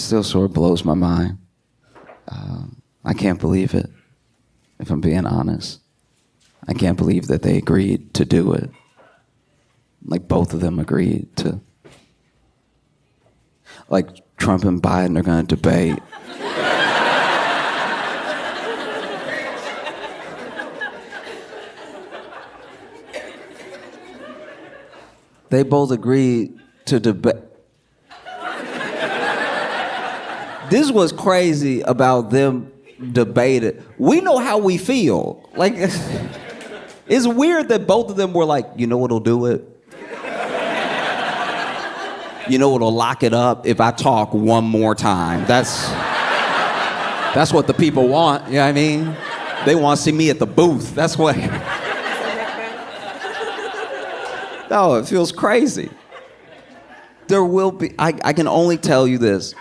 still sort of blows my mind. I can't believe it, if I'm being honest. I can't believe that they agreed to do it. Like, both of them agreed to. Like, Trump and Biden are going to debate. They both agreed to debate. This was crazy about them debating. We know how we feel. Like, it's weird that both of them were like, you know what'll do it? You know what'll lock it up? If I talk one more time. That's what the people want, you know what I mean? They want to see me at the booth. That's what. No, it feels crazy. There will be, I can only tell you this.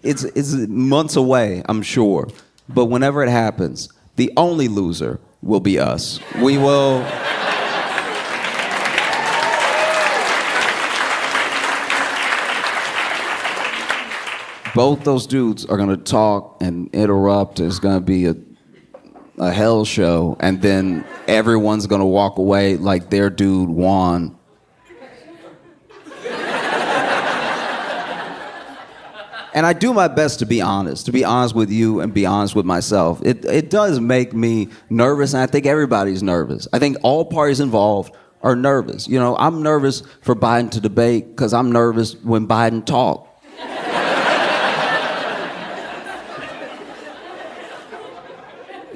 It's months away, I'm sure. But whenever it happens, the only loser will be us. We will. Both those dudes are gonna talk and interrupt. It's gonna be a hell show, and then everyone's gonna walk away like their dude won. And I do my best to be honest with you and be honest with myself. It does make me nervous, and I think everybody's nervous. I think all parties involved are nervous. You know, I'm nervous for Biden to debate because I'm nervous when Biden talks.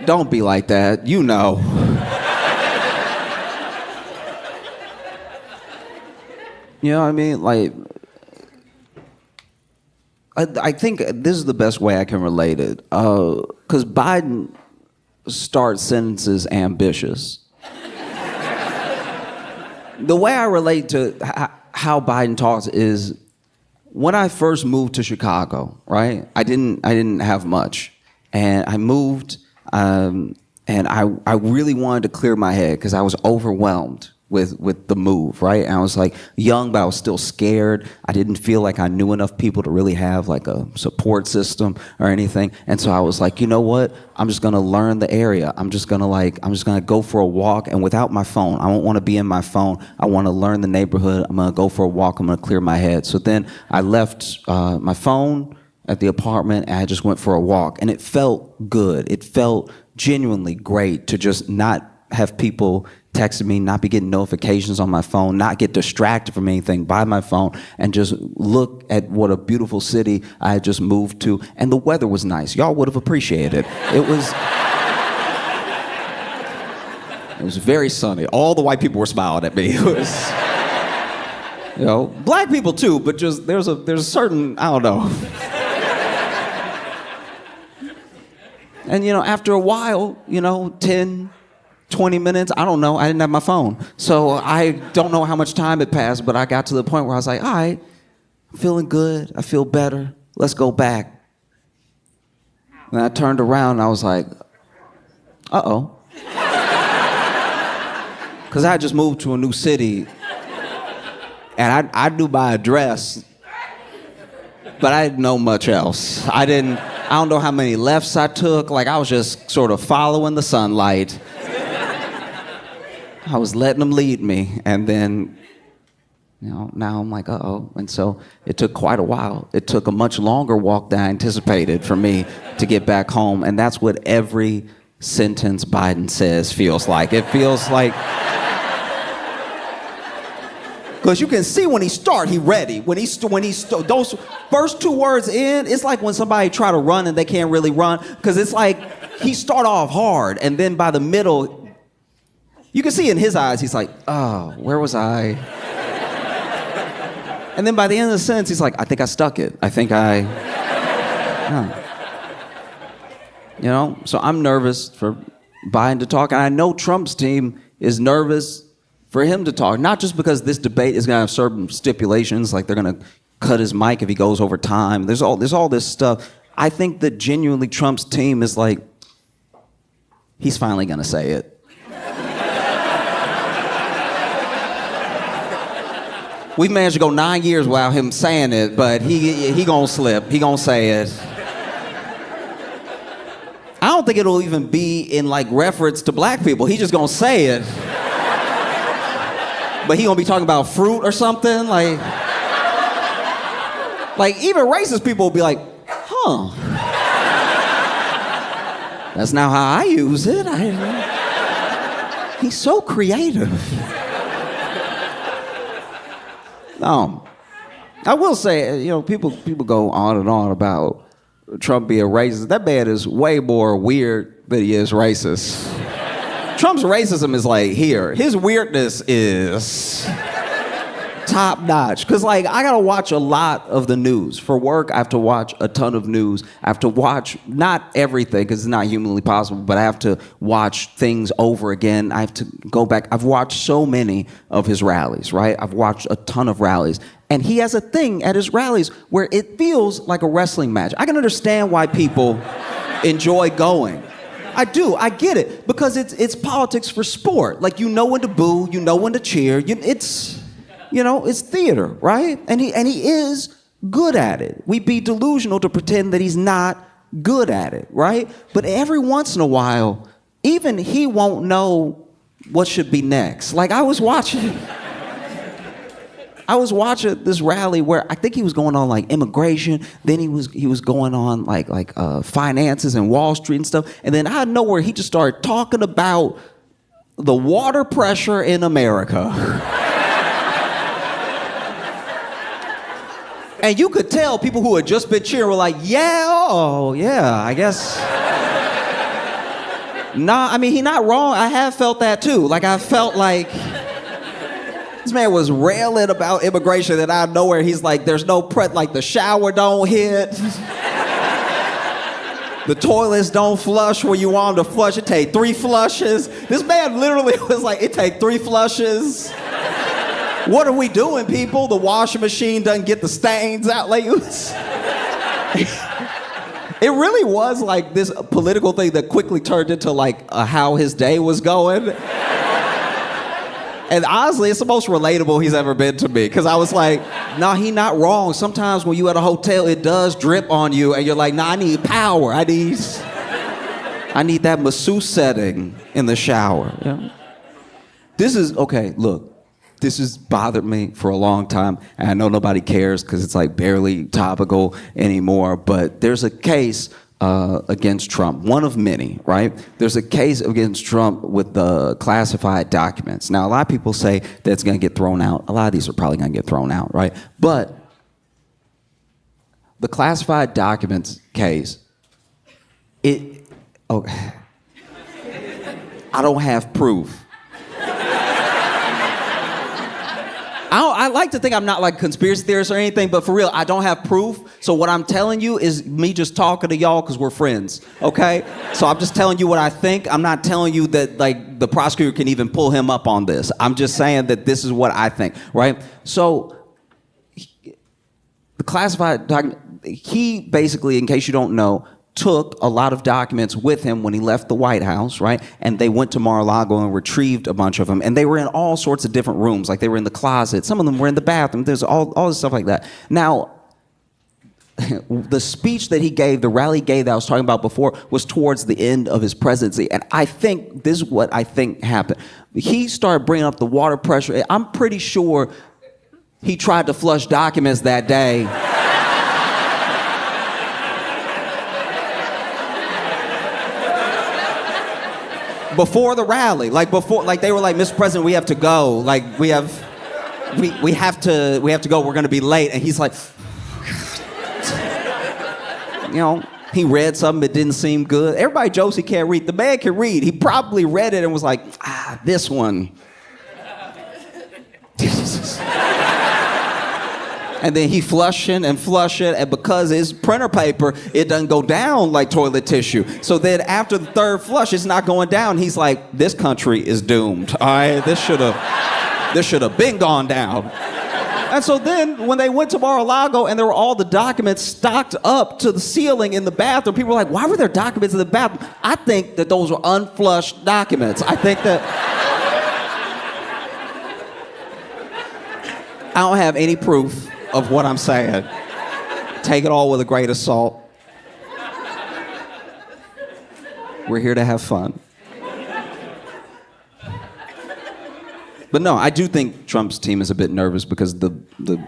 Don't be like that, you know. You know what I mean? Like, I think this is the best way I can relate it. Because Biden starts sentences ambitious. The way I relate to how Biden talks is, when I first moved to Chicago, right? I didn't have much. And I moved, and I really wanted to clear my head because I was overwhelmed with the move, right? And I was like young, but I was still scared. I didn't feel like I knew enough people to really have like a support system or anything. And so I was like, you know what? I'm just gonna learn the area. I'm just gonna go for a walk, and without my phone. I don't wanna be in my phone. I wanna learn the neighborhood. I'm gonna go for a walk. I'm gonna clear my head. So then I left my phone at the apartment, and I just went for a walk. And it felt good. It felt genuinely great to just not have people texting me, not be getting notifications on my phone, not get distracted from anything by my phone, and just look at what a beautiful city I had just moved to. And the weather was nice. Y'all would have appreciated it. It was very sunny. All the white people were smiling at me. It was, you know, black people too, but just there's a certain, I don't know. And you know, after a while, you know, 10, 20 minutes, I don't know, I didn't have my phone. So I don't know how much time had passed, but I got to the point where I was like, all right, I'm feeling good, I feel better, let's go back. And I turned around and I was like, uh-oh. Because I just moved to a new city, and I knew my address, but I didn't know much else. I don't know how many lefts I took, like I was just sort of following the sunlight. I was letting them lead me, and then, you know, now I'm like, uh-oh. And so it took quite a while. It took a much longer walk than I anticipated for me to get back home, and that's what every sentence Biden says feels like. It feels like, because you can see when he start, he ready. When those first two words in, it's like when somebody try to run and they can't really run, because it's like he start off hard, and then by the middle, you can see in his eyes, he's like, oh, where was I? And then by the end of the sentence, he's like, I think I stuck it. You know, so I'm nervous for Biden to talk, and I know Trump's team is nervous for him to talk, not just because this debate is gonna have certain stipulations, like they're gonna cut his mic if he goes over time. There's all this stuff. I think that genuinely Trump's team is like, he's finally gonna say it. We've managed to go 9 years without him saying it, but he gonna slip. He gonna say it. I don't think it'll even be in like reference to black people. He just gonna say it. But he gonna be talking about fruit or something, like even racist people will be like, huh. That's not how I use it. He's so creative. I will say, people go on and on about Trump being racist. That man is way more weird than he is racist. Trump's racism is like here. His weirdness is top notch. Because I gotta watch a lot of the news. For work, I have to watch a ton of news. I have to watch not everything because it's not humanly possible, but I have to watch things over again. I have to go back. I've watched so many of his rallies, right? I've watched a ton of rallies. And he has a thing at his rallies where it feels like a wrestling match. I can understand why people enjoy going. I do. I get it. Because it's politics for sport. Like, you know when to boo, you know when to cheer. It's theater, right? And he is good at it. We'd be delusional to pretend that he's not good at it, right? But every once in a while, even he won't know what should be next. Like, I was watching this rally where I think he was going on like immigration, then he was going on like finances and Wall Street and stuff, and then out of nowhere he just started talking about the water pressure in America. And you could tell people who had just been cheering were like, yeah, oh, yeah, I guess. Nah, I mean, he's not wrong. I have felt that too. Like, I felt like this man was railing about immigration, and out of nowhere he's like, there's no like the shower don't hit. The toilets don't flush when you want them to flush. It take 3 flushes. This man literally was like, it take 3 flushes. What are we doing, people? The washing machine doesn't get the stains out. Like, it really was like this political thing that quickly turned into like how his day was going. And honestly, it's the most relatable he's ever been to me. Because I was like, nah, he not wrong. Sometimes when you at a hotel, it does drip on you. And you're like, nah, I need power. I need that masseuse setting in the shower. Yeah. This has bothered me for a long time. And I know nobody cares because it's like barely topical anymore. But there's a case against Trump, one of many, right? There's a case against Trump with the classified documents. Now, a lot of people say that's going to get thrown out. A lot of these are probably going to get thrown out, right? But the classified documents case, I don't have proof. I like to think I'm not like a conspiracy theorist or anything, but for real, I don't have proof. So what I'm telling you is me just talking to y'all because we're friends, okay? So I'm just telling you what I think. I'm not telling you that like the prosecutor can even pull him up on this. I'm just saying that this is what I think, right? So the classified document, he basically, in case you don't know, took a lot of documents with him when he left the White House, right? And they went to Mar-a-Lago and retrieved a bunch of them. And they were in all sorts of different rooms. Like, they were in the closet. Some of them were in the bathroom. There's all this stuff like that. Now, the speech that he gave, the rally he gave that I was talking about before, was towards the end of his presidency. And I think this is what I think happened. He started bringing up the water pressure. I'm pretty sure he tried to flush documents that day. Before the rally, they were like, Mr. President, we have to go. Like, we have to go. We're going to be late. And he's like, he read something that didn't seem good. Everybody jokes he can't read. The man can read. He probably read it and was like, this one. And then he flush it, and because it's printer paper, it doesn't go down like toilet tissue. So then after the third flush, it's not going down. He's like, this country is doomed. All right, this should have been gone down. And so then when they went to Mar-a-Lago and there were all the documents stocked up to the ceiling in the bathroom, people were like, why were there documents in the bathroom? I think that those were unflushed documents. I think that... I don't have any proof of what I'm saying. Take it all with a grain of salt. We're here to have fun. But no, I do think Trump's team is a bit nervous because the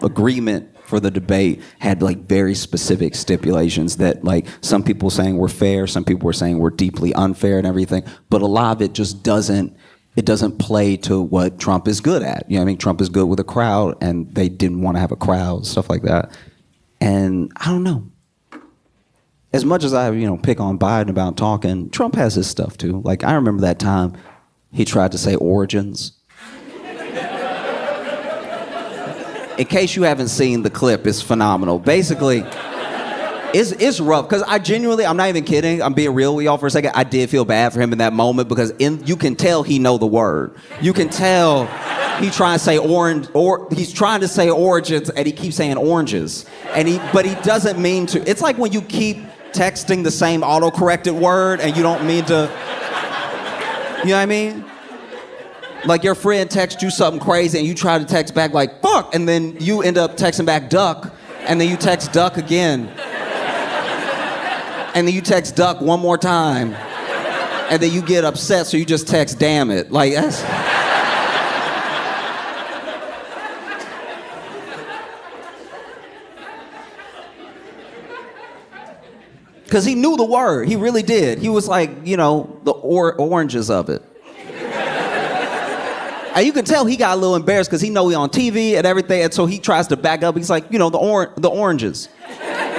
agreement for the debate had like very specific stipulations that like some people were saying were fair, some people were saying were deeply unfair and everything. But a lot of it just doesn't play to what Trump is good at. You know what I mean? Trump is good with a crowd and they didn't want to have a crowd, stuff like that. And I don't know. As much as I, pick on Biden about talking, Trump has his stuff too. Like I remember that time he tried to say origins. In case you haven't seen the clip, it's phenomenal. Basically, it's rough, because I'm not even kidding, I'm being real with y'all for a second. I did feel bad for him in that moment, because you can tell he know the word. You can tell he trying to say orange, or he's trying to say origins, and he keeps saying oranges. But he doesn't mean to. It's like when you keep texting the same auto-corrected word, and you don't mean to, you know what I mean? Like your friend texts you something crazy and you try to text back like, fuck, and then you end up texting back duck, and then you text duck again. And then you text duck one more time. And then you get upset, so you just text damn it. Like, that's... Because he knew the word. He really did. He was like, the oranges of it. And you can tell he got a little embarrassed because he know he on TV and everything, and so he tries to back up. He's like, the oranges.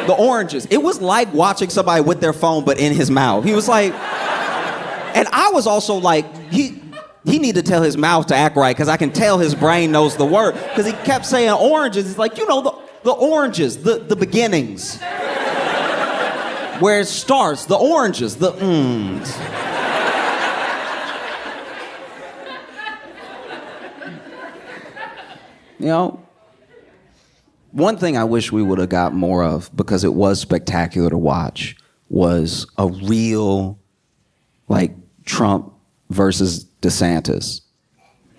The oranges. It was like watching somebody with their phone but in his mouth. He was like, and I was also like, he need to tell his mouth to act right, because I can tell his brain knows the word, because he kept saying oranges. He's like, the oranges, the beginnings. Where it starts, the oranges, the One thing I wish we would have got more of, because it was spectacular to watch, was a real, Trump versus DeSantis.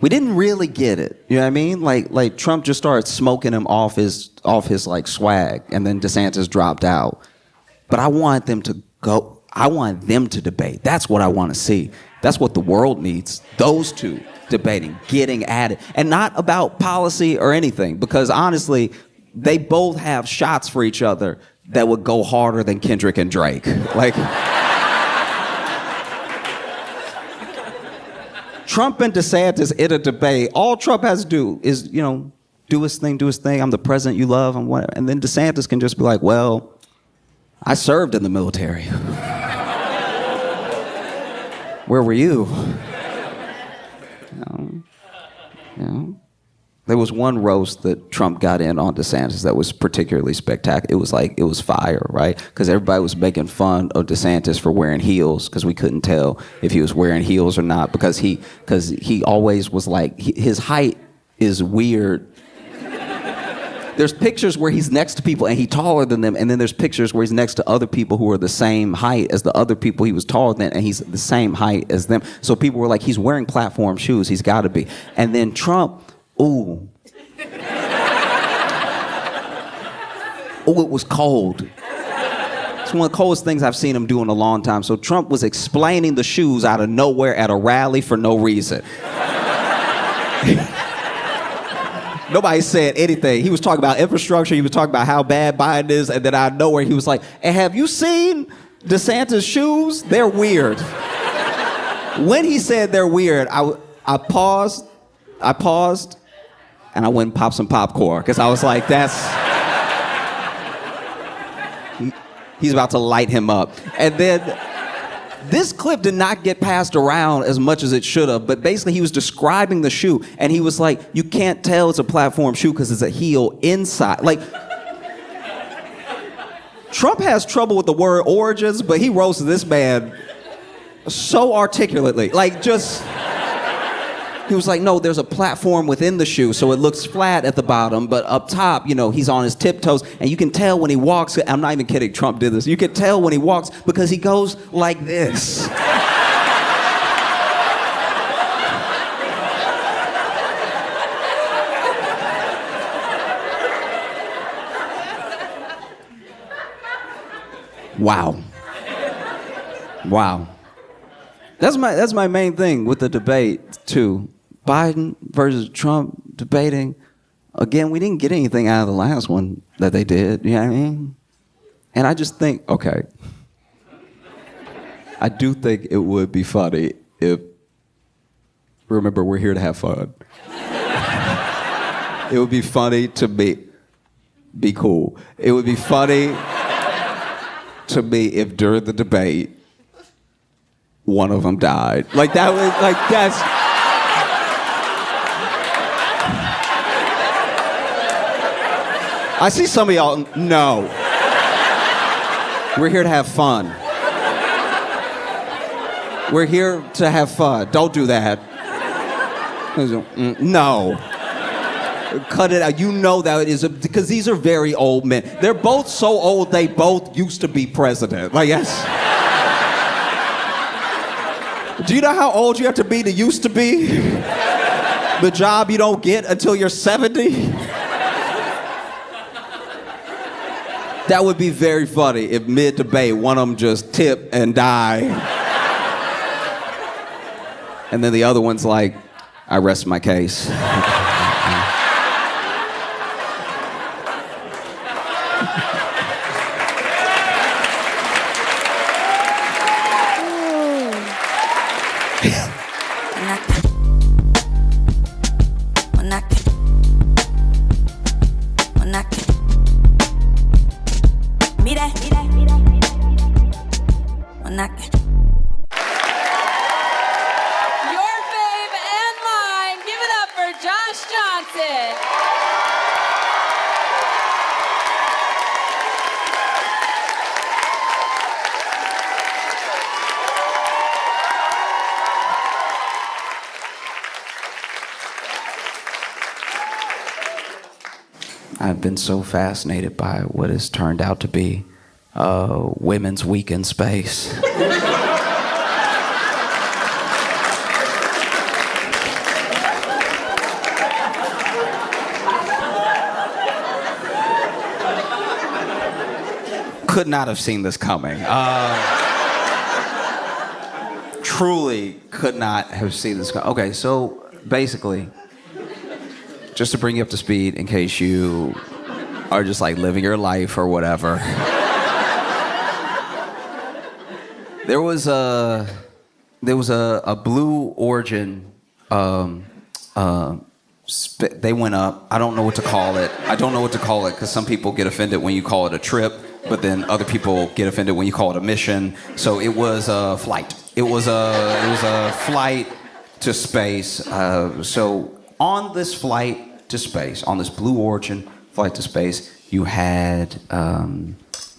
We didn't really get it. You know what I mean? Like Trump just started smoking him off his swag, and then DeSantis dropped out. But I want them to go. I want them to debate. That's what I want to see. That's what the world needs. Those two debating, getting at it, and not about policy or anything, because honestly, they both have shots for each other that would go harder than Kendrick and Drake. Like, Trump and DeSantis in a debate, all Trump has to do is, do his thing. I'm the president you love, and whatever. And then DeSantis can just be like, well, I served in the military. Where were you? There was one roast that Trump got in on DeSantis that was particularly spectacular. It was fire, right? Because everybody was making fun of DeSantis for wearing heels, because we couldn't tell if he was wearing heels or not, because he always was like, his height is weird. There's pictures where he's next to people and he's taller than them, and then there's pictures where he's next to other people who are the same height as the other people he was taller than, and he's the same height as them. So people were like, he's wearing platform shoes, he's got to be. And then Trump, ooh, it was cold. It's one of the coldest things I've seen him do in a long time. So Trump was explaining the shoes out of nowhere at a rally for no reason. Nobody said anything. He was talking about infrastructure. He was talking about how bad Biden is. And then out of nowhere, he was like, and have you seen DeSantis' shoes? They're weird. When he said they're weird, I paused, and I went and popped some popcorn, because I was like, he's about to light him up. And then this clip did not get passed around as much as it should have, but basically he was describing the shoe, and he was like, you can't tell it's a platform shoe because it's a heel inside. Like, Trump has trouble with the word origins, but he roasted this man so articulately. He was like, no, there's a platform within the shoe, so it looks flat at the bottom, but up top, he's on his tiptoes, and you can tell when he walks. I'm not even kidding, Trump did this. You can tell when he walks because he goes like this. Wow. Wow. That's my main thing with the debate too. Biden versus Trump debating. Again, we didn't get anything out of the last one that they did. You know what I mean? And I just think, okay, I do think it would be funny if, remember, we're here to have fun. It would be funny to be cool. It would be funny to me if during the debate, one of them died. Like that was, like that's. I see some of y'all, no. We're here to have fun. We're here to have fun. Don't do that. No. Cut it out. You know that is because these are very old men. They're both so old they both used to be president. Like yes. Do you know how old you have to used to be? The job you don't get until you're 70? That would be very funny if mid-debate one of them just tip and die. And then the other one's like, I rest my case. Your fave and mine. Give it up for Josh Johnson. I've been so fascinated by what has turned out to be Women's Week in Space. Could not have seen this coming. Truly could not have seen this coming. Okay, so basically, just to bring you up to speed in case you are just like living your life or whatever. There was a Blue Origin. They went up. I don't know what to call it. Because some people get offended when you call it a trip, but then other people get offended when you call it a mission. So it was a flight. It was a flight to space. So on this flight to space, on this Blue Origin flight to space, you had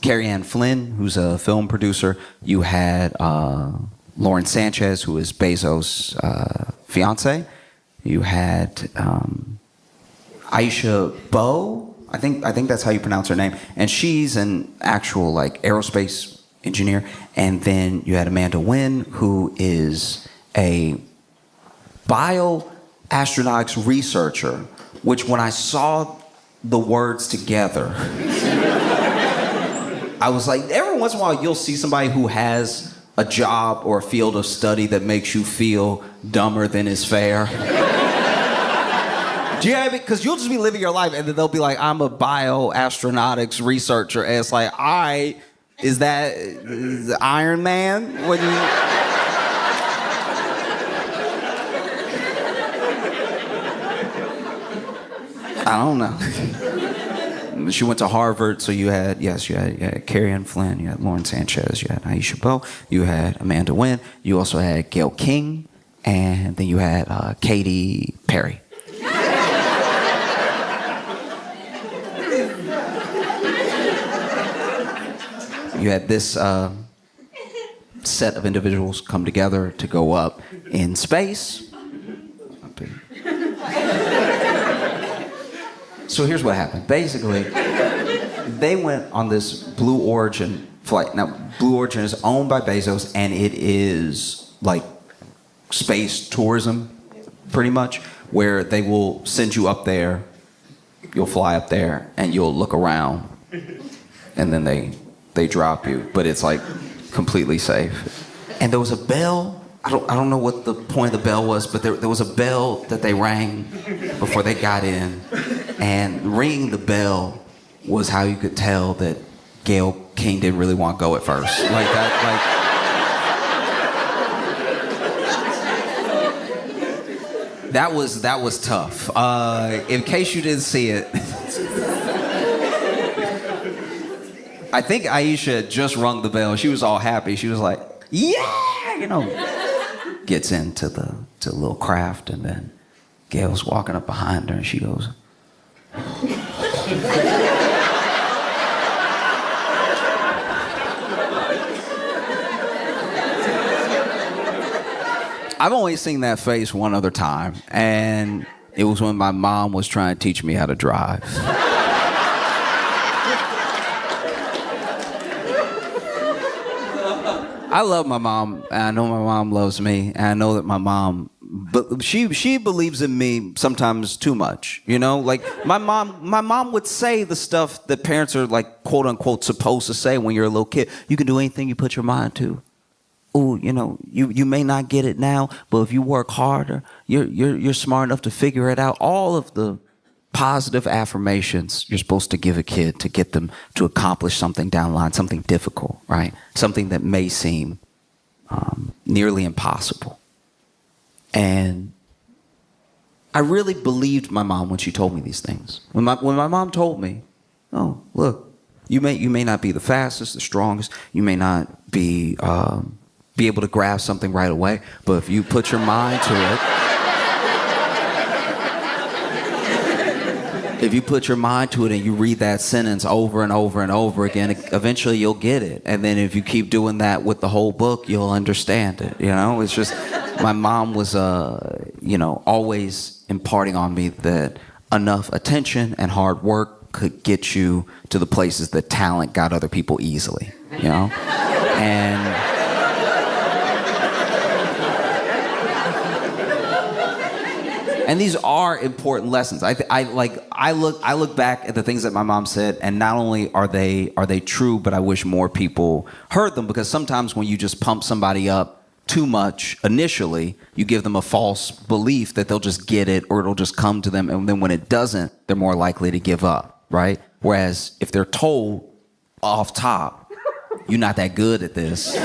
Carrie Ann Flynn, who's a film producer. You had Lauren Sanchez, who is Bezos' fiance. You had Aisha Bowe. I think that's how you pronounce her name. And she's an actual like aerospace engineer. And then you had Amanda Wynn, who is a bioastronautics researcher, which when I saw the words together, I was like, every once in a while you'll see somebody who has a job or a field of study that makes you feel dumber than is fair. Do you have it? Because you'll just be living your life and then they'll be like, I'm a bioastronautics researcher. And it's like, is that Iron Man? What do you... I don't know. She went to Harvard, so you had Carrie Ann Flynn, you had Lauren Sanchez, you had Aisha Bowe, you had Amanda Wynn, you also had Gayle King, and then you had Katy Perry. You had this set of individuals come together to go up in space. So here's what happened. Basically, they went on this Blue Origin flight. Now, Blue Origin is owned by Bezos, and it is like space tourism, pretty much, where they will send you up there, you'll fly up there, and you'll look around, and then they they drop you, but it's like completely safe. And there was a bell. I don't know what the point of the bell was, but there was a bell that they rang before they got in. And ringing the bell was how you could tell that Gayle King didn't really want to go at first. Like that, like that was tough. In case you didn't see it, I think Aisha had just rung the bell. She was all happy. She was like, "Yeah," you know. Gets into the little craft, and then Gayle's walking up behind her, and she goes. I've only seen that face one other time, and it was when my mom was trying to teach me how to drive. I love my mom, and I know my mom loves me, and I know that my mom, but she believes in me sometimes too much, you know? Like, my mom would say the stuff that parents are, like, quote unquote supposed to say when you're a little kid. You can do anything you put your mind to. Ooh, you know, you may not get it now, but if you work harder, you're smart enough to figure it out. All of the positive affirmations you're supposed to give a kid to get them to accomplish something down the line, something difficult, right? Something that may seem nearly impossible. And I really believed my mom when she told me these things. When my mom told me, "Oh, look, you may not be the fastest, the strongest, you may not be able to grasp something right away, but if you put your mind to it." If you put your mind to it and you read that sentence over and over and over again, eventually you'll get it. And then if you keep doing that with the whole book, you'll understand it. You know, it's just, my mom was, always imparting on me that enough attention and hard work could get you to the places that talent got other people easily, you know? And these are important lessons. I look back at the things that my mom said, and not only are they true, but I wish more people heard them, because sometimes when you just pump somebody up too much initially, you give them a false belief that they'll just get it or it'll just come to them, and then when it doesn't, they're more likely to give up, right? Whereas if they're told off top, "You're not that good at this,"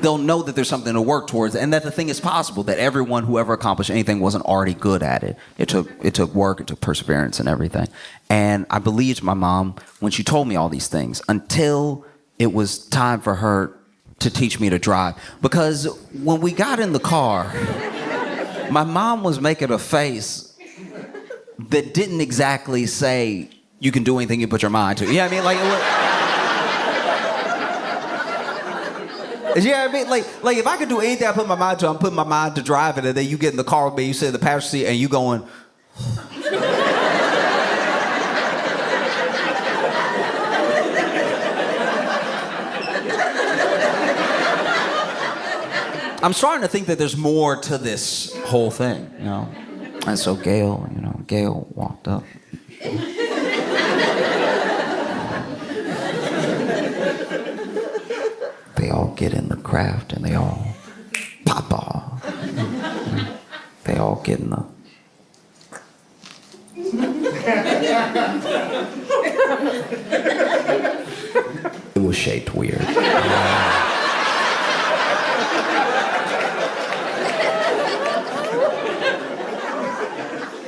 they'll know that there's something to work towards, and that the thing is possible, that everyone who ever accomplished anything wasn't already good at it. It took work, it took perseverance and everything. And I believed my mom when she told me all these things, until it was time for her to teach me to drive. Because when we got in the car, my mom was making a face that didn't exactly say, "You can do anything you put your mind to." You know what I mean? Like, it was, yeah, I mean, like if I could do anything I put my mind to, I'm putting my mind to driving, and then you get in the car with me, you sit in the passenger seat, and you going. I'm starting to think that there's more to this whole thing, you know. And so Gayle walked up. They all get in the craft and they all pop off. They all get in the... It was shaped weird.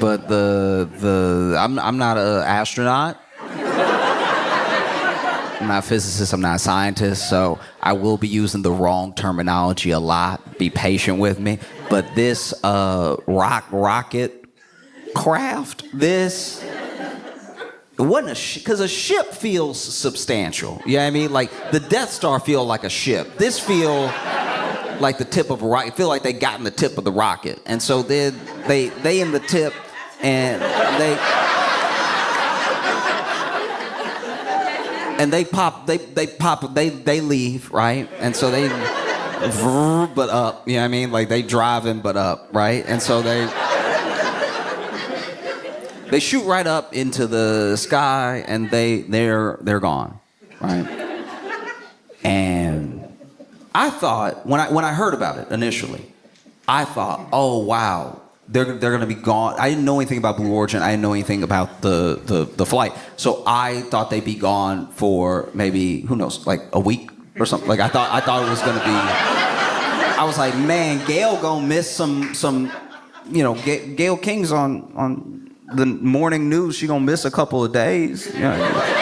But I'm not an astronaut. I'm not a physicist, I'm not a scientist, so I will be using the wrong terminology a lot. Be patient with me. But this rocket craft, this, it wasn't because a ship feels substantial. You know what I mean? Like the Death Star feel like a ship. This feel like the tip of a rocket. Feel like they got in the tip of the rocket. And so they in the tip, and they leave, right? And so they but up, you know what I mean? Like they driving but up, right? And so They shoot right up into the sky, and they're gone, right? And I thought when I heard about it initially, I thought, oh wow, they're gonna be gone. I didn't know anything about Blue Origin. I didn't know anything about the flight, so I thought they'd be gone for maybe, who knows, like a week or something. Like I thought it was gonna be. I was like, man, Gail gonna miss some, you know, Gail King's on the morning news. She gonna miss a couple of days. You know?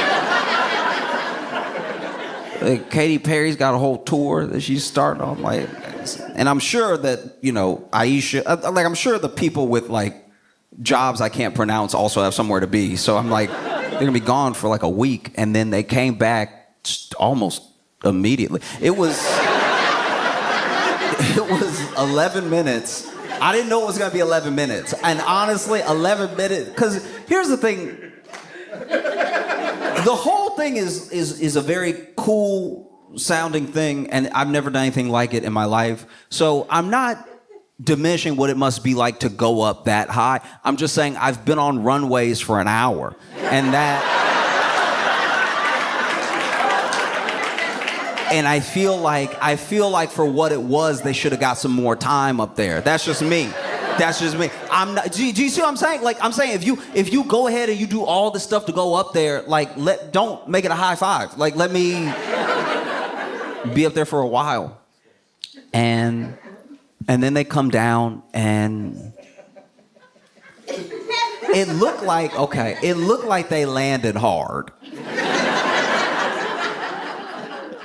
Like Katy Perry's got a whole tour that she's starting on, like, and I'm sure that, you know, Aisha, like I'm sure the people with like jobs I can't pronounce also have somewhere to be. So I'm like, they're gonna be gone for like a week, and then they came back almost immediately. It was 11 minutes. I didn't know it was gonna be 11 minutes, and honestly, 11 minutes. Because here's the thing. The whole thing is a very cool sounding thing, and I've never done anything like it in my life. So I'm not diminishing what it must be like to go up that high. I'm just saying I've been on runways for an hour, and I feel like for what it was, they should have got some more time up there. That's just me. That's just me. I'm not. Do you see what I'm saying? Like I'm saying, if you go ahead and you do all this stuff to go up there, like don't make it a high five. Like let me be up there for a while, and then they come down, and it looked like they landed hard.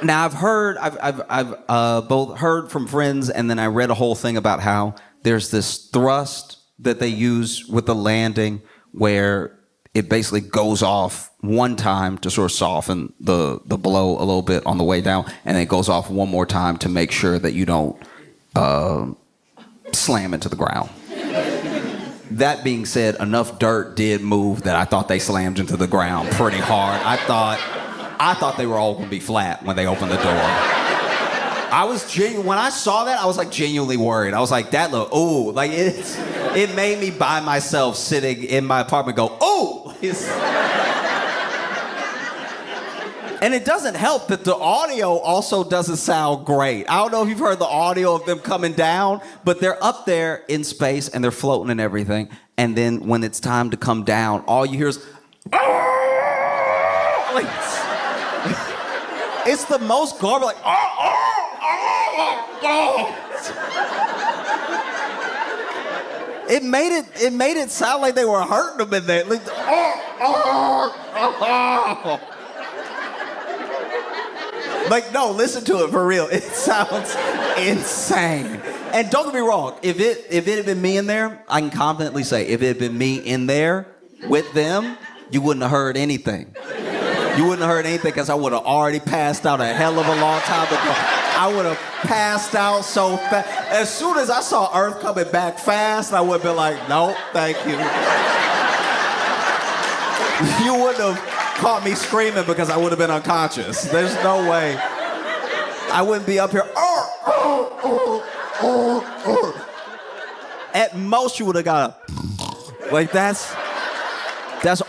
Now I've both heard from friends, and then I read a whole thing about how there's this thrust that they use with the landing where it basically goes off one time to sort of soften the blow a little bit on the way down, and then it goes off one more time to make sure that you don't slam into the ground. That being said, enough dirt did move that I thought they slammed into the ground pretty hard. I thought they were all gonna be flat when they opened the door. When I saw that, I was like genuinely worried. I was like, it made me by myself sitting in my apartment go, ooh! And it doesn't help that the audio also doesn't sound great. I don't know if you've heard the audio of them coming down, but they're up there in space and they're floating and everything. And then when it's time to come down, all you hear is, like, it's the most garbage, like, It made it sound like they were hurting them in there. Like, like, no, listen to it for real. It sounds insane. And don't get me wrong, if it had been me in there, I can confidently say, if it had been me in there with them, you wouldn't have heard anything. You wouldn't have heard anything because I would have already passed out a hell of a long time ago. I would have passed out so fast. As soon as I saw Earth coming back fast, I would have been like, no, thank you. You wouldn't have caught me screaming because I would have been unconscious. There's no way. I wouldn't be up here. At most, you would have got a, like, that's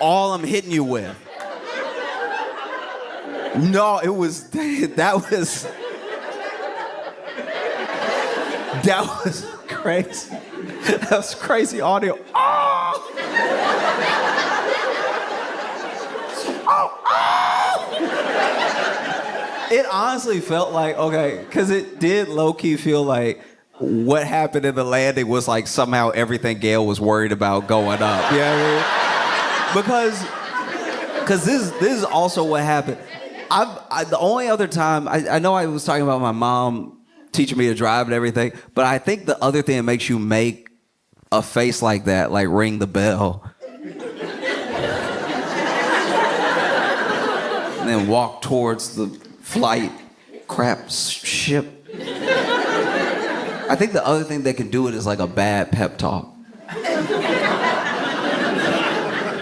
all I'm hitting you with. No, that was crazy. That was crazy audio. Oh! It honestly felt like, okay, because it did low-key feel like what happened in the landing was like somehow everything Gail was worried about going up. You know what I mean? Because this is also what happened. The only other time, I know I was talking about my mom teaching me to drive and everything, but I think the other thing that makes you make a face like that, like ring the bell, and then walk towards the flight crap ship. I think the other thing that can do it is like a bad pep talk.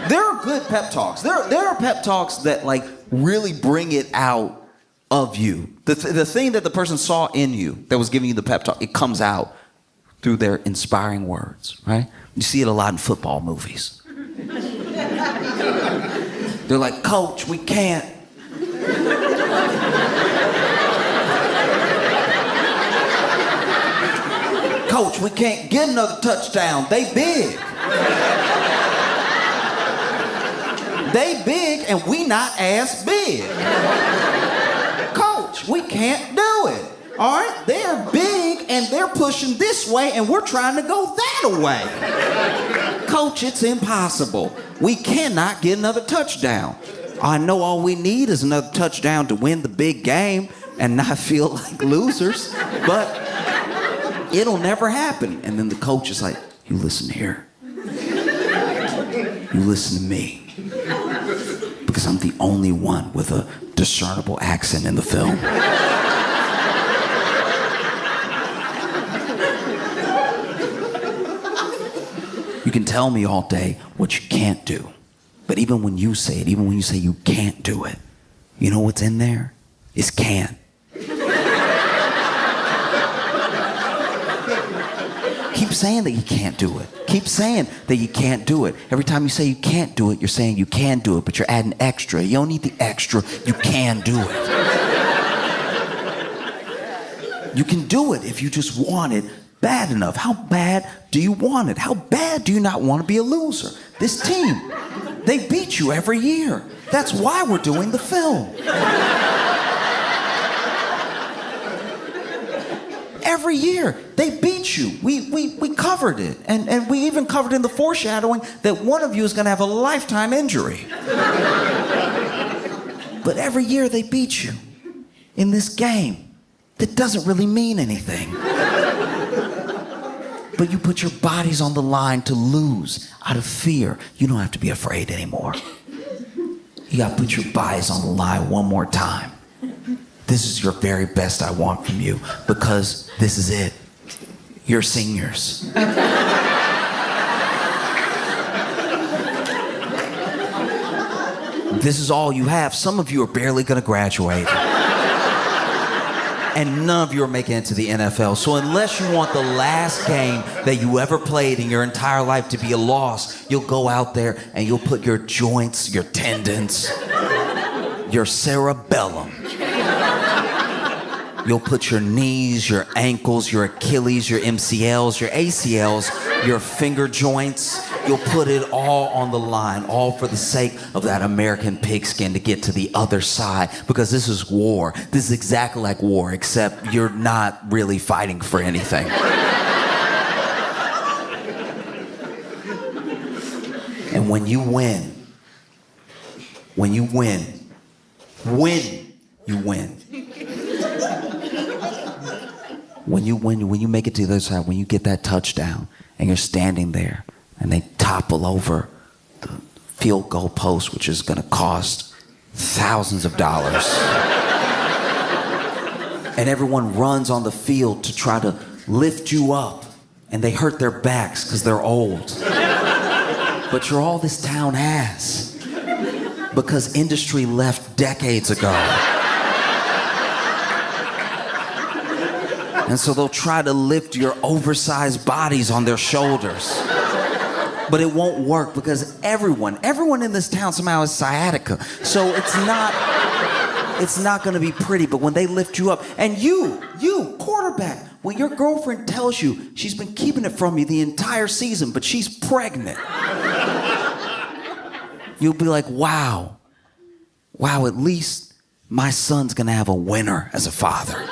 There are good pep talks. There are pep talks that like really bring it out of you. The thing that the person saw in you that was giving you the pep talk, it comes out through their inspiring words, right? You see it a lot in football movies. They're like, Coach, we can't. Coach, we can't get another touchdown. They big. They big and we not as big. Coach, we can't do it. All right? They're big and they're pushing this way and we're trying to go that way. Coach, it's impossible. We cannot get another touchdown. I know all we need is another touchdown to win the big game and not feel like losers, but it'll never happen. And then the coach is like, you listen here. You listen to me. Because I'm the only one with a discernible accent in the film. You can tell me all day what you can't do. But even when you say it, even when you say you can't do it, you know what's in there? It's can. Keep saying that you can't do it. Keep saying that you can't do it. Every time you say you can't do it, you're saying you can do it, but you're adding extra. You don't need the extra. You can do it. You can do it if you just want it bad enough. How bad do you want it? How bad do you not want to be a loser? This team, they beat you every year. That's why we're doing the film. Every year, they beat you. We covered it. And we even covered in the foreshadowing that one of you is going to have a lifetime injury. But every year, they beat you in this game that doesn't really mean anything. But you put your bodies on the line to lose out of fear. You don't have to be afraid anymore. You got to put your bodies on the line one more time. This is your very best I want from you because this is it. You're seniors. This is all you have. Some of you are barely going to graduate. And none of you are making it to the NFL. So unless you want the last game that you ever played in your entire life to be a loss, you'll go out there and you'll put your joints, your tendons, your cerebellum. You'll put your knees, your ankles, your Achilles, your MCLs, your ACLs, your finger joints. You'll put it all on the line, all for the sake of that American pigskin to get to the other side. Because this is war. This is exactly like war, except you're not really fighting for anything. And when you win, when you win, when you make it to the other side, when you get that touchdown and you're standing there and they topple over the field goal post, which is going to cost thousands of dollars. And everyone runs on the field to try to lift you up and they hurt their backs because they're old. But you're all this town has because industry left decades ago. And so they'll try to lift your oversized bodies on their shoulders. But it won't work because everyone in this town somehow has sciatica. So it's not going to be pretty. But when they lift you up, and you, quarterback, when your girlfriend tells you she's been keeping it from you the entire season, but she's pregnant, you'll be like, wow, at least my son's going to have a winner as a father.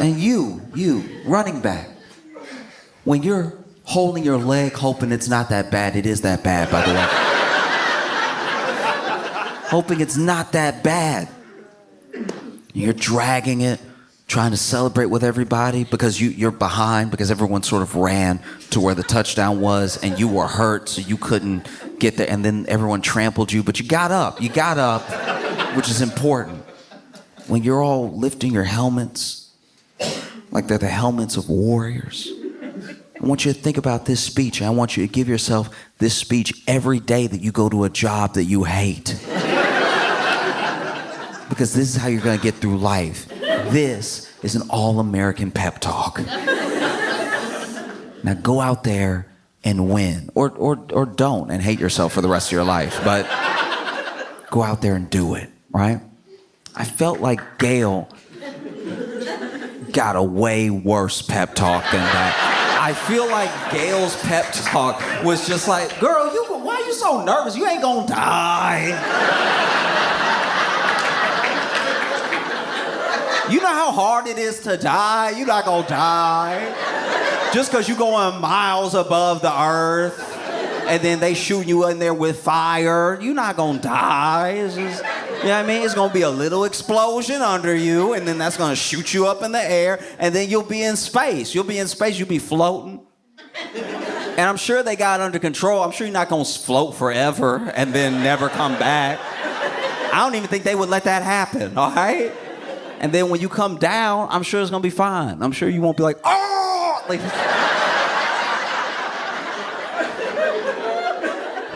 And you, running back, when you're holding your leg hoping it's not that bad, it is that bad, by the way. Hoping it's not that bad. You're dragging it, trying to celebrate with everybody because you're behind because everyone sort of ran to where the touchdown was and you were hurt so you couldn't get there and then everyone trampled you, but you got up, which is important. When you're all lifting your helmets, like they're the helmets of warriors. I want you to think about this speech. I want you to give yourself this speech every day that you go to a job that you hate. Because this is how you're going to get through life. This is an all-American pep talk. Now go out there and win, or don't and hate yourself for the rest of your life. But go out there and do it, right? I felt like Gayle got a way worse pep talk than that. I feel like Gayle's pep talk was just like, girl, why are you so nervous? You ain't gonna die. You know how hard it is to die? You're not gonna die. Just because you're going miles above the earth and then they shoot you in there with fire, you're not gonna die. It's just, you know what I mean? It's gonna be a little explosion under you, and then that's gonna shoot you up in the air, and then you'll be in space. You'll be in space, you'll be floating. And I'm sure they got it under control. I'm sure you're not gonna float forever and then never come back. I don't even think they would let that happen, all right? And then when you come down, I'm sure it's gonna be fine. I'm sure you won't be like, oh! Like,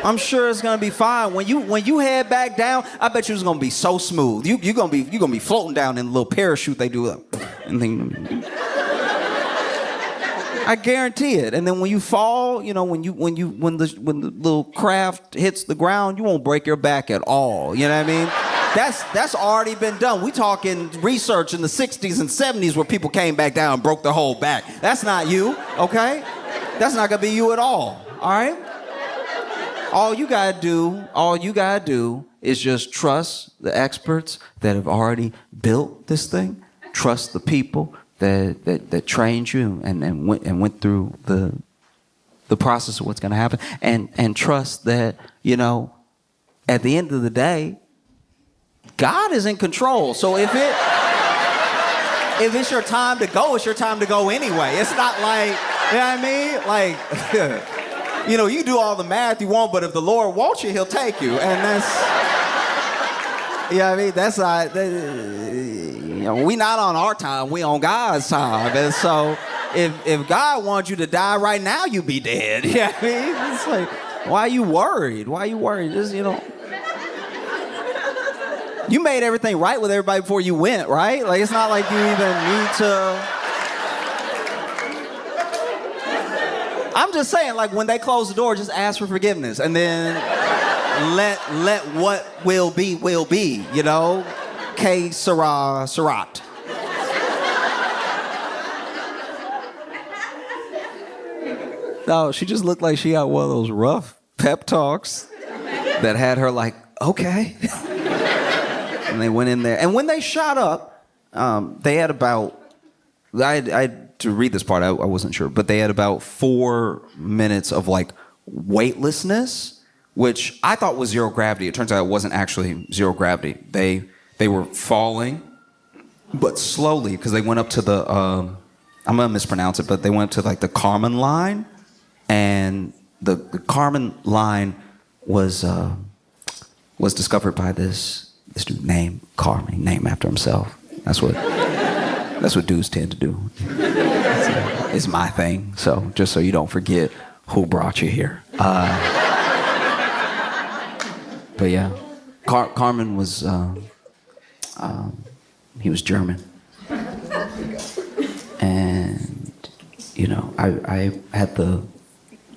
I'm sure it's gonna be fine. When you head back down, I bet you it's gonna be so smooth. You're gonna be floating down in a little parachute they do, and then I guarantee it. And then when you fall, you know, when the little craft hits the ground, you won't break your back at all. You know what I mean? That's already been done. We talking research in the 60s and 70s where people came back down and broke their whole back. That's not you, okay? That's not gonna be you at all right? All you gotta do is just trust the experts that have already built this thing. Trust the people that trained you and went through the process of what's gonna happen. And trust that, you know, at the end of the day, God is in control. So if it's your time to go, it's your time to go anyway. It's not like, you know what I mean? Like, you know, you do all the math you want, but if the Lord wants you, he'll take you. And that's, you know what I mean? That's not, you know, we not on our time, we on God's time. And so if God wants you to die right now, you be dead. You know what I mean? It's like, why are you worried? Why are you worried? Just, you know, you made everything right with everybody before you went, right? Like, it's not like you even need to. I'm just saying, like, when they close the door, just ask for forgiveness, and then let what will be, you know? Que sera, serat. No, she just looked like she got one of those rough pep talks that had her like, okay. And they went in there. And when they shot up, they had about, I had to read this part, I wasn't sure, but they had about 4 minutes of like weightlessness, which I thought was zero gravity. It turns out it wasn't actually zero gravity. They were falling, but slowly, because they went up to the, I'm gonna mispronounce it, but they went to like the Kármán line, and the Kármán line was discovered by this dude named Kármán, named after himself. That's what dudes tend to do. It's my thing. So just so you don't forget who brought you here. But yeah, Kármán was he was German, and you know I had the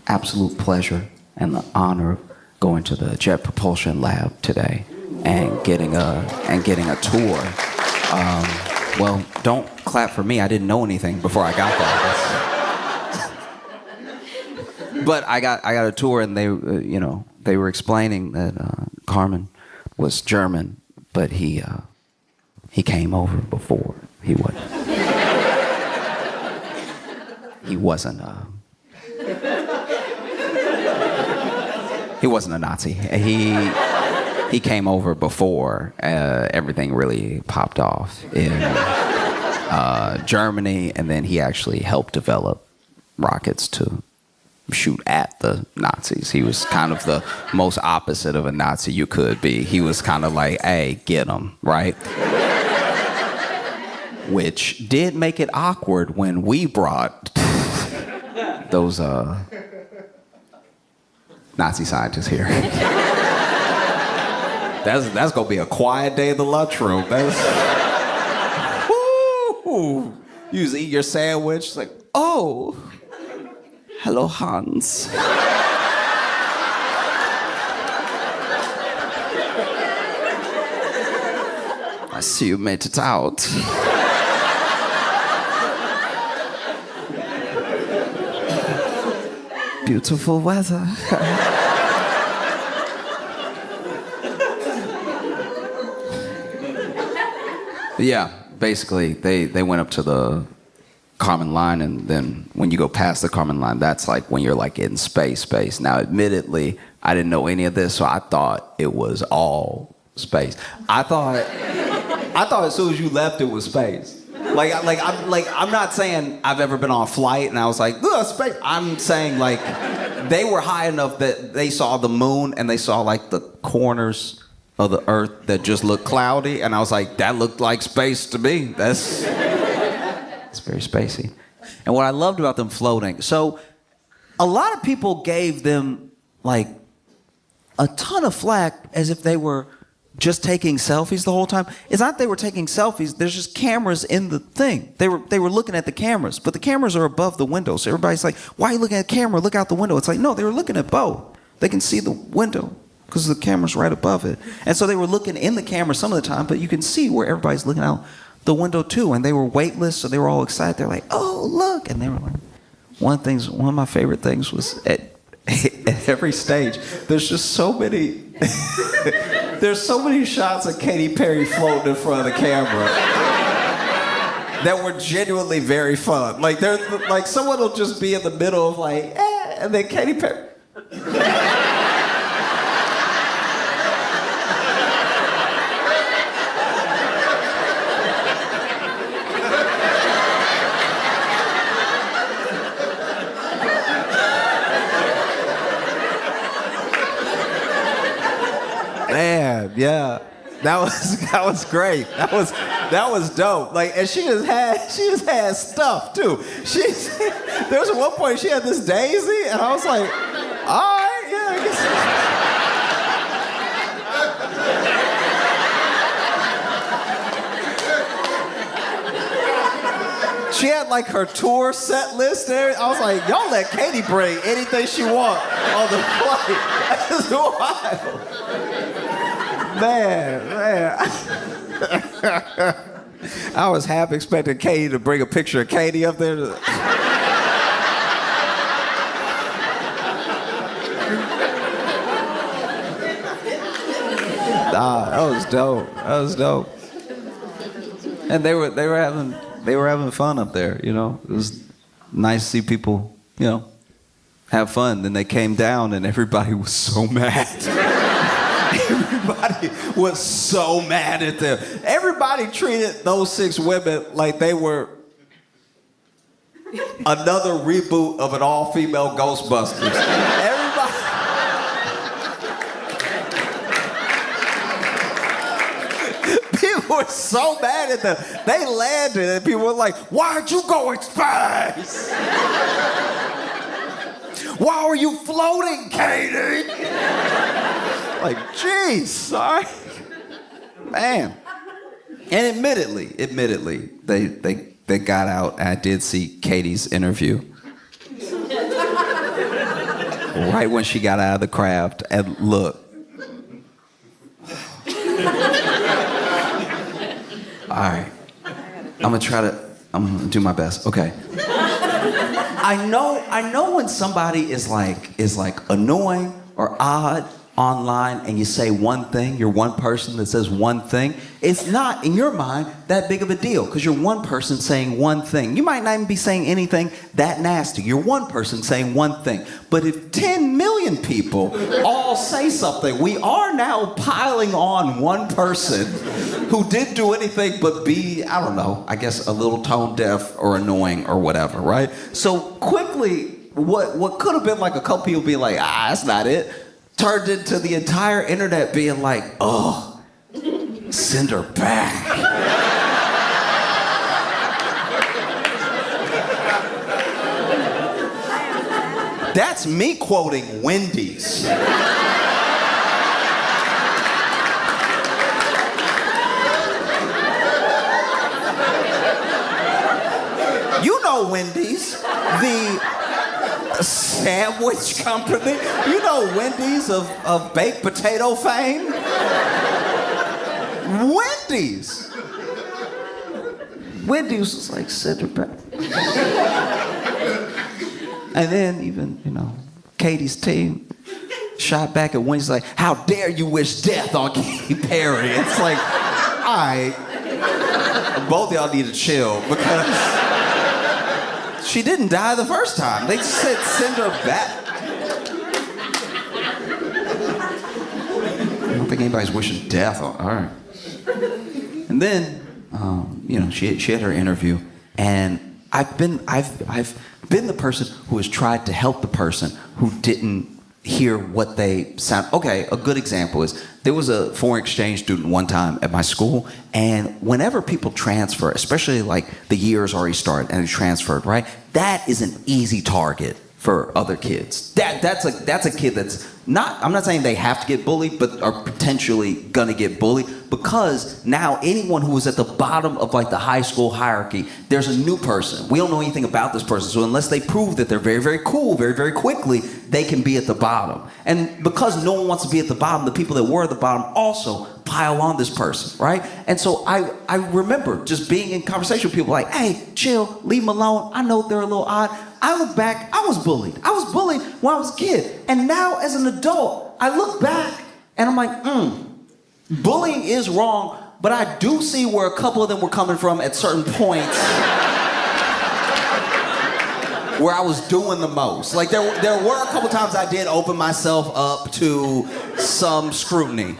absolute pleasure and the honor of going to the Jet Propulsion Lab today and getting a tour. Well, don't clap for me. I didn't know anything before I got there. But I got a tour, and they were explaining that Kármán was German, but he came over before. He wasn't a Nazi. He came over before everything really popped off in Germany, and then he actually helped develop rockets to shoot at the Nazis. He was kind of the most opposite of a Nazi you could be. He was kind of like, hey, get him, right? Which did make it awkward when we brought those Nazi scientists here. That's gonna be a quiet day in the lunchroom. You just eat your sandwich, like, oh, Hello, Hans. I see you made it out. Beautiful weather. Yeah, basically, they went up to the Kármán line, and then when you go past the Kármán line, that's like when you're like in space. Now, admittedly, I didn't know any of this, so I thought it was all space. I thought as soon as you left, it was space. I'm not saying I've ever been on a flight and I was like, ugh, space. I'm saying like they were high enough that they saw the moon and they saw like the corners of the earth that just looked cloudy, and I was like, that looked like space to me. It's very spacey. And what I loved about them floating, so a lot of people gave them like a ton of flack as if they were just taking selfies the whole time. It's not they were taking selfies, there's just cameras in the thing. They were looking at the cameras, but the cameras are above the window. So everybody's like, why are you looking at the camera? Look out the window. It's like, no, they were looking at Bo. They can see the window because the camera's right above it. And so they were looking in the camera some of the time, but you can see where everybody's looking out the window too. And they were weightless, so they were all excited. They're like, oh, look. And they were like, one of my favorite things was at every stage, there's just so many there's so many shots of Katy Perry floating in front of the camera that were genuinely very fun. Like someone will just be in the middle of like, and then Katy Perry. Man, yeah, that was great. That was dope. Like, and she just had stuff too. There was one point she had this daisy, and I was like, all right, yeah, I guess. She had like her tour set list there. I was like, y'all let Katy bring anything she want on the flight. That's wild. Man. I was half expecting Katy to bring a picture of Katy up there. That was dope. And they were having fun up there, you know. It was nice to see people, you know, have fun. Then they came down and everybody was so mad. Everybody was so mad at them. Everybody treated those 6 women like they were another reboot of an all-female Ghostbusters. Everybody. People were so mad at them. They landed and people were like, why'd you go in space? Why are you floating, Katy? Like, geez, sorry. Man. And admittedly, they got out, and I did see Katy's interview. Right when she got out of the craft, and look. All right. I'm gonna do my best. Okay. I know when somebody is like annoying or odd online and you say one thing, you're one person that says one thing, it's not, in your mind, that big of a deal because you're one person saying one thing. You might not even be saying anything that nasty. You're one person saying one thing. But if 10 million people all say something, we are now piling on one person who didn't do anything but be, I don't know, I guess a little tone deaf or annoying or whatever, right? So quickly, what could have been like a couple people being like, that's not it, turned into the entire internet being like, oh, send her back. That's me quoting Wendy's. You know Wendy's, sandwich company. You know Wendy's of baked potato fame? Wendy's. Wendy's was like, sit her back. And then even, Katie's team shot back at Wendy's like, how dare you wish death on Katy Perry? It's like, all right, both of y'all need to chill because she didn't die the first time. They said send her back. I don't think anybody's wishing death on her. And then, she had her interview, and I've been the person who has tried to help the person who didn't hear what they sound. Okay, a good example is there was a foreign exchange student one time at my school, and whenever people transfer, especially like the year's already started and they transferred, right? That is an easy target for other kids. That's a kid that's not, I'm not saying they have to get bullied, but are potentially gonna get bullied because now anyone who is at the bottom of like the high school hierarchy, there's a new person. We don't know anything about this person. So unless they prove that they're very, very cool, very, very quickly, they can be at the bottom. And because no one wants to be at the bottom, the people that were at the bottom also pile on this person, right? And so I remember just being in conversation with people like, hey, chill, leave them alone. I know they're a little odd. I look back, I was bullied. I was bullied when I was a kid. And now as an adult, I look back and I'm like, bullying is wrong, but I do see where a couple of them were coming from at certain points where I was doing the most. Like there were a couple times I did open myself up to some scrutiny.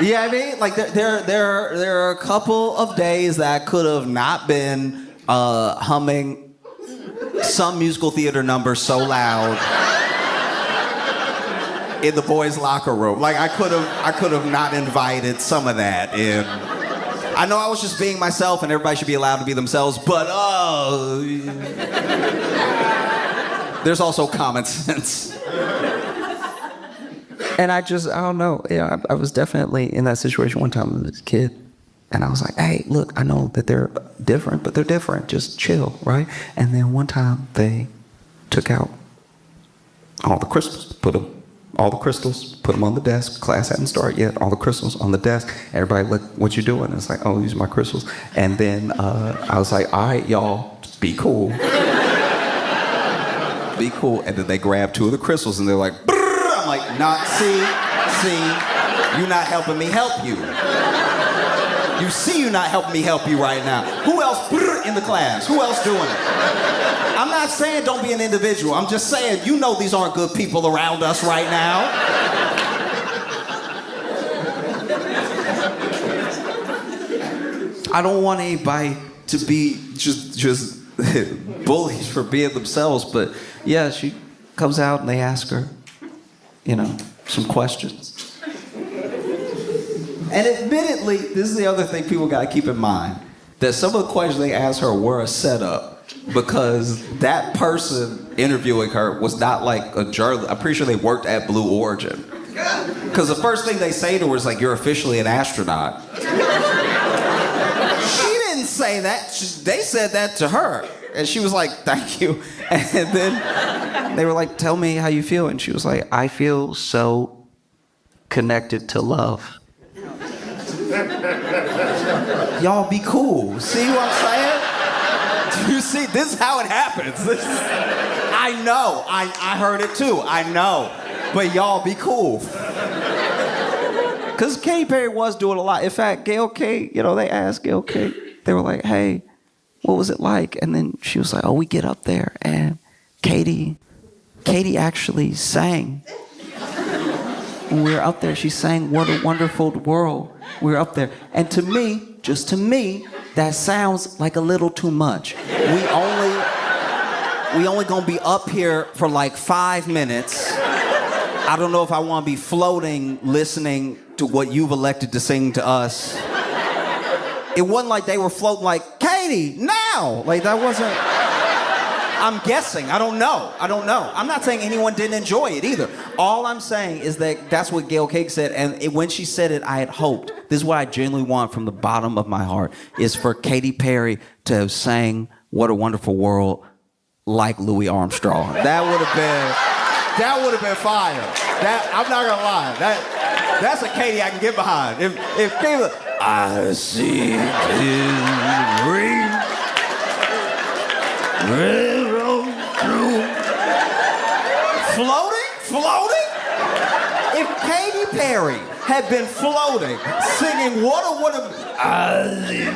Yeah, I mean, like there are a couple of days that I could have not been humming some musical theater number so loud in the boys' locker room. Like I could have not invited some of that in. I know I was just being myself, and everybody should be allowed to be themselves, but there's also common sense. And I don't know. Yeah, I was definitely in that situation one time as a kid. And I was like, hey, look, I know that they're different, but they're different. Just chill, right? And then one time they took out all the crystals, put them on the desk. Class hadn't started yet. All the crystals on the desk. Everybody, look, what you doing? It's like, oh, these are my crystals. And then I was like, all right, y'all, be cool. Be cool. And then they grabbed two of the crystals and they're like, I'm like, see, you're not helping me help you. You see you're not helping me help you right now. Who else in the class? Who else doing it? I'm not saying don't be an individual. I'm just saying you know these aren't good people around us right now. I don't want anybody to be just bullies for being themselves, but yeah, she comes out and they ask her, some questions. And admittedly, this is the other thing people got to keep in mind, that some of the questions they asked her were a setup because that person interviewing her was not like a journalist. I'm pretty sure they worked at Blue Origin. Because the first thing they say to her is like, you're officially an astronaut. She didn't say that. They said that to her. And she was like, thank you. And then they were like, tell me how you feel. And she was like, I feel so connected to love. Y'all be cool. See what I'm saying? Do you see? This is how it happens. I know. I heard it too. I know. But y'all be cool. Because Katy Perry was doing a lot. In fact, Gayle King, they asked Gayle King, they were like, hey, what was it like? And then she was like, oh, we get up there and Katy actually sang. When we were up there, she sang What a Wonderful World. We were up there. And to me, just to me, that sounds like a little too much. We only gonna be up here for like 5 minutes. I don't know if I wanna be floating, listening to what you've elected to sing to us. It wasn't like they were floating like, Katy, now! Like that wasn't... I'm guessing. I don't know. I'm not saying anyone didn't enjoy it either. All I'm saying is that that's what Gayle King said, and when she said it, I had hoped. This is what I genuinely want from the bottom of my heart, is for Katy Perry to have sang What a Wonderful World like Louis Armstrong. That would have been fire. I'm not gonna lie. That's a Katie I can get behind. If Katie was, I see it in the rain, railroad through. Floating? If Katy Perry had been floating, singing What a I see it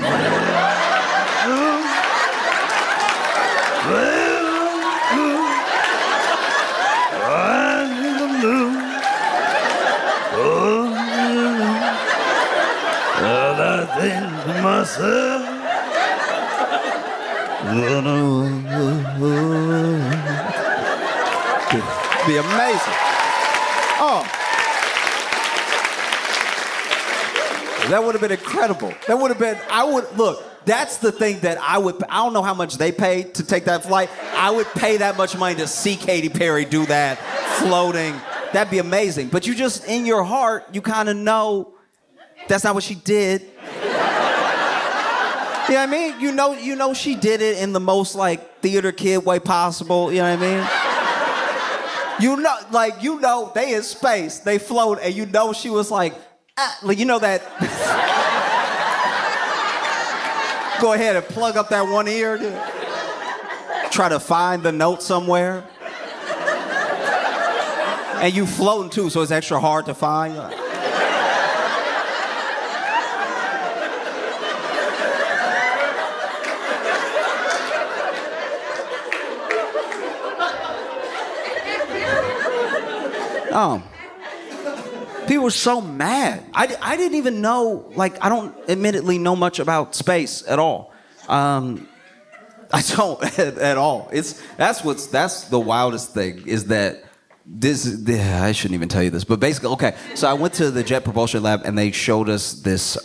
myself. Be amazing. Oh. That would have been incredible. That's the thing that I don't know how much they paid to take that flight. I would pay that much money to see Katy Perry do that, floating. That'd be amazing. But you just, in your heart, you kind of know that's not what she did. You know what I mean? You know she did it in the most like theater kid way possible. You know what I mean? You know, they in space, they float, and you know she was like you know that. Go ahead and plug up that one ear. Try to find the note somewhere. And you floating too, so it's extra hard to find. People were so mad. I didn't even know, like, I don't admittedly know much about space at all. I don't at all. That's the wildest thing is that I shouldn't even tell you this, but basically, okay, so I went to the Jet Propulsion Lab and they showed us this,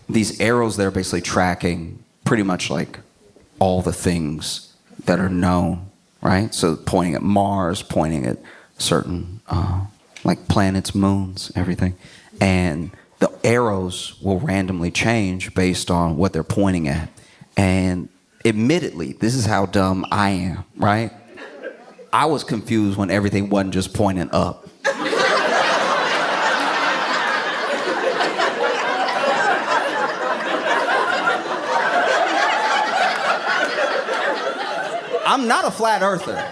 these arrows that are basically tracking pretty much like all the things that are known, right? So pointing at Mars, pointing at certain, like planets, moons, everything. And the arrows will randomly change based on what they're pointing at. And admittedly, this is how dumb I am, right? I was confused when everything wasn't just pointing up. I'm not a flat earther.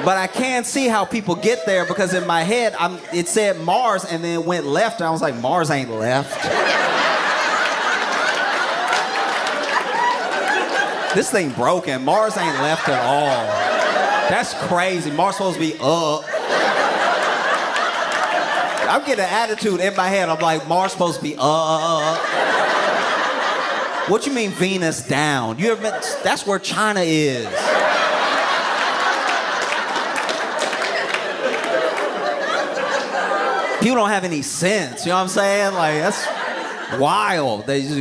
But I can see how people get there because in my head, it said Mars and then it went left and I was like, Mars ain't left. This thing broken. Mars ain't left at all. That's crazy. Mars supposed to be up. I'm getting an attitude in my head. I'm like, Mars supposed to be up. What you mean Venus down? You ever been, that's where China is. People don't have any sense, you know what I'm saying? Like, that's wild. They just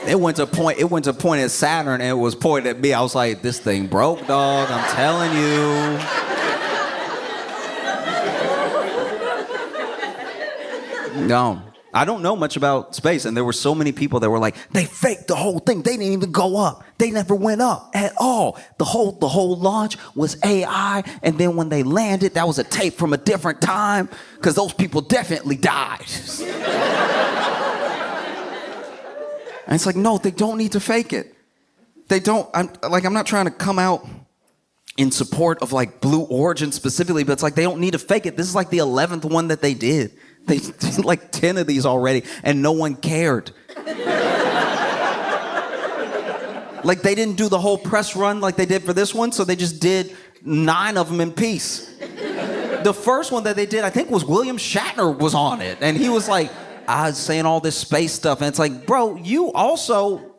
It went to point at Saturn and it was pointed at me. I was like, this thing broke, dog. I'm telling you. No, I don't know much about space, and there were so many people that were like, they faked the whole thing. They didn't even go up. They never went up at all. The whole launch was AI, and then when they landed, that was a tape from a different time, because those people definitely died. And it's like, no, they don't need to fake it. They don't. I'm not trying to come out in support of like Blue Origin specifically, but it's like they don't need to fake it. This is like the 11th one that they did. They did like 10 of these already, and no one cared. Like, they didn't do the whole press run like they did for this one, so they just did 9 of them in peace. The first one that they did, I think, was William Shatner was on it, and he was like, I was saying all this space stuff, and it's like, bro, you also...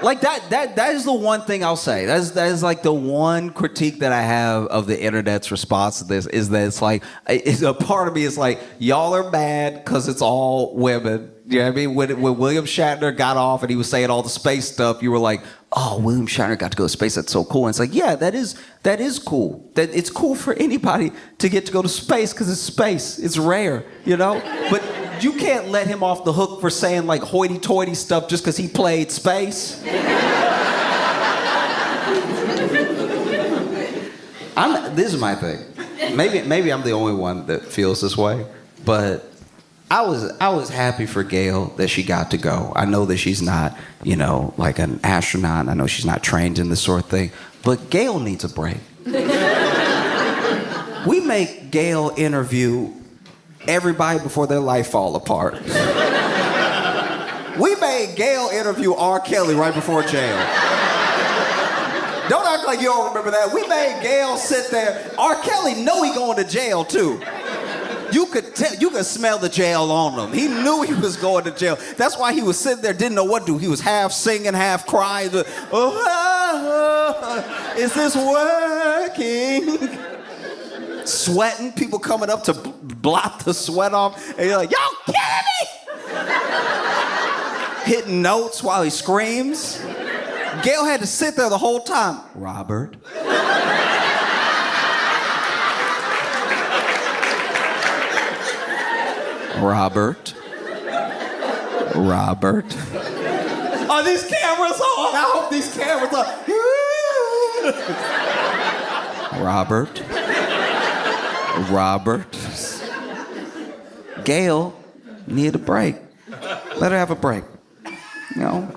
Like, that is the one thing I'll say. That is like the one critique that I have of the internet's response to this, is that it's like, a part of me is like, y'all are mad because it's all women. You know what I mean? When William Shatner got off and he was saying all the space stuff, you were like, oh, William Shatner got to go to space. That's so cool. And it's like, yeah, that is cool. That it's cool for anybody to get to go to space because it's space. It's rare, you know? But you can't let him off the hook for saying like hoity-toity stuff just because he played space. This is my thing. Maybe I'm the only one that feels this way, but I was happy for Gail that she got to go. I know that she's not, you know, like an astronaut. I know she's not trained in this sort of thing, but Gail needs a break. We make Gail interview everybody before their life fall apart. We made Gail interview R. Kelly right before jail. Don't act like you don't remember that. We made Gail sit there. R. Kelly know he going to jail too. You could smell the jail on him. He knew he was going to jail. That's why he was sitting there, didn't know what to do. He was half singing, half crying. Is this working? Sweating, people coming up to blot the sweat off. And you're like, y'all kidding me? Hitting notes while he screams. Gail had to sit there the whole time. Robert. Robert. Are these cameras on? I hope these cameras are. Robert. Gail needed a break. Let her have a break. You know,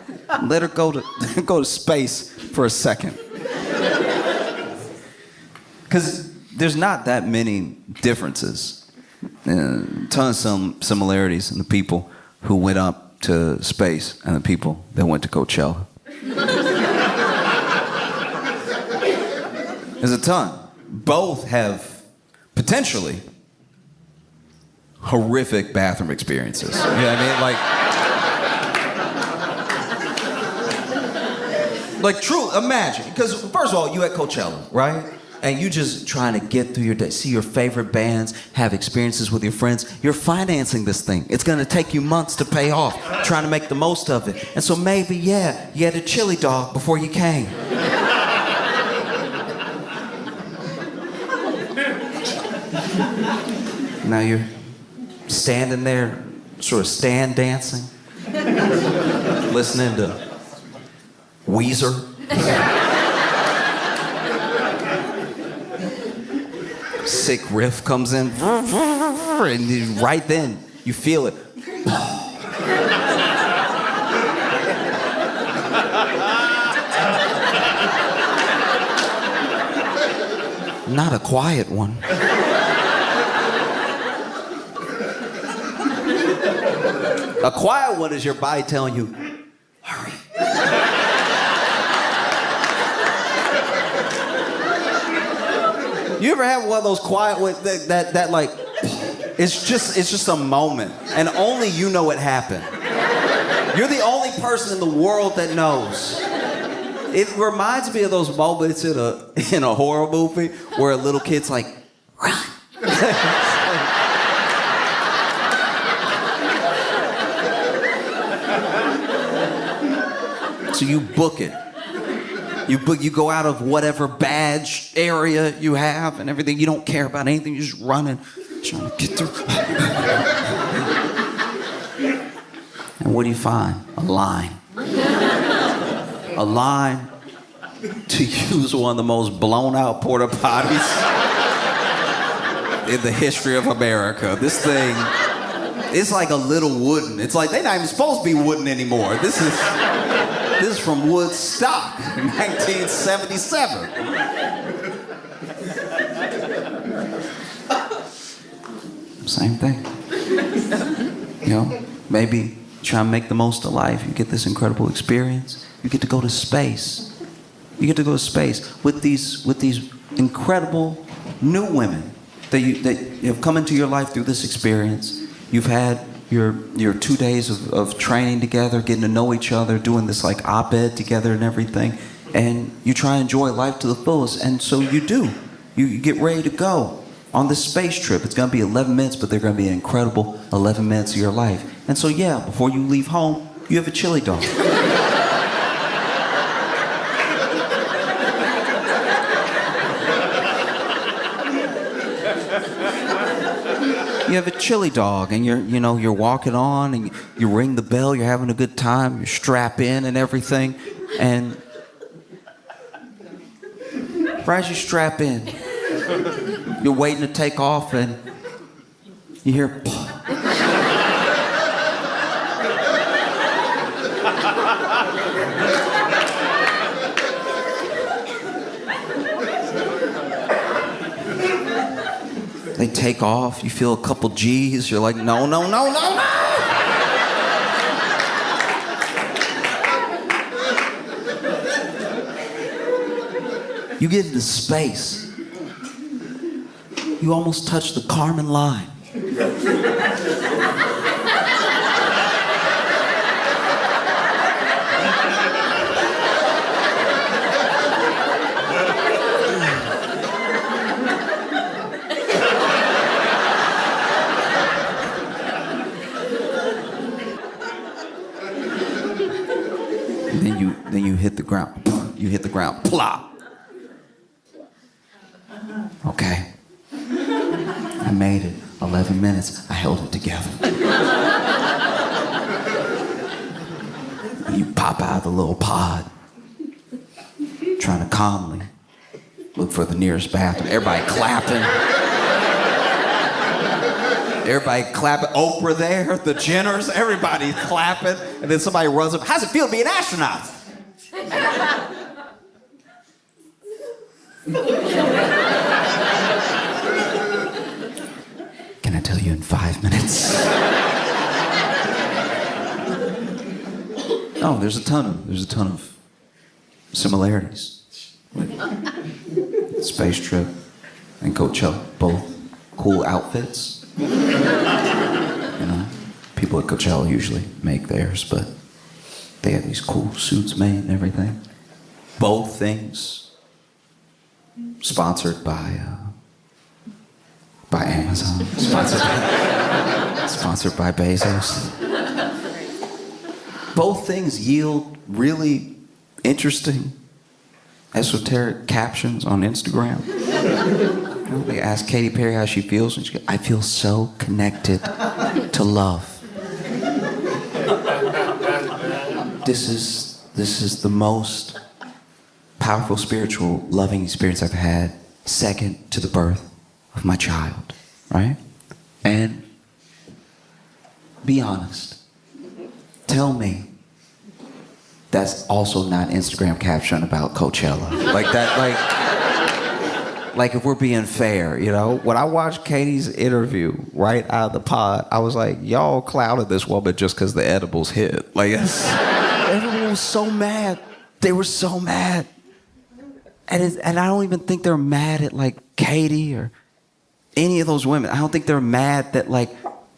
let her go to space for a second. Because there's not that many differences. Tons of similarities in the people who went up to space and the people that went to Coachella. There's a ton. Both have potentially horrific bathroom experiences. You know what I mean? Like true, imagine. Because first of all, you at Coachella, right? And you just trying to get through your day, see your favorite bands, have experiences with your friends. You're financing this thing. It's gonna take you months to pay off, trying to make the most of it. And so maybe, yeah, you had a chili dog before you came. Now you're standing there, sort of stand dancing, listening to Weezer. Sick riff comes in, and right then you feel it. Not a quiet one. A quiet one is your body telling you, hurry. You ever have one of those quiet ones that like, it's just a moment, and only you know it happened. You're the only person in the world that knows. It reminds me of those moments in a horror movie where a little kid's like, run. So you book it. You go out of whatever badge area you have and everything. You don't care about anything. You're just running, trying to get through. And what do you find? A line. A line to use one of the most blown out porta potties in the history of America. This thing, it's like a little wooden. It's like they're not even supposed to be wooden anymore. This is from Woodstock, 1977. Same thing. You know, maybe try and make the most of life. You get this incredible experience. You get to go to space. You get to go to space with these incredible new women that have come into your life through this experience. You've had your 2 days of training together, getting to know each other, doing this like op-ed together and everything, and you try and enjoy life to the fullest, and so you do. You get ready to go on this space trip. It's gonna be 11 minutes, but they're gonna be an incredible 11 minutes of your life. And so, yeah, before you leave home, you have a chili dog. You have a chili dog, and you're walking on, and you ring the bell. You're having a good time. You strap in and everything, and right as you strap in, you're waiting to take off, and you hear. They take off, you feel a couple G's, you're like, no, no, no, no, no! You get into space. You almost touch the Kármán line. Then you hit the ground. You hit the ground. Plop. Okay. I made it. 11 minutes. I held it together. You pop out of the little pod, trying to calmly look for the nearest bathroom. Everybody clapping. Everybody clapping. Oprah there, the Jenners, everybody clapping. And then somebody runs up. How's it feel to be an astronaut? Can I tell you in 5 minutes? Oh, there's a ton of similarities with Space Trip and Coachella. Both cool outfits. You know, people at Coachella usually make theirs, but they have these cool suits made and everything. Both things sponsored by Amazon, sponsored by Bezos. Both things yield really interesting, esoteric captions on Instagram. You know, they ask Katy Perry how she feels, and she goes, I feel so connected to love. This is the most powerful, spiritual, loving experience I've had, second to the birth of my child, right? And be honest. Tell me that's also not an Instagram caption about Coachella. Like that, like if we're being fair, you know? When I watched Katie's interview right out of the pod, I was like, y'all clouded this woman just because the edibles hit. Like, everyone was so mad. They were so mad. And I don't even think they're mad at, like, Katie or any of those women. I don't think they're mad that, like,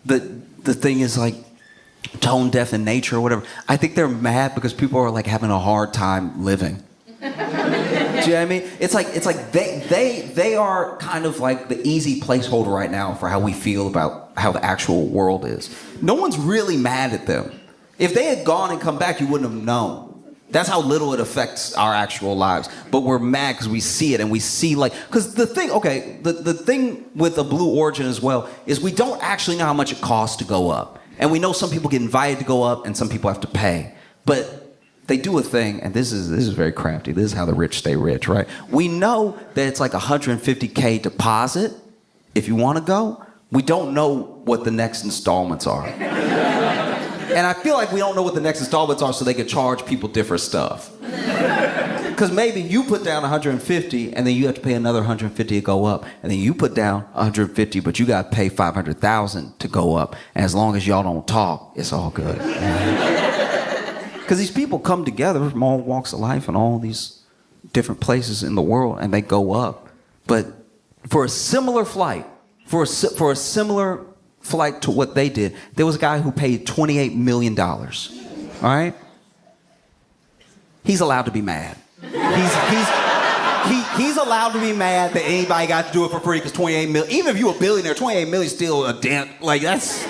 the thing is, like, tone deaf in nature or whatever. I think they're mad because people are, like, having a hard time living. Do you know what I mean? It's like they are kind of like the easy placeholder right now for how we feel about how the actual world is. No one's really mad at them. If they had gone and come back, you wouldn't have known. That's how little it affects our actual lives. But we're mad because we see it and we see because the thing with the Blue Origin as well is we don't actually know how much it costs to go up. And we know some people get invited to go up and some people have to pay. But they do a thing, and this is very crafty. This is how the rich stay rich, right? We know that it's like $150K deposit if you want to go. We don't know what the next installments are. And I feel like we don't know what the next installments are so they can charge people different stuff. Because maybe you put down 150 and then you have to pay another 150 to go up. And then you put down 150, but you got to pay 500,000 to go up. And as long as y'all don't talk, it's all good. Because these people come together from all walks of life and all these different places in the world, and they go up. But for a similar flight, for a similar flight to what they did, there was a guy who paid $28 million. All right? He's allowed to be mad. He's allowed to be mad that anybody got to do it for free because 28 million, even if you're a billionaire, 28 million is still a dent. Like, that's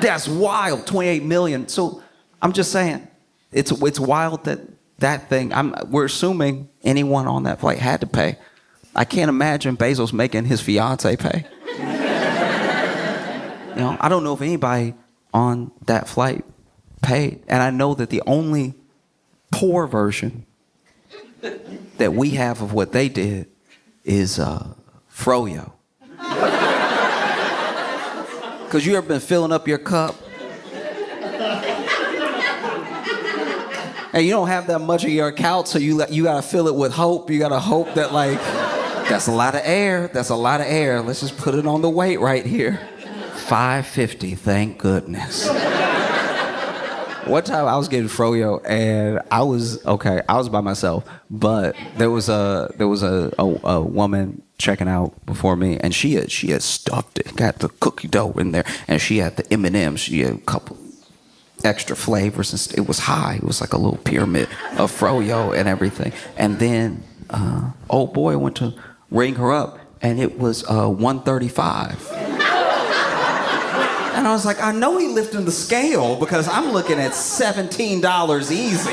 That's wild. 28 million. So I'm just saying, it's wild that thing. We're assuming anyone on that flight had to pay. I can't imagine Bezos making his fiance pay. I don't know if anybody on that flight paid. And I know that the only poor version that we have of what they did is Froyo. Because you ever been filling up your cup? And you don't have that much of your account, so you gotta fill it with hope. You gotta hope that, like, that's a lot of air. That's a lot of air. Let's just put it on the weight right here. $5.50, thank goodness. One time I was getting Froyo and I was by myself, but there was a woman checking out before me, and she had stuffed it, got the cookie dough in there, and she had the M&Ms. She had a couple extra flavors, and it was high. It was like a little pyramid of Froyo and everything. And then old boy went to ring her up, and it was $135. And I was like, I know he lifting the scale because I'm looking at $17 easy.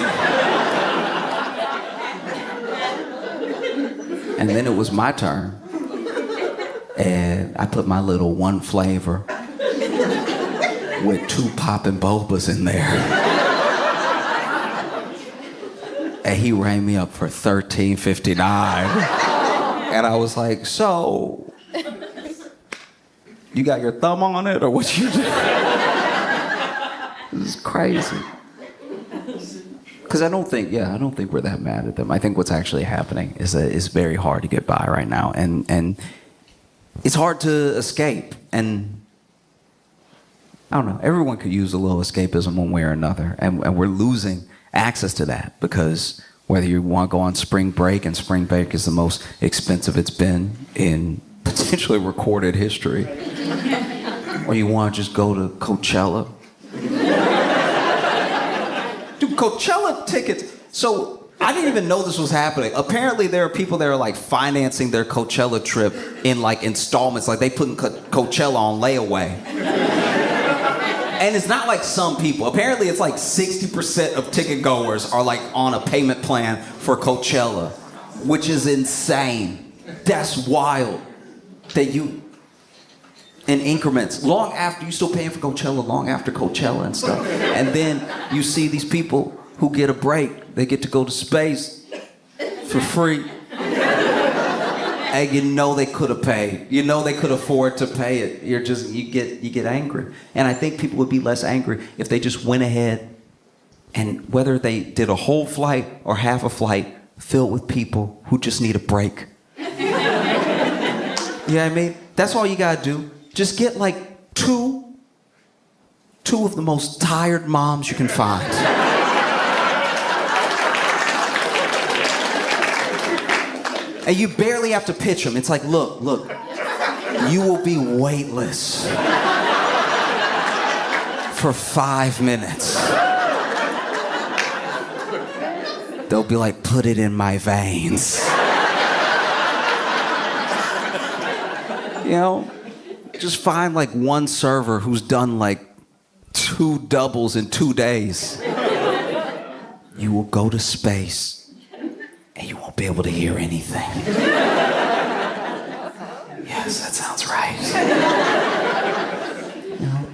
And then it was my turn. And I put my little one flavor with 2 poppin' bobas in there. And he rang me up for $13.59. And I was like, so... you got your thumb on it, or what you do? This is crazy. Because I don't think we're that mad at them. I think what's actually happening is that it's very hard to get by right now, and it's hard to escape. And I don't know. Everyone could use a little escapism one way or another, and we're losing access to that because whether you want to go on spring break, and spring break is the most expensive it's been in potentially recorded history, or you want to just go to Coachella. Dude, Coachella tickets. So I didn't even know this was happening. Apparently there are people that are like financing their Coachella trip in like installments, like they putting Coachella on layaway. And it's not like some people. Apparently it's like 60% of ticket goers are like on a payment plan for Coachella, which is insane. That's wild. That you, in increments, long after, you still paying for Coachella, long after Coachella and stuff. And then you see these people who get a break. They get to go to space for free. And you know they could have paid. You know they could afford to pay it. You get angry. And I think people would be less angry if they just went ahead and whether they did a whole flight or half a flight filled with people who just need a break. You know what I mean? That's all you gotta do. Just get like two of the most tired moms you can find. And you barely have to pitch them. It's like, look, you will be weightless for 5 minutes. They'll be like, put it in my veins. You know, just find like one server who's done like 2 doubles in 2 days. You will go to space and you won't be able to hear anything. Yes, that sounds right. You know,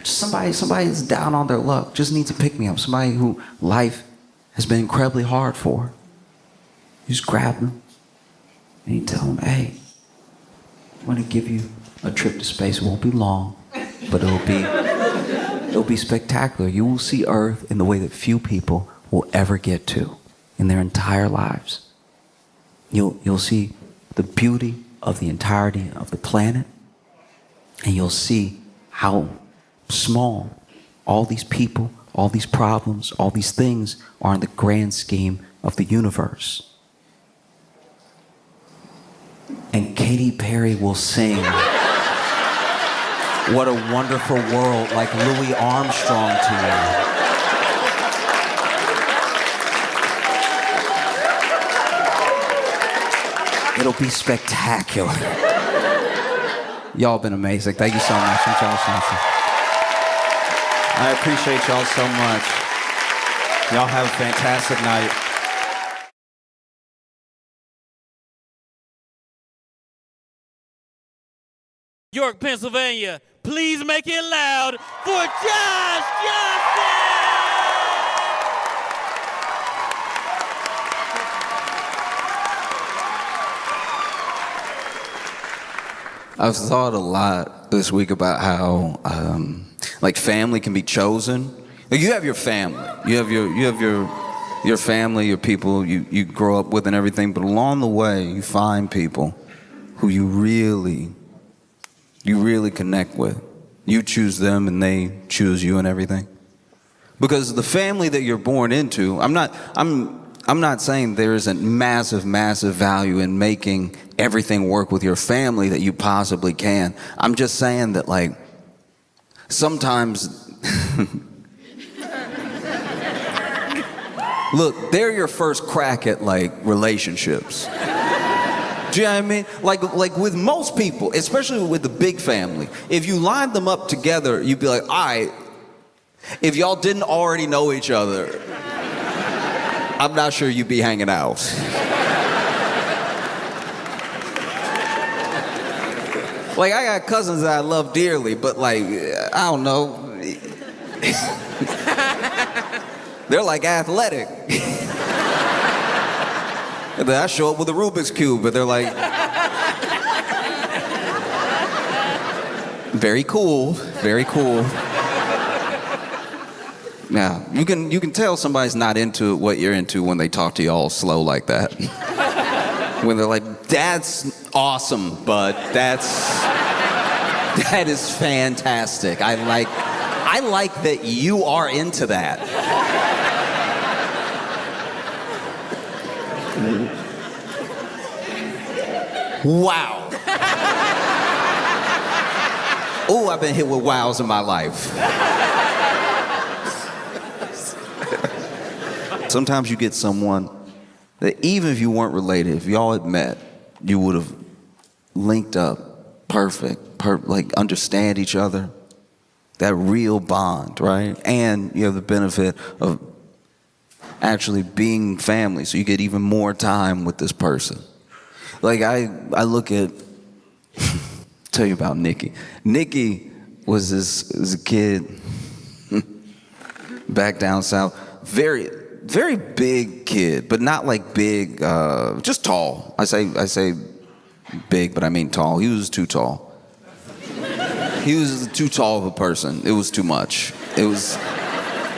just somebody that's down on their luck, just needs to pick me up. Somebody who life has been incredibly hard for. You just grab them and you tell them, hey, I'm going to give you a trip to space. It won't be long, but it'll be spectacular. You will see Earth in the way that few people will ever get to in their entire lives. You'll see the beauty of the entirety of the planet, and you'll see how small all these people, all these problems, all these things are in the grand scheme of the universe. And Katy Perry will sing What a Wonderful World like Louis Armstrong to you. It'll be spectacular. Y'all been amazing. Thank you so much. I'm Josh Johnson. I appreciate y'all so much. Y'all have a fantastic night. York, Pennsylvania, please make it loud for Josh Johnson! I've thought a lot this week about how, like, family can be chosen. Like, you have your family, you have your family, your people you grow up with and everything. But along the way, you find people who you really connect with. You choose them, and they choose you, and everything. Because the family that you're born into, I'm not saying there isn't massive value in making everything work with your family that you possibly can. I'm just saying that, like, sometimes, look, they're your first crack at, like, relationships. Do you know what I mean? Like with most people, especially with the big family, if you line them up together, you'd be like, all right, if y'all didn't already know each other, I'm not sure you'd be hanging out. Like, I got cousins that I love dearly, but, like, I don't know. They're like athletic. And then I show up with a Rubik's Cube, but they're like, very cool, very cool. Now, you can tell somebody's not into what you're into when they talk to you all slow like that. When they're like, that's awesome, but that is fantastic. I like that you are into that. Wow. Oh, I've been hit with wows in my life. Sometimes you get someone that even if you weren't related, if y'all had met, you would have linked up perfect, like understand each other. That real bond, right? And you have the benefit of actually being family, so you get even more time with this person. Like, I look at, tell you about Nikki. Nikki was this kid back down south, very big kid, but not like big, just tall. I say big, but I mean tall. He was too tall. He was too tall of a person. It was too much. It was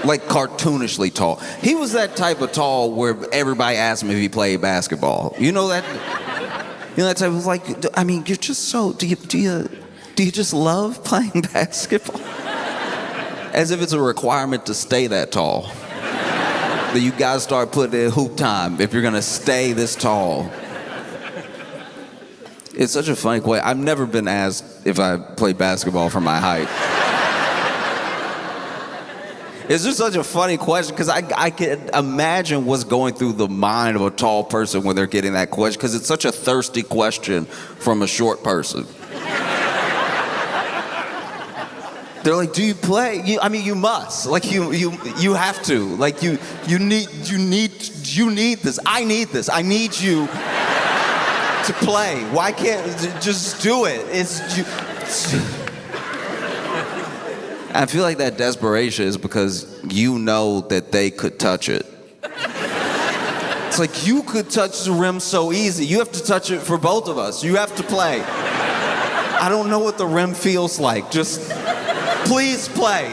like cartoonishly tall. He was that type of tall where everybody asked him if he played basketball. You know that? You know that type of, like, I mean, you're just so, do you just love playing basketball? As if it's a requirement to stay that tall. That you gotta start putting in hoop time if you're gonna stay this tall. It's such a funny question. I've never been asked if I play basketball for my height. It's just such a funny question because I can imagine what's going through the mind of a tall person when they're getting that question, because it's such a thirsty question from a short person. They're like, do you play? I mean, you must. Like, you have to. Like, you need this. I need this. I need you to play. Why can't just do it? I feel like that desperation is because you know that they could touch it. It's like, you could touch the rim so easy. You have to touch it for both of us. You have to play. I don't know what the rim feels like. Just please play.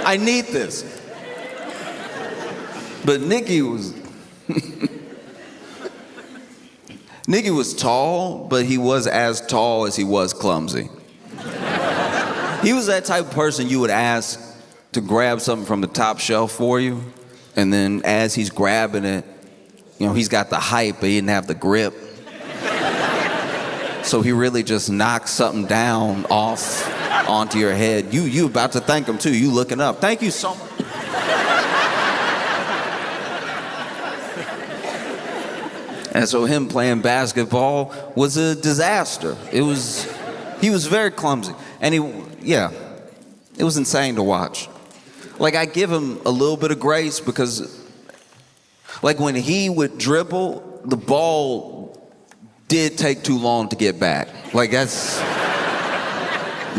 I need this. But Nikki was Nikki was tall, but he was as tall as he was clumsy. He was that type of person you would ask to grab something from the top shelf for you, and then as he's grabbing it, you know, he's got the height, but he didn't have the grip. So he really just knocks something down off onto your head. You about to thank him too. You looking up. Thank you so much. And so him playing basketball was a disaster. He was very clumsy. And it was insane to watch. like I give him a little bit of grace because like when he would dribble, the ball did take too long to get back. Like that's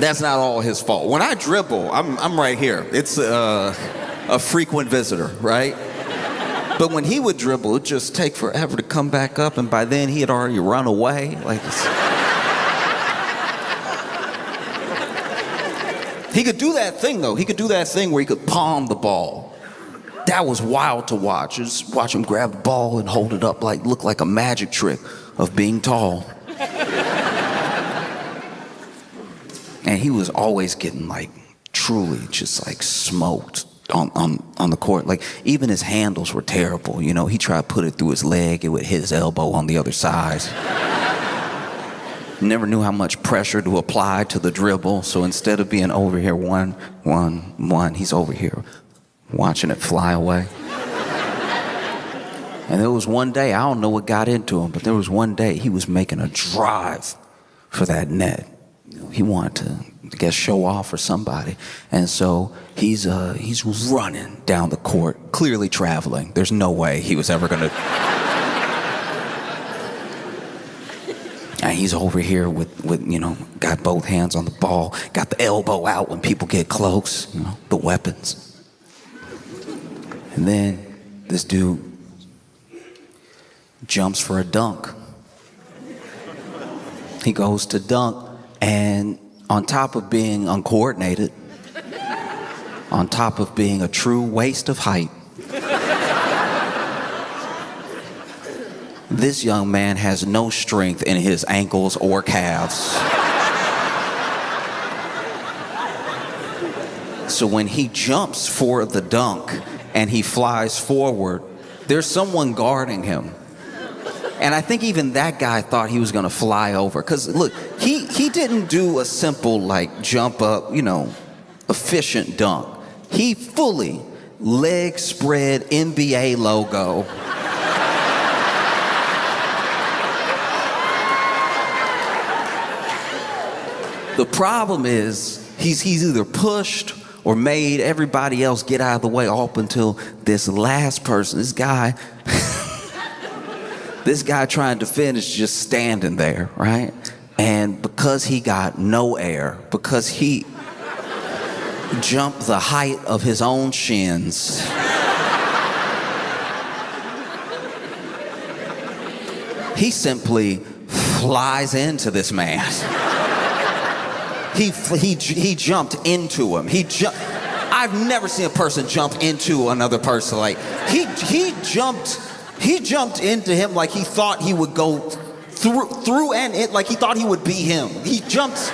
not all his fault. When I dribble, I'm right here. It's a frequent visitor, right? But when he would dribble, it'd just take forever to come back up, and by then he had already run away. He could do that thing though. He could do that thing where he could palm the ball. That was wild to watch. Just watch him grab the ball and hold it up like look like a magic trick of being tall. And he was always getting like truly just like smoked on the court. Like even his handles were terrible. You know, he tried to put it through his leg, it would hit his elbow on the other side. Never knew how much pressure to apply to the dribble. So instead of being over here 1-1-1, he's over here watching it fly away. And there was one day, I don't know what got into him, but there was one day he was making a drive for that net. You know, he wanted to, I guess, show off for somebody. And so he's running down the court, clearly traveling. There's no way he was ever gonna. And he's over here with, you know, got both hands on the ball, got the elbow out when people get close, you know, the weapons. And then this dude jumps for a dunk. He goes to dunk, and on top of being uncoordinated, on top of being a true waste of height, this young man has no strength in his ankles or calves. So when he jumps for the dunk and he flies forward, there's someone guarding him. And I think even that guy thought he was gonna fly over. Cause look, he didn't do a simple like jump up, you know, efficient dunk. He fully leg spread NBA logo. The problem is he's either pushed or made everybody else get out of the way up until this last person, this guy trying to finish just standing there, right? And because he got no air, because he jumped the height of his own shins, he simply flies into this man. He jumped into him. I've never seen a person jump into another person. Like he jumped into him like he thought he would go through and it like he thought he would be him. He jumped.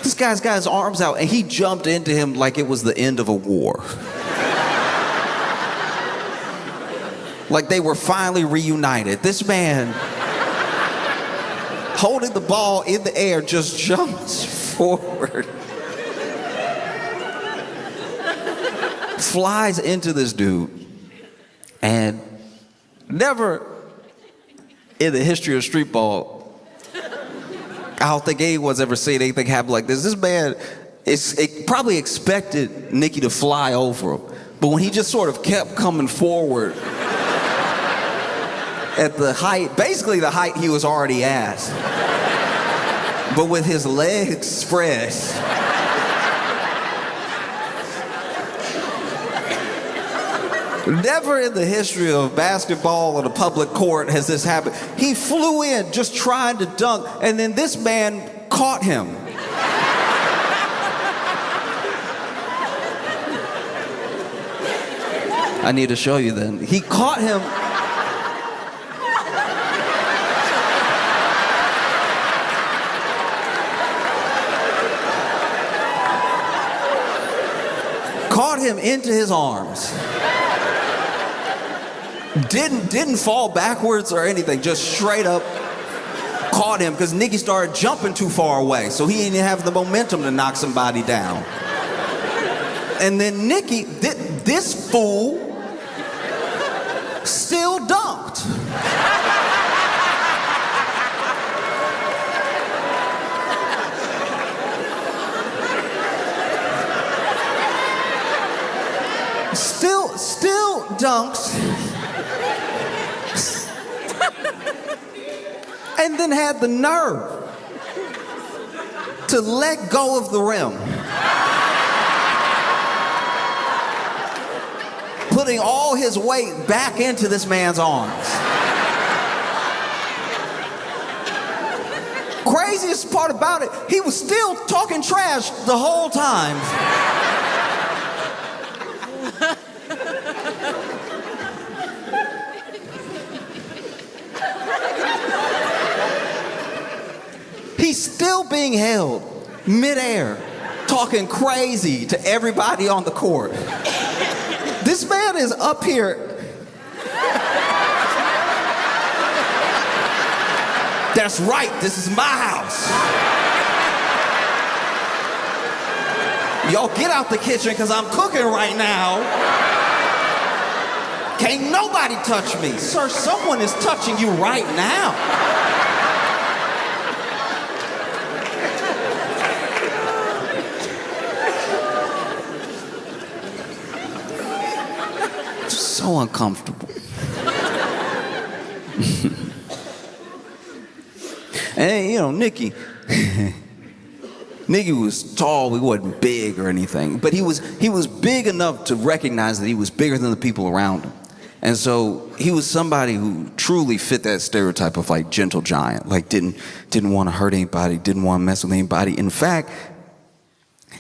This guy's got his arms out and he jumped into him like it was the end of a war. Like they were finally reunited. This man, holding the ball in the air, just jumps forward, flies into this dude, and never in the history of street ball, I don't think anyone's ever seen anything happen like this. This man probably expected Nicky to fly over him, but when he just sort of kept coming forward at the height, basically the height he was already at, but with his legs spread. Never in the history of basketball on a public court has this happened. He flew in just trying to dunk, and then this man caught him. I need to show you then. He caught him. Caught him into his arms. Didn't fall backwards or anything, just straight up caught him because Nicky started jumping too far away, so he didn't have the momentum to knock somebody down. And then Nicky, this fool, still dunked. dunks, and then had the nerve to let go of the rim, putting all his weight back into this man's arms. Craziest part about it, he was still talking trash the whole time. He's still being held midair, talking crazy to everybody on the court. This man is up here. That's right, this is my house. Y'all get out the kitchen because I'm cooking right now. Can't nobody touch me. Sir, someone is touching you right now. So uncomfortable. And you know, Nikki was tall, he wasn't big or anything, but he was big enough to recognize that he was bigger than the people around him. And so he was somebody who truly fit that stereotype of like gentle giant, like didn't want to hurt anybody, didn't want to mess with anybody. In fact,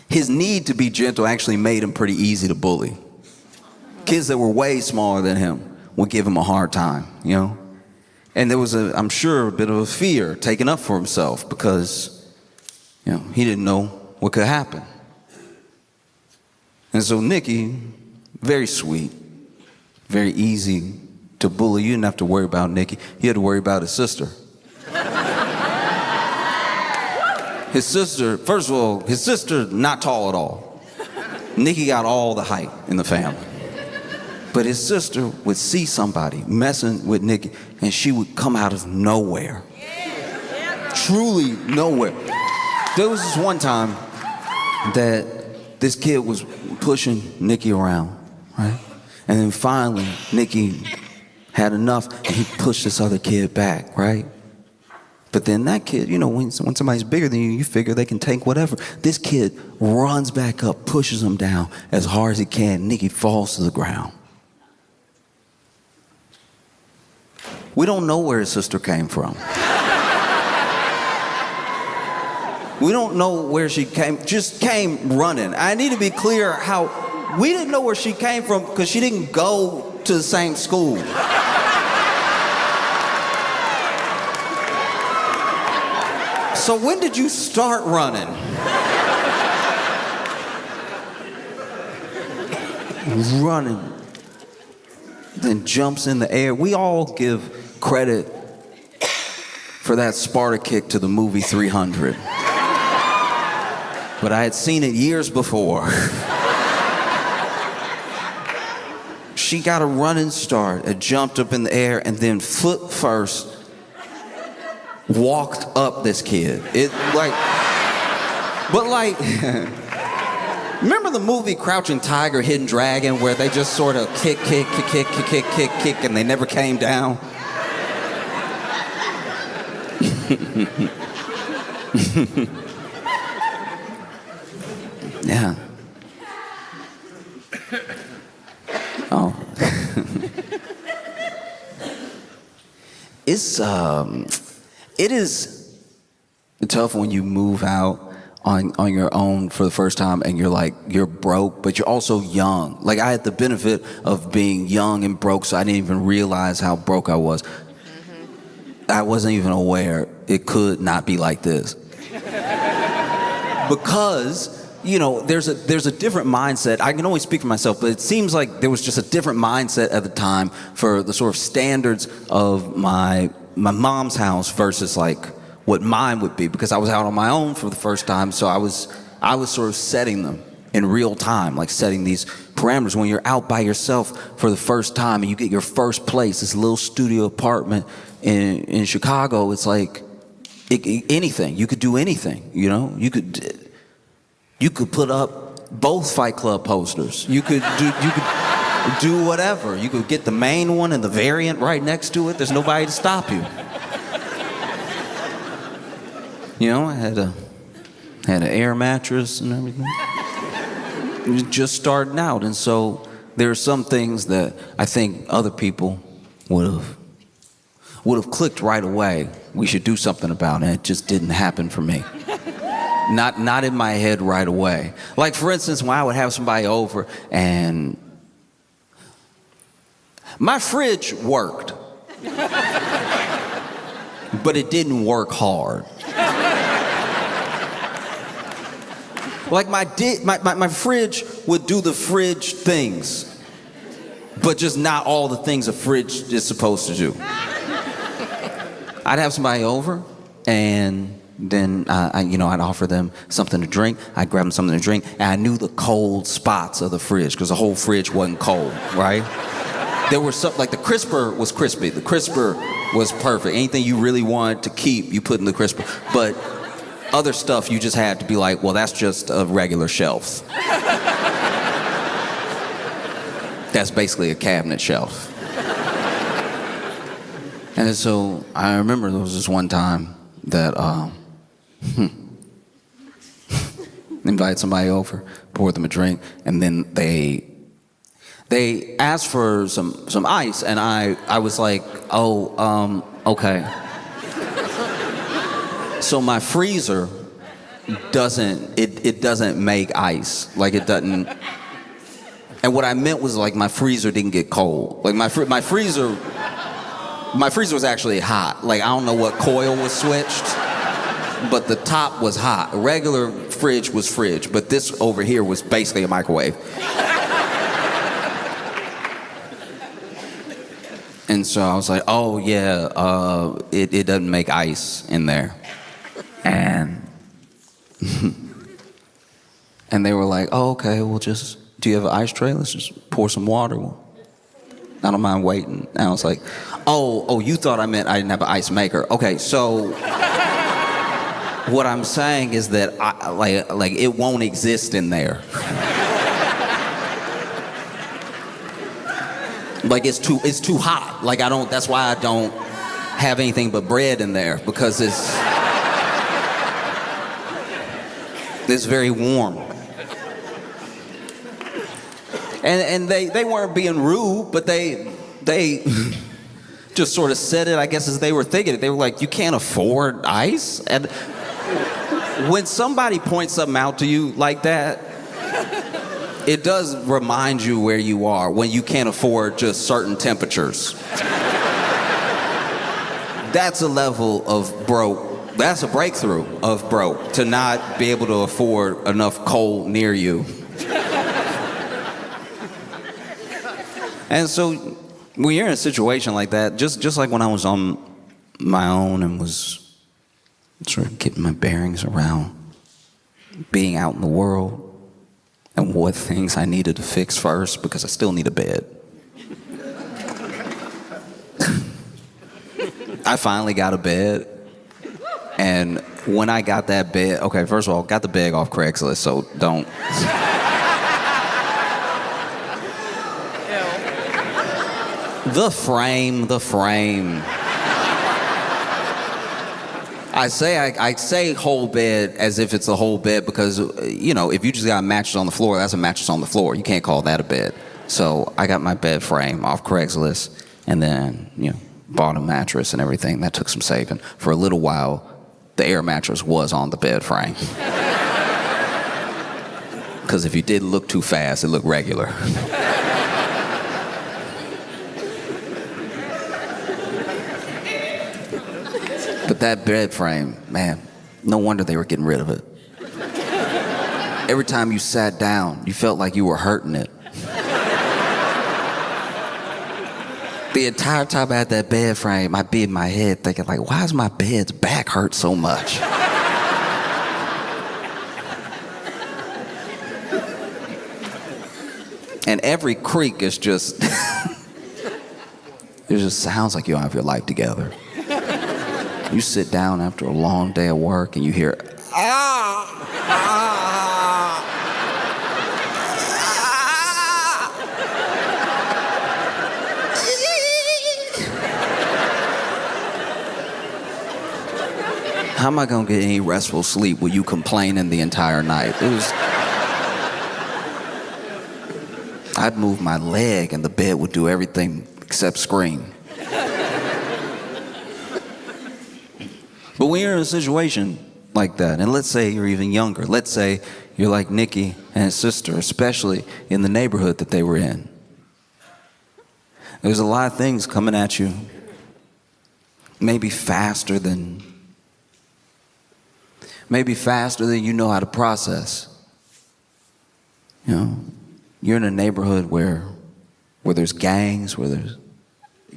his need to be gentle actually made him pretty easy to bully. Kids that were way smaller than him would give him a hard time, you know? And there was, I'm sure, a bit of a fear taken up for himself because, you know, he didn't know what could happen. And so Nikki, very sweet, very easy to bully. You didn't have to worry about Nikki. You had to worry about his sister. His sister, first of all, his sister, not tall at all. Nikki got all the height in the family. But his sister would see somebody messing with Nikki, and she would come out of nowhere. Truly nowhere. There was this one time that this kid was pushing Nikki around, right? And then finally, Nikki had enough, and he pushed this other kid back, right? But then that kid, you know, when somebody's bigger than you, you figure they can take whatever. This kid runs back up, pushes him down as hard as he can. Nikki falls to the ground. We don't know where his sister came from. We don't know where she just came running. I need to be clear how we didn't know where she came from because she didn't go to the same school. So when did you start running? Running. Then jumps in the air. We all give credit for that Sparta kick to the movie 300. But I had seen it years before. She got a running start, it jumped up in the air, and then foot first walked up this kid. Remember the movie Crouching Tiger, Hidden Dragon, where they just sort of kick, and they never came down? Yeah. Oh. It is tough when you move out on your own for the first time and you're broke, but you're also young. Like, I had the benefit of being young and broke, so I didn't even realize how broke I was. I wasn't even aware it could not be like this. Because, you know, there's a different mindset. I can only speak for myself, but it seems like there was just a different mindset at the time for the sort of standards of my mom's house versus like what mine would be, because I was out on my own for the first time, so I was sort of setting them in real time, like setting these parameters. When you're out by yourself for the first time and you get your first place, this little studio apartment in Chicago, it's like anything. You could do anything, you know? You could put up both Fight Club posters. You could do whatever. You could get the main one and the variant right next to it. There's nobody to stop you. You know, I had an air mattress and everything. Just starting out, and so there are some things that I think other people would have clicked right away. We should do something about it. It just didn't happen for me. Not in my head right away. Like, for instance, when I would have somebody over and my fridge worked, but it didn't work hard. Like my fridge would do the fridge things, but just not all the things a fridge is supposed to do. I'd have somebody over, and then I'd offer them something to drink. I'd grab them something to drink, and I knew the cold spots of the fridge because the whole fridge wasn't cold, right? There were some, like the crisper was crispy. The crisper was perfect. Anything you really wanted to keep, you put in the crisper. But other stuff, you just had to be like, well, that's just a regular shelf. That's basically a cabinet shelf. And so I remember there was this one time that invited somebody over, poured them a drink, and then they asked for some ice, and I was like, okay. So my freezer doesn't make ice. Like, it doesn't. And what I meant was, like, my freezer didn't get cold. Like, my freezer was actually hot. Like, I don't know what coil was switched, but the top was hot. A regular fridge was fridge, but this over here was basically a microwave. And so I was like, oh yeah, it doesn't make ice in there. And they were like, oh, okay, do you have an ice tray? Let's just pour some water. I don't mind waiting. And I was like, oh, you thought I meant I didn't have an ice maker. Okay, so what I'm saying is that like it won't exist in there. Like, it's too hot. Like, that's why I don't have anything but bread in there, because it's very warm. And they weren't being rude, but they just sort of said it, I guess, as they were thinking it. They were like, you can't afford ice? And when somebody points something out to you like that, it does remind you where you are when you can't afford just certain temperatures. That's a level of broke. That's a breakthrough of broke, to not be able to afford enough coal near you. And so when you're in a situation like that, just like when I was on my own and was sort of getting my bearings around being out in the world and what things I needed to fix first, because I still need a bed. I finally got a bed. And when I got that bed, okay, first of all, got the bed off Craigslist, so don't. The frame. I say whole bed as if it's a whole bed because, if you just got a mattress on the floor, that's a mattress on the floor. You can't call that a bed. So I got my bed frame off Craigslist and then, bought a mattress and everything. That took some saving. For a little while, the air mattress was on the bed frame. Because if you did look too fast, it looked regular. But that bed frame, man, no wonder they were getting rid of it. Every time you sat down, you felt like you were hurting it. The entire time I had that bed frame, I'd be in my head thinking, like, why does my bed's back hurt so much? And every creak is just, it just sounds like you don't have your life together. You sit down after a long day of work and you hear, How am I gonna get any restful sleep with you complaining the entire night? I'd move my leg and the bed would do everything except scream. But when you're in a situation like that, and let's say you're even younger, let's say you're like Nikki and his sister, especially in the neighborhood that they were in. There's a lot of things coming at you, maybe faster than you know how to process. You know, you're in a neighborhood where there's gangs, where there's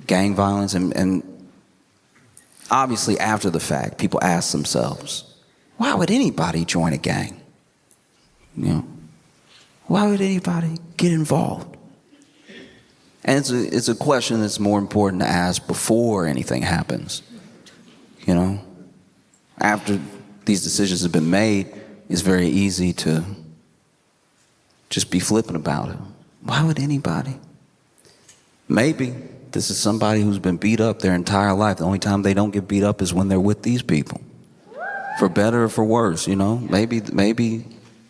gang violence, and obviously after the fact, people ask themselves, why would anybody join a gang? You know, why would anybody get involved? And it's a question that's more important to ask before anything happens. You know, after these decisions have been made, it's very easy to just be flippant about it. Why would anybody? Maybe this is somebody who's been beat up their entire life. The only time they don't get beat up is when they're with these people. For better or for worse, you know? Maybe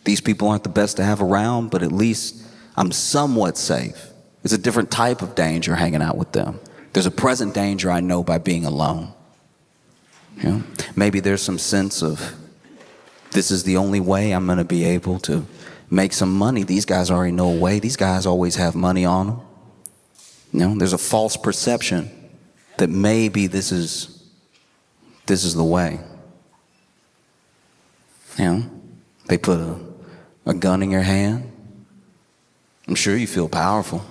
these people aren't the best to have around, but at least I'm somewhat safe. It's a different type of danger hanging out with them. There's a present danger I know by being alone. You know? Maybe there's some sense of this is the only way I'm going to be able to make some money. These guys already know a way. These guys always have money on them. You know, there's a false perception that maybe this is the way. You know, they put a gun in your hand. I'm sure you feel powerful.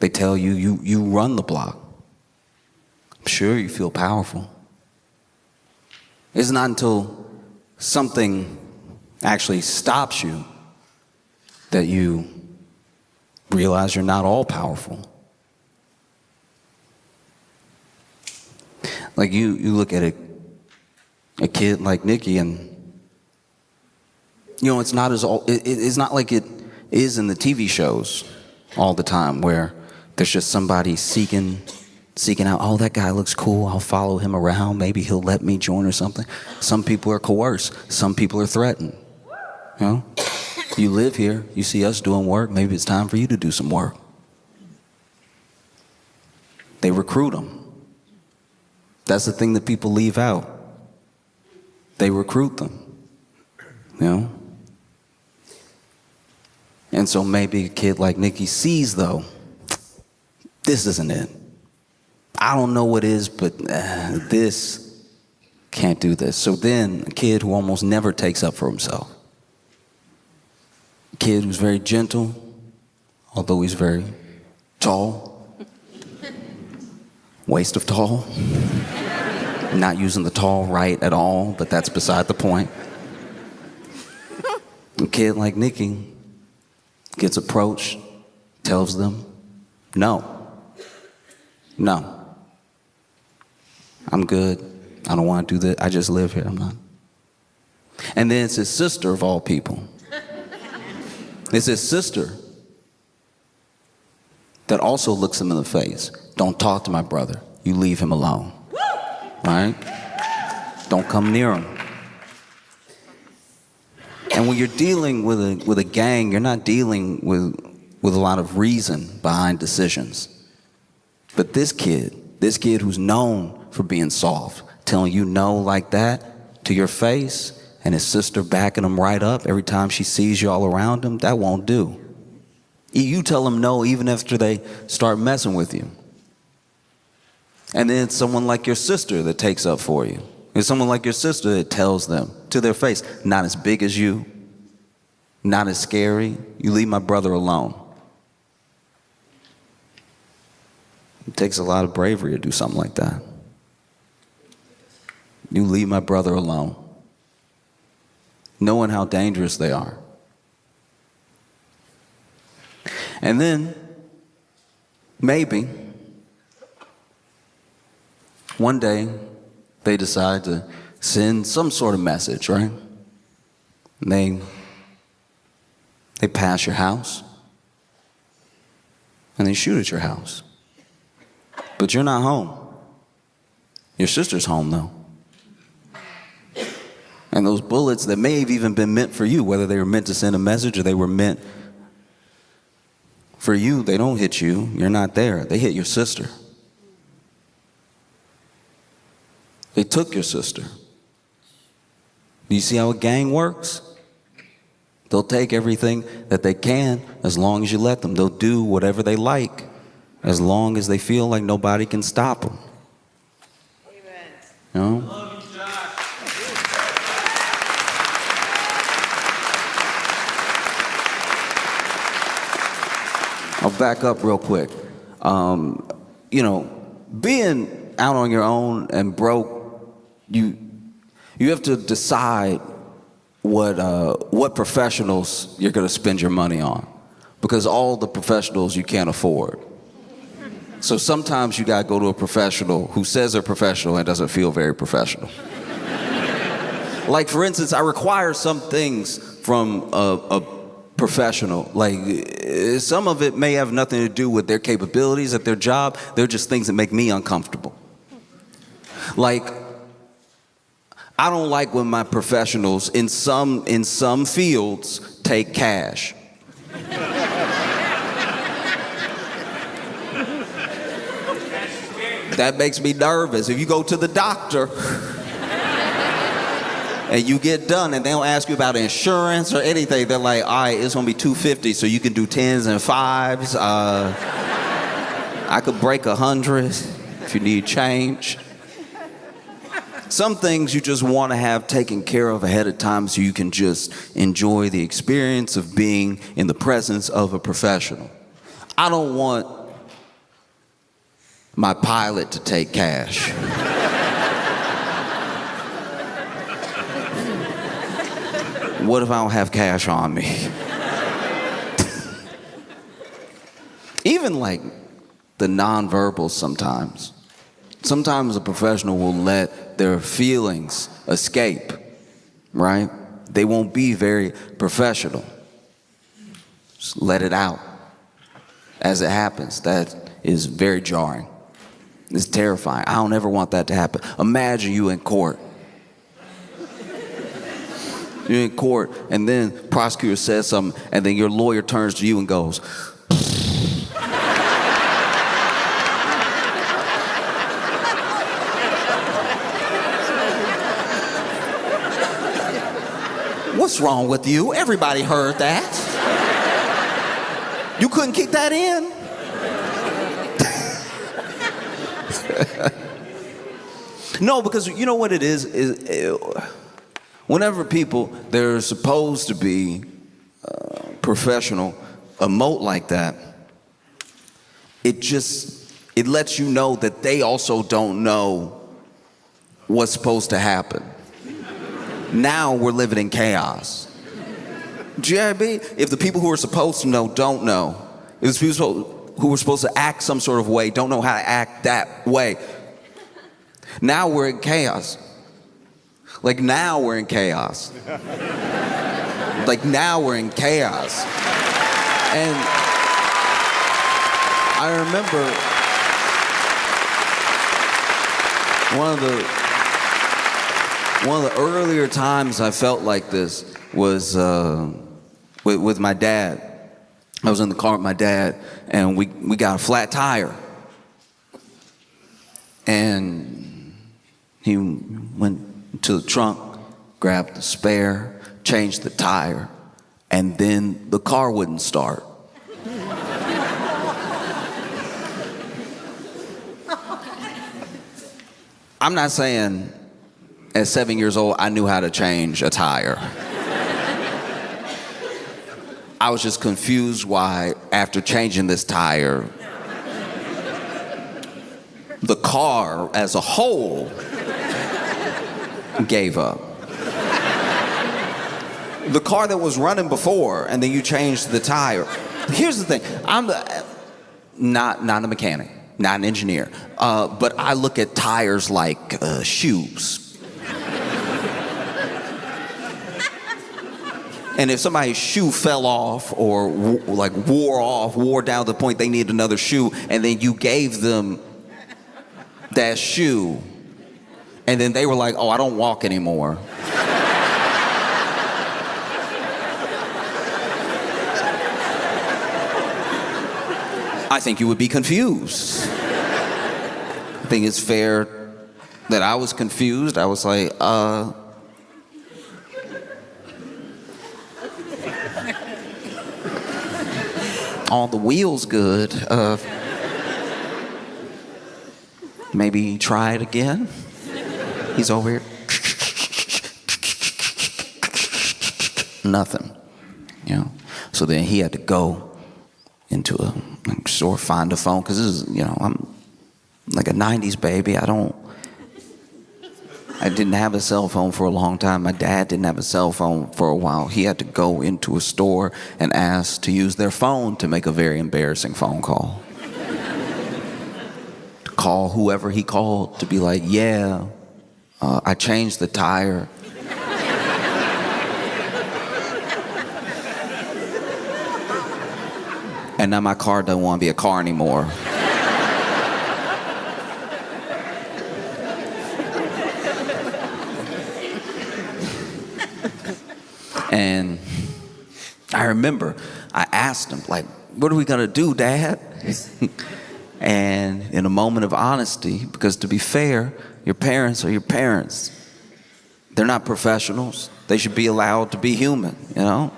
They tell you run the block. I'm sure you feel powerful. It's not until something actually stops you that you realize you're not all powerful. Like you look at a kid like Nikki, and you know, it's not like it is in the TV shows all the time, where there's just somebody seeking out, oh, that guy looks cool, I'll follow him around, maybe he'll let me join or something. Some people are coerced, some people are threatened. You know, you live here, you see us doing work, maybe it's time for you to do some work. They recruit them. That's the thing that people leave out. They recruit them, you know? And so maybe a kid like Nikki sees, though, this isn't it. I don't know what is, but this can't do this. So then a kid who almost never takes up for himself, a kid who's very gentle, although he's very tall, waste of tall, not using the tall right at all, but that's beside the point. A kid like Nikki gets approached, tells them, no, I'm good. I don't want to do that. I just live here. I'm not. And then it's his sister, of all people. It's his sister that also looks him in the face. Don't talk to my brother. You leave him alone. Right? Don't come near him. And when you're dealing with a gang, you're not dealing with a lot of reason behind decisions. But this kid who's known for being soft, telling you no like that to your face, and his sister backing him right up every time she sees you all around him, that won't do. You tell them no even after they start messing with you. And then it's someone like your sister that takes up for you. It's someone like your sister that tells them to their face, not as big as you, not as scary. You leave my brother alone. It takes a lot of bravery to do something like that. You leave my brother alone, knowing how dangerous they are. And then, maybe, one day, they decide to send some sort of message, right? And they pass your house, and they shoot at your house. But you're not home. Your sister's home, though. And those bullets that may have even been meant for you, whether they were meant to send a message or they were meant for you, they don't hit you. You're not there. They hit your sister. They took your sister. Do you see how a gang works? They'll take everything that they can as long as you let them. They'll do whatever they like as long as they feel like nobody can stop them. Amen. You know? I'll back up real quick. You know, being out on your own and broke, you have to decide what professionals you're going to spend your money on, because all the professionals you can't afford. So sometimes you got to go to a professional who says they're professional and doesn't feel very professional. Like, for instance, I require some things from a professional. Like, some of it may have nothing to do with their capabilities at their job. They're just things that make me uncomfortable. Like, I don't like when my professionals in some fields take cash. That makes me nervous. If you go to the doctor and you get done and they don't ask you about insurance or anything, they're like, all right, it's gonna be $250, so you can do 10s and 5s. I could break 100 if you need change. Some things you just want to have taken care of ahead of time so you can just enjoy the experience of being in the presence of a professional. I don't want my pilot to take cash. What if I don't have cash on me? Even like the nonverbals sometimes. Sometimes a professional will let their feelings escape, right? They won't be very professional. Just let it out as it happens. That is very jarring. It's terrifying. I don't ever want that to happen. Imagine you in court. You're in court, and then the prosecutor says something, and then your lawyer turns to you and goes, "What's wrong with you? Everybody heard that. You couldn't keep that in?" No, because you know what it is whenever people, they're supposed to be professional, emote like that, it lets you know that they also don't know what's supposed to happen. Now we're living in chaos. GIB, if the people who are supposed to know don't know, if the people who were supposed to act some sort of way don't know how to act that way, now we're in chaos. Like, now we're in chaos. Like, now we're in chaos. And I remember one of the earlier times I felt like this was with my dad. I was in the car with my dad, and we got a flat tire. And he went to the trunk, grabbed the spare, changed the tire, and then the car wouldn't start. I'm not saying at 7 years old I knew how to change a tire. I was just confused why, after changing this tire, the car as a whole gave up. The car that was running before, and then you changed the tire. Here's the thing, I'm not a mechanic, not an engineer, but I look at tires like shoes. And if somebody's shoe fell off or wore down to the point they needed another shoe, and then you gave them that shoe, And then they were like, oh, I don't walk anymore. I think you would be confused. I think it's fair that I was confused. I was like, all the wheels good. Maybe try it again. He's over here. Nothing. You know. So then he had to go into a store, find a phone, because this is, you know, I'm like a 90s baby. I didn't have a cell phone for a long time. My dad didn't have a cell phone for a while. He had to go into a store and ask to use their phone to make a very embarrassing phone call. To call whoever he called to be like, yeah, I changed the tire. And now my car doesn't want to be a car anymore. And I remember I asked him, like, what are we gonna do, Dad? And in a moment of honesty, because to be fair, your parents are your parents. They're not professionals. They should be allowed to be human, you know?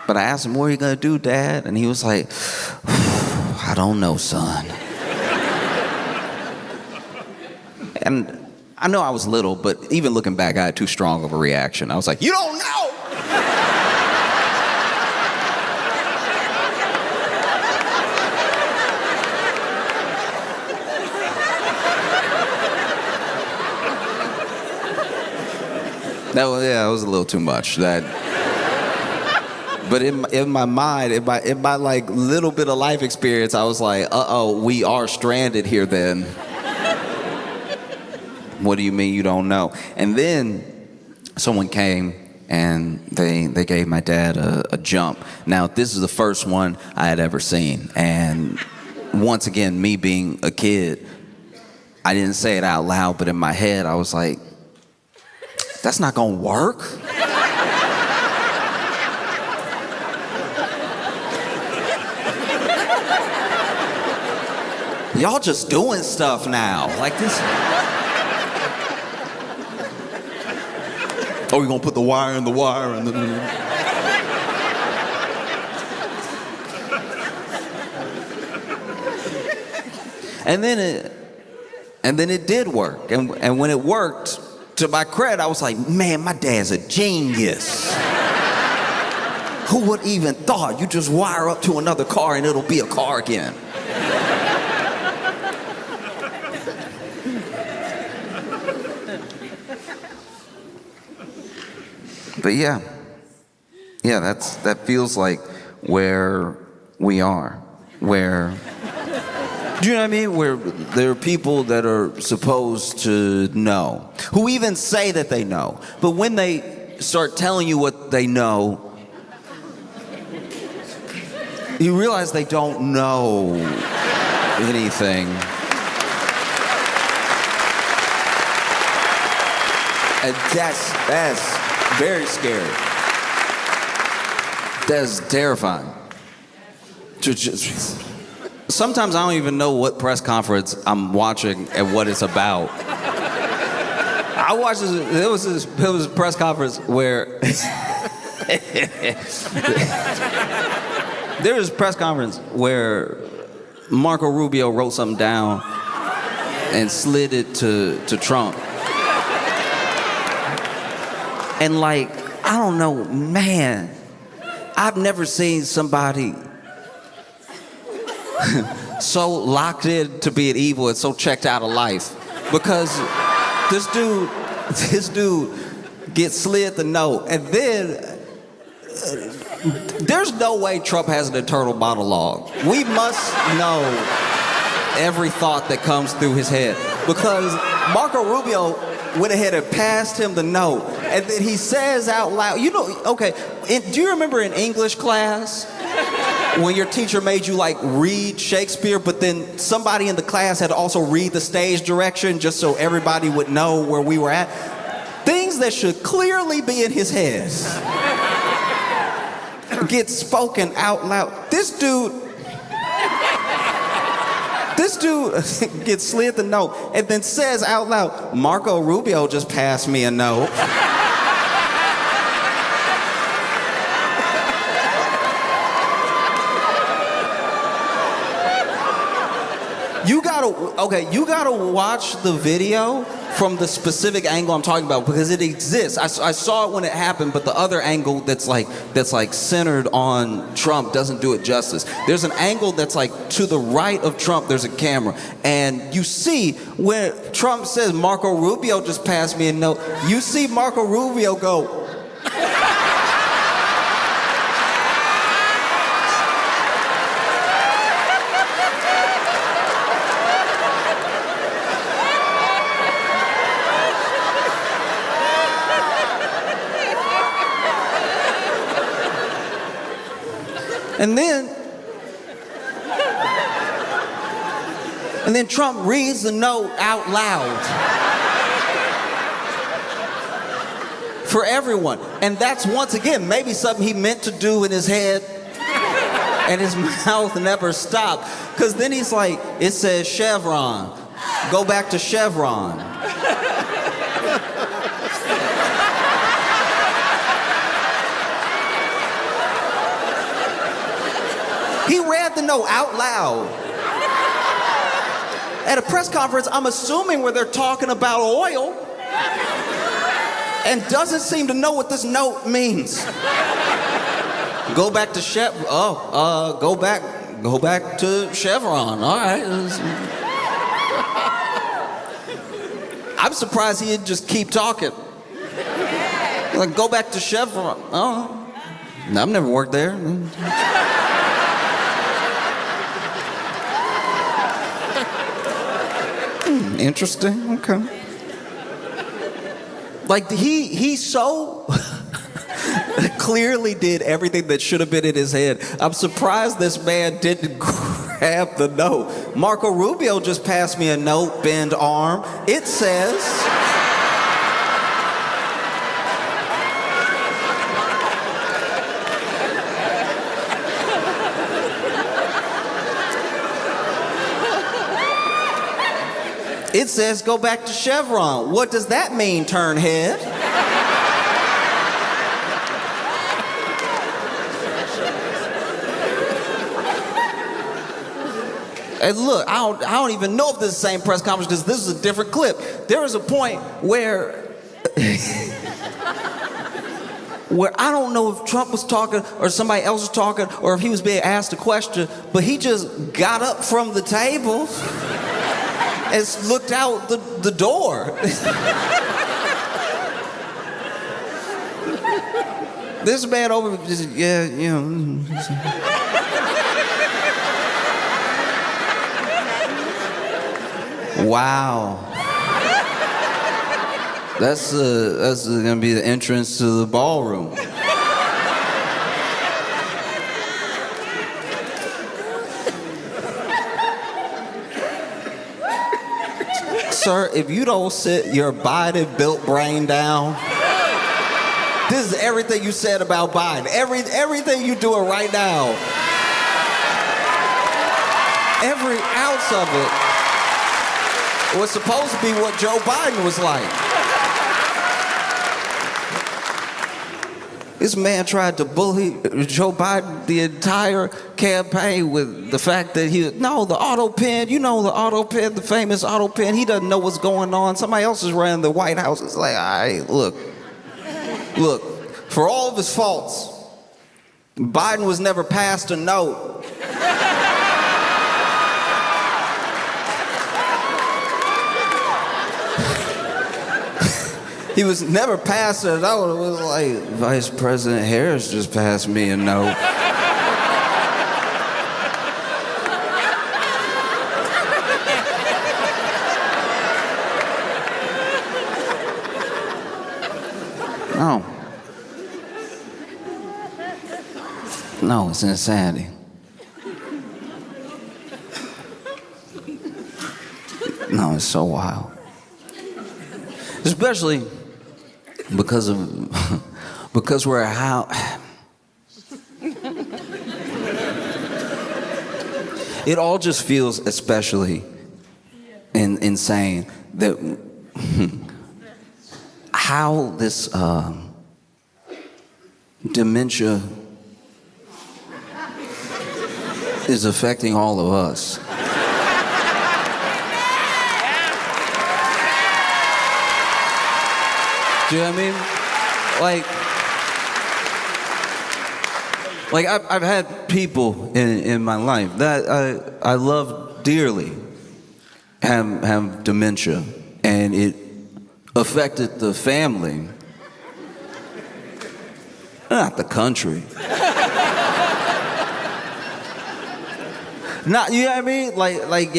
But I asked him, what are you gonna do, Dad? And he was like, I don't know, son. And I know I was little, but even looking back, I had too strong of a reaction. I was like, you don't know! That was a little too much. But in my mind, in my like little bit of life experience, I was like, we are stranded here then. What do you mean you don't know? And then someone came and they gave my dad a jump. Now, this is the first one I had ever seen. And once again, me being a kid, I didn't say it out loud, but in my head, I was like, that's not gonna work. Y'all just doing stuff now. Like this. Oh, we're gonna put the wire in the wire and then. And then it did work. And when it worked, to my credit, I was like, man, my dad's a genius. Who would even thought you just wire up to another car and it'll be a car again? But yeah, that feels like where we are, where, do you know what I mean? Where there are people that are supposed to know, who even say that they know, but when they start telling you what they know, you realize they don't know anything. And that's very scary. That's terrifying. Sometimes I don't even know what press conference I'm watching and what it's about. I watched this, there was a press conference where there was a press conference where Marco Rubio wrote something down and slid it to Trump. And like, I don't know, man, I've never seen somebody so locked in to being evil and so checked out of life. Because this dude gets slid the note, and then there's no way Trump has an internal monologue. We must know every thought that comes through his head. Because Marco Rubio went ahead and passed him the note, and then he says out loud, you know, okay, do you remember in English class when your teacher made you like read Shakespeare, but then somebody in the class had to also read the stage direction just so everybody would know where we were at. Things that should clearly be in his head get spoken out loud. This dude gets slid the note and then says out loud, Marco Rubio just passed me a note. You gotta watch the video from the specific angle I'm talking about because it exists. I saw it when it happened, but the other angle that's like centered on Trump doesn't do it justice. There's an angle that's like to the right of Trump, there's a camera, and you see where Trump says Marco Rubio just passed me a note, you see Marco Rubio go, and then Trump reads the note out loud for everyone. And that's once again maybe something he meant to do in his head and his mouth never stopped. Because then he's like, it says Chevron. Go back to Chevron. He read the note out loud. At a press conference, I'm assuming where they're talking about oil and doesn't seem to know what this note means. Go back to go back to Chevron. All right. I'm surprised he didn't just keep talking. Like, go back to Chevron. Oh, I've never worked there. Interesting. Okay. Like he so clearly did everything that should have been in his head. I'm surprised this man didn't grab the note. Marco Rubio just passed me a note, bend arm. It says, go back to Chevron. What does that mean, turnhead? And look, I don't even know if this is the same press conference because this is a different clip. There was a point where I don't know if Trump was talking or somebody else was talking or if he was being asked a question, but he just got up from the table and looked out the door. This man over just, yeah, you know. Wow. That's gonna be the entrance to the ballroom. Sir, if you don't sit your Biden-built brain down, this is everything you said about Biden. Everything you doing right now. Every ounce of it was supposed to be what Joe Biden was like. This man tried to bully Joe Biden the entire campaign with the fact that the auto pen, the famous auto pen, he doesn't know what's going on. Somebody else is running the White House. It's like, all right, look, for all of his faults, Biden was never passed a note. He was never passed a note. It was like, Vice President Harris just passed me a note. No, it's insanity. No, it's so wild. Especially because we're how. It all just feels especially insane that how this dementia is affecting all of us. Do you know what I mean? Like I've had people in my life that I love dearly have dementia, and it affected the family, not the country. Not, you know what I mean? Like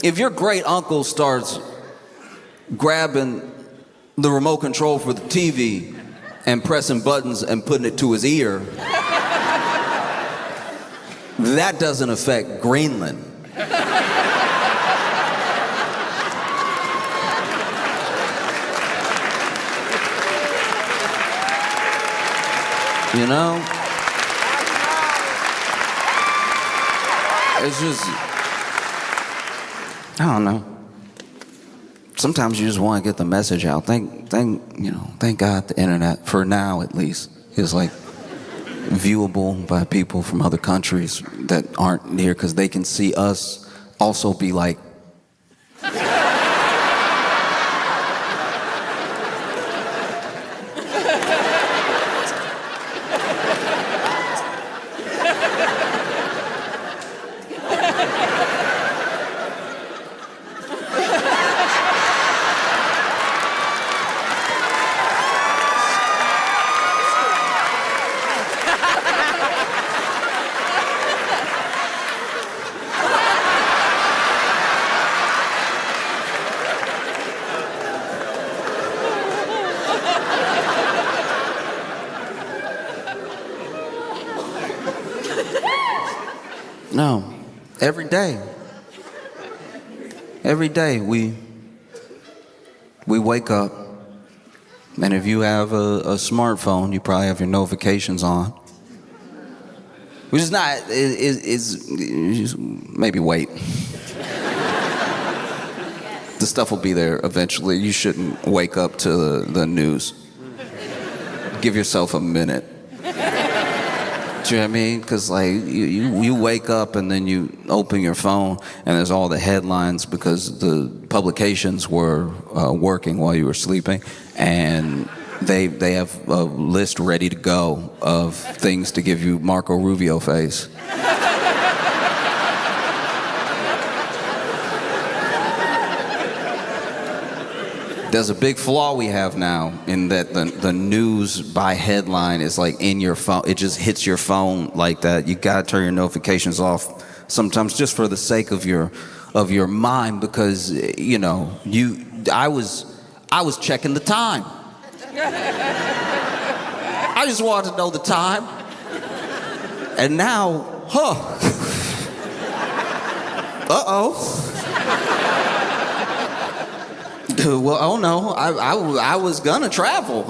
if your great uncle starts grabbing the remote control for the TV and pressing buttons and putting it to his ear, that doesn't affect Greenland. You know? It's just, I don't know. Sometimes you just want to get the message out. Thank God the internet, for now at least, is like viewable by people from other countries that aren't here, because they can see us also be like, no, every day. Every day we wake up, and if you have a smartphone, you probably have your notifications on. Which is not, is maybe wait. The stuff will be there eventually. You shouldn't wake up to the news. Give yourself a minute. Do you know what I mean? Because like you wake up and then you open your phone and there's all the headlines because the publications were working while you were sleeping, and they have a list ready to go of things to give you Marco Rubio face. There's a big flaw we have now in that the news by headline is like in your phone. It just hits your phone like that. You gotta turn your notifications off sometimes just for the sake of your mind, because I was checking the time. I just wanted to know the time. And now, uh-oh. Well, oh no, I was gonna travel.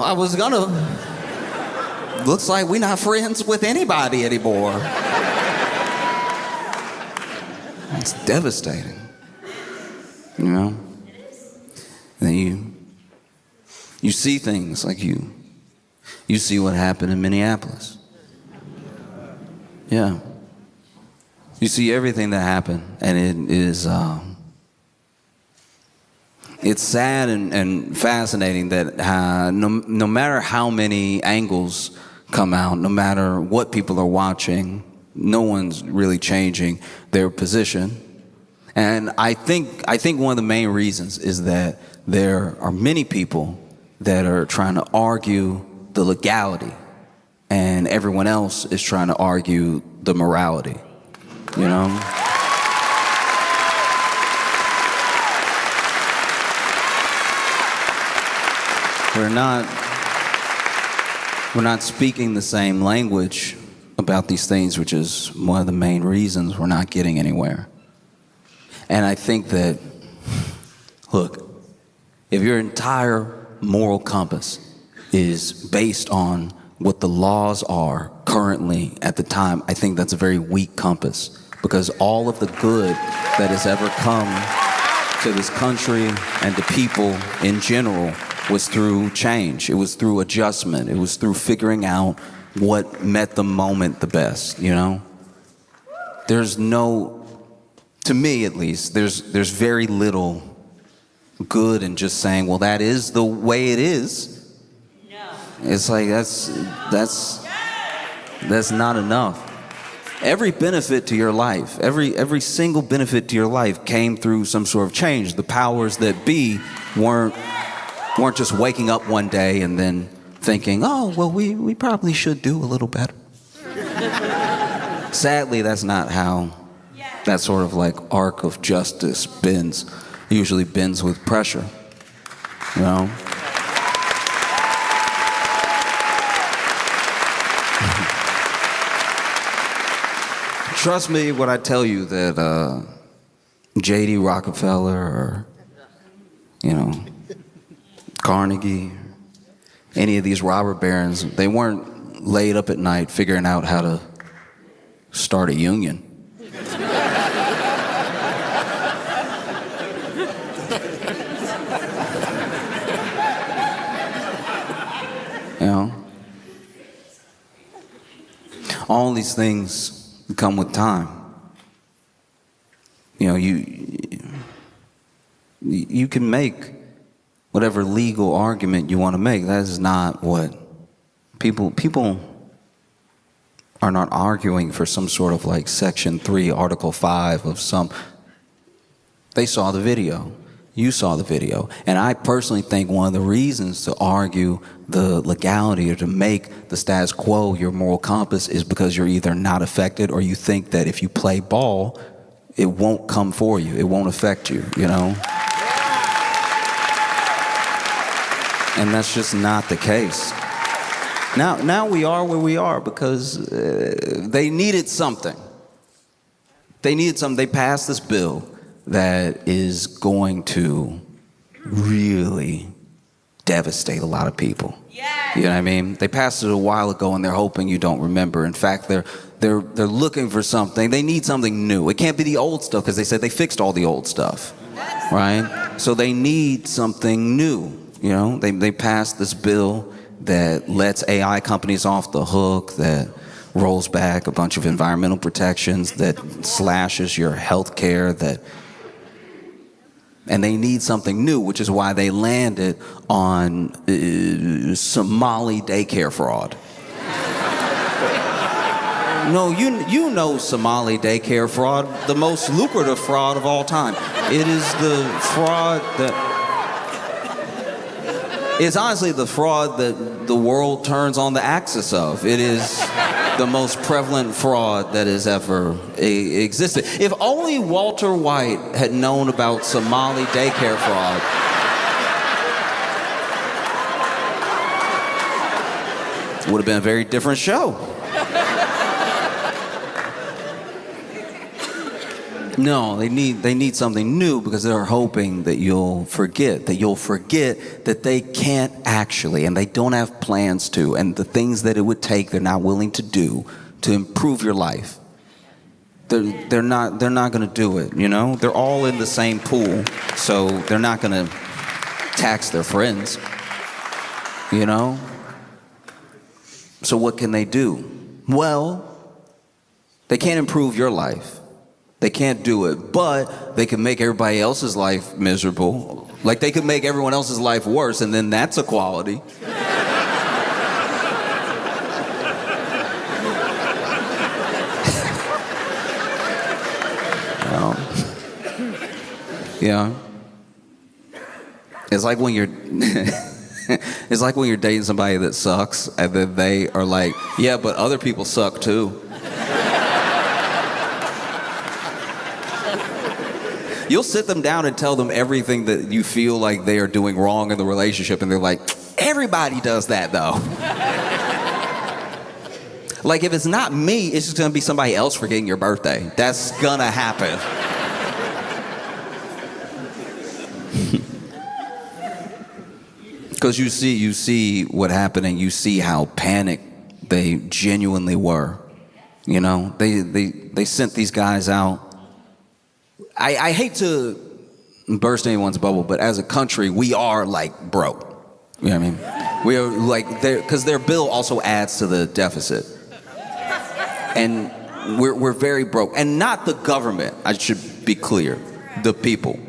Looks like we're not friends with anybody anymore. It's devastating. You know? And you see things like you see what happened in Minneapolis. Yeah. You see everything that happened, and it is it's sad and fascinating that no matter how many angles come out, no matter what people are watching, no one's really changing their position. And I think one of the main reasons is that there are many people that are trying to argue the legality, and everyone else is trying to argue the morality, you know? We're not speaking the same language about these things, which is one of the main reasons we're not getting anywhere. And I think that, look, if your entire moral compass is based on what the laws are currently at the time, I think that's a very weak compass, because all of the good that has ever come to this country and to people in general was through change. It was through adjustment. It was through figuring out what met the moment the best, you know? There's no, to me at least, there's very little good in just saying, well, that is the way it is. No. It's like, that's not enough. Every benefit to your life, every single benefit to your life came through some sort of change. The powers that be weren't just waking up one day and then thinking, oh, well, we probably should do a little better. Sadly, that's not how that sort of like arc of justice bends. It usually bends with pressure, you know? Trust me when I tell you that J.D. Rockefeller or, you know, Carnegie, any of these robber barons, they weren't laid up at night figuring out how to start a union. You know? All these things come with time. You know, you can make whatever legal argument you want to make. That is not what people are not arguing for some sort of like Section 3, Article 5 of some. They saw the video. You saw the video. And I personally think one of the reasons to argue the legality or to make the status quo your moral compass is because you're either not affected or you think that if you play ball, it won't come for you. It won't affect you, you know? And that's just not the case. Now we are where we are because they needed something. They passed this bill that is going to really devastate a lot of people. Yeah. You know what I mean? They passed it a while ago and they're hoping you don't remember. In fact, they're looking for something. They need something new. It can't be the old stuff because they said they fixed all the old stuff. Right? So they need something new. You know, they passed this bill that lets AI companies off the hook, that rolls back a bunch of environmental protections, that slashes your health care, and they need something new, which is why they landed on Somali daycare fraud. No, you know Somali daycare fraud, the most lucrative fraud of all time. It is the fraud that... It's honestly the fraud that the world turns on the axis of. It is the most prevalent fraud that has ever existed. If only Walter White had known about Somali daycare fraud, it would have been a very different show. No, they need something new because they're hoping that you'll forget that they can't actually, and they don't have plans to, and the things that it would take they're not willing to do to improve your life. They're not going to do it, you know? They're all in the same pool, so they're not going to tax their friends, you know? So what can they do? Well, they can't improve your life. They can't do it, but they can make everybody else's life miserable. Like they could make everyone else's life worse, and then that's equality. Yeah. It's like when you're it's like when you're dating somebody that sucks, and then they are like, yeah, but other people suck too. You'll sit them down and tell them everything that you feel like they are doing wrong in the relationship, and they're like, everybody does that though. Like, if it's not me, it's just gonna be somebody else forgetting your birthday. That's gonna happen. Because you see what happened, and you see how panicked they genuinely were. You know, they sent these guys out. I hate to burst anyone's bubble, but as a country, we are like broke. You know what I mean? We are like, because their bill also adds to the deficit. And we're very broke. And not the government, I should be clear. The people.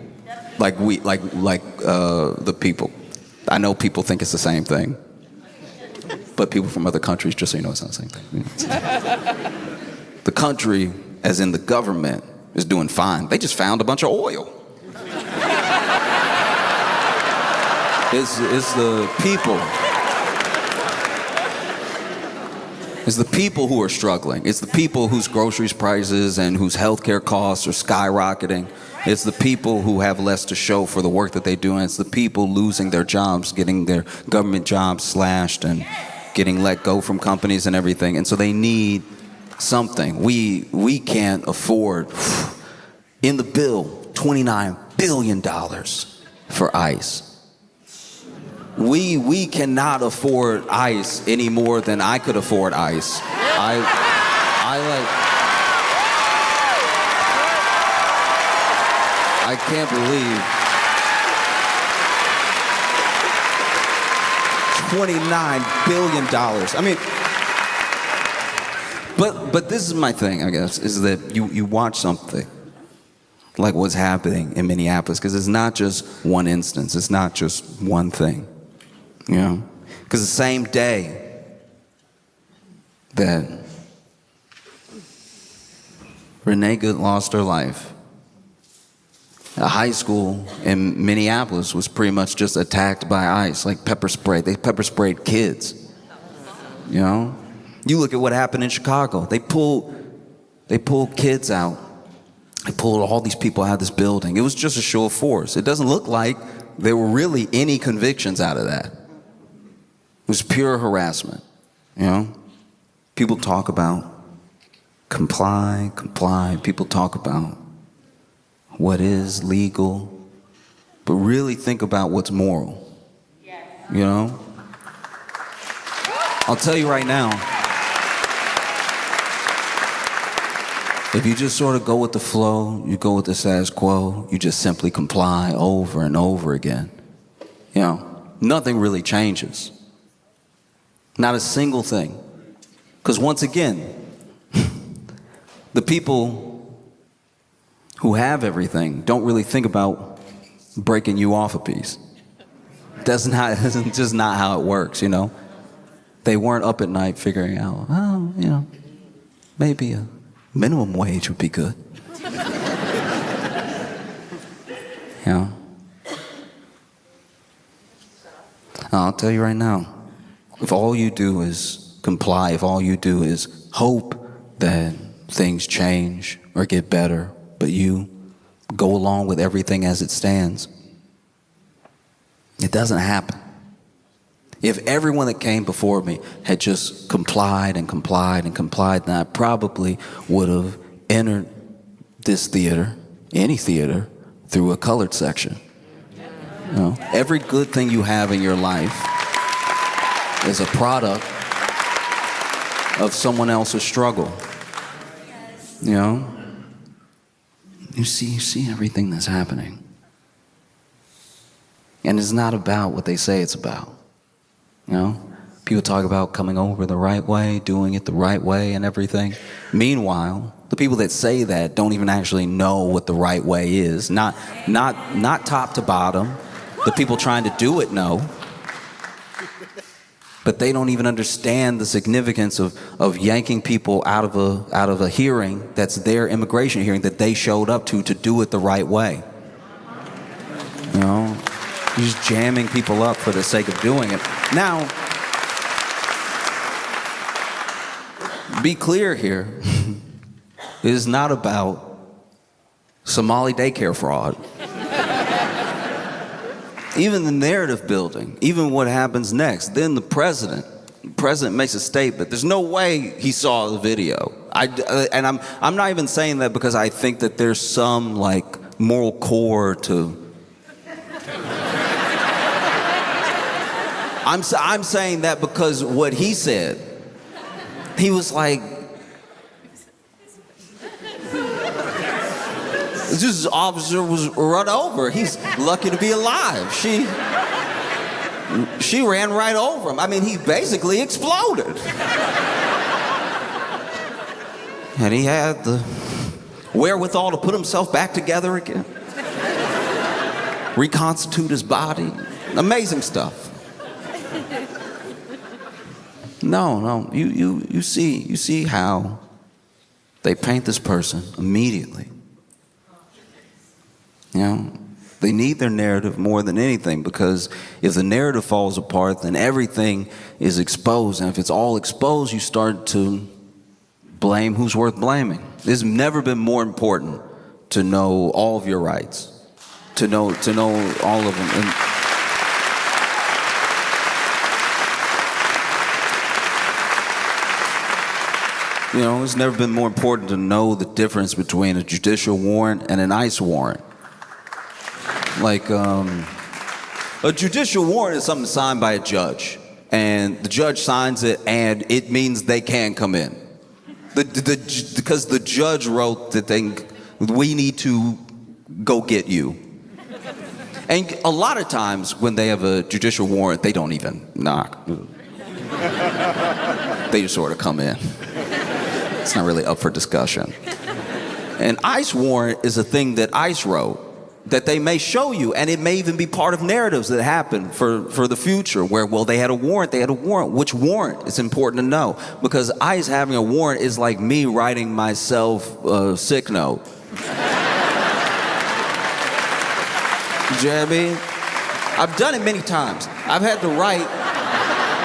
The people. I know people think it's the same thing. But people from other countries, just so you know, it's not the same thing. The country, as in the government, is doing fine. They just found a bunch of oil. It's the people. It's the people who are struggling. It's the people whose groceries prices and whose healthcare costs are skyrocketing. It's the people who have less to show for the work that they do. And it's the people losing their jobs, getting their government jobs slashed and getting let go from companies and everything. And so they need something. We can't afford, in the bill, $29 billion for ICE. We cannot afford ICE any more than I could afford ICE. I can't believe $29 billion. I mean, but this is my thing, I guess, is that you watch something like what's happening in Minneapolis, because it's not just one instance, it's not just one thing, you know? Because the same day that Renee Good lost her life, a high school in Minneapolis was pretty much just attacked by ICE, like pepper spray. They pepper sprayed kids, you know? You look at what happened in Chicago. They pulled kids out. They pulled all these people out of this building. It was just a show of force. It doesn't look like there were really any convictions out of that. It was pure harassment, you know? People talk about comply. People talk about what is legal, but really think about what's moral, you know? I'll tell you right now, if you just sort of go with the flow, you go with the status quo, you just simply comply over and over again, you know, nothing really changes. Not a single thing. Because once again, the people who have everything don't really think about breaking you off a piece. That's just not how it works, you know? They weren't up at night figuring out, oh, you know, maybe a minimum wage would be good. You know? I'll tell you right now, if all you do is comply, if all you do is hope that things change or get better, but you go along with everything as it stands, it doesn't happen. If everyone that came before me had just complied, then I probably would have entered this theater, any theater, through a colored section. You know, every good thing you have in your life is a product of someone else's struggle. You know? You see everything that's happening. And it's not about what they say it's about. You know? People talk about coming over the right way, doing it the right way and everything. Meanwhile, the people that say that don't even actually know what the right way is. Not top to bottom. The people trying to do it know. But they don't even understand the significance of yanking people out of a hearing that's their immigration hearing that they showed up to do it the right way. You know, you're just jamming people up for the sake of doing it. Now, be clear here. It is not about Somali daycare fraud. Even the narrative building, even what happens next, then the president the president makes a statement. There's no way he saw the video. And I'm not even saying that because I think that there's some like moral core to. I'm saying that because what he said, he was like, this officer was run over. He's lucky to be alive. She ran right over him. I mean, he basically exploded. And he had the wherewithal to put himself back together again. Reconstitute his body. Amazing stuff. No, you see how they paint this person immediately. You know, they need their narrative more than anything, because if the narrative falls apart, then everything is exposed. And if it's all exposed, you start to blame who's worth blaming. It's never been more important to know all of your rights, to know all of them. And you know, it's never been more important to know the difference between a judicial warrant and an ICE warrant. Like, a judicial warrant is something signed by a judge, and the judge signs it, and it means they can come in. Because the judge wrote the thing, we need to go get you. And a lot of times when they have a judicial warrant, they don't even knock. They just sort of come in. It's not really up for discussion. An ICE warrant is a thing that ICE wrote that they may show you, and it may even be part of narratives that happen for the future where, well, they had a warrant. Which warrant? It's important to know, because ICE having a warrant is like me writing myself a sick note. You know what I mean? I've done it many times. I've had to write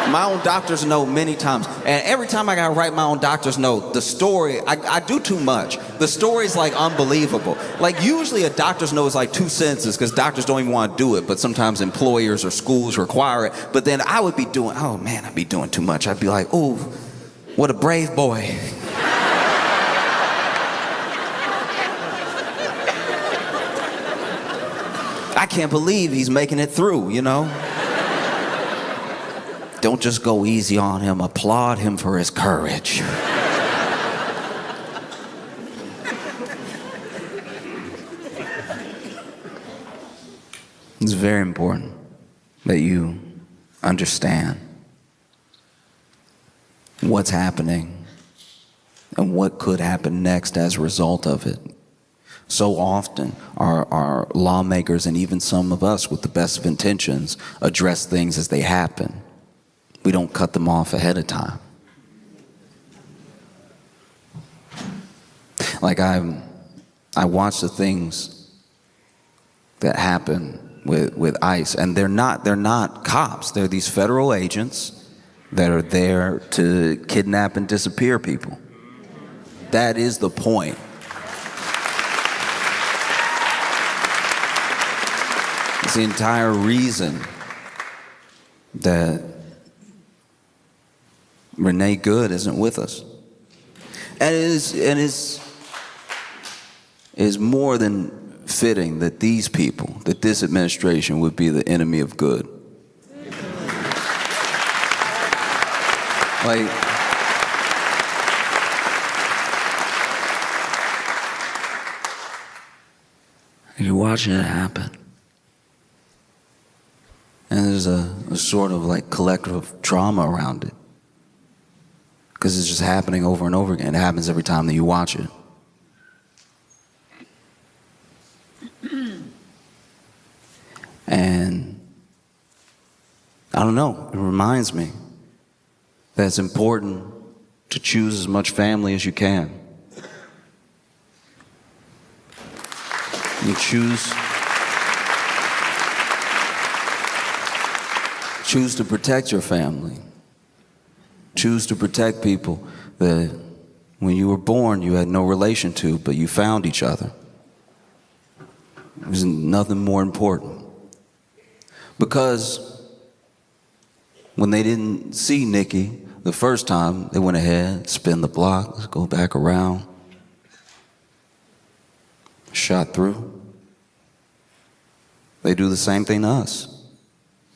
my own doctor's note many times. And every time I gotta write my own doctor's note, the story, I do too much. The story's like unbelievable. Like usually a doctor's note is like 2 sentences because doctors don't even want to do it, but sometimes employers or schools require it. But then I would be doing, oh man, I'd be doing too much. I'd be like, oh, what a brave boy. I can't believe he's making it through, you know? Don't just go easy on him. Applaud him for his courage. It's very important that you understand what's happening and what could happen next as a result of it. So often our lawmakers, and even some of us with the best of intentions, address things as they happen. We don't cut them off ahead of time. Like I watch the things that happen with ICE, and they're not cops. They're these federal agents that are there to kidnap and disappear people. That is the point. It's the entire reason that Renee Good isn't with us. And it is more than fitting that these people, that this administration would be the enemy of good. Like, you're watching it happen. And there's a sort of like collective trauma around it. Because it's just happening over and over again. It happens every time that you watch it. And I don't know, it reminds me that it's important to choose as much family as you can. You choose to protect your family. Choose to protect people that when you were born you had no relation to, but you found each other. There's nothing more important. Because When they didn't see Nikki the first time, they went ahead, spin the block, let's go back around, shot through. They do the same thing to us.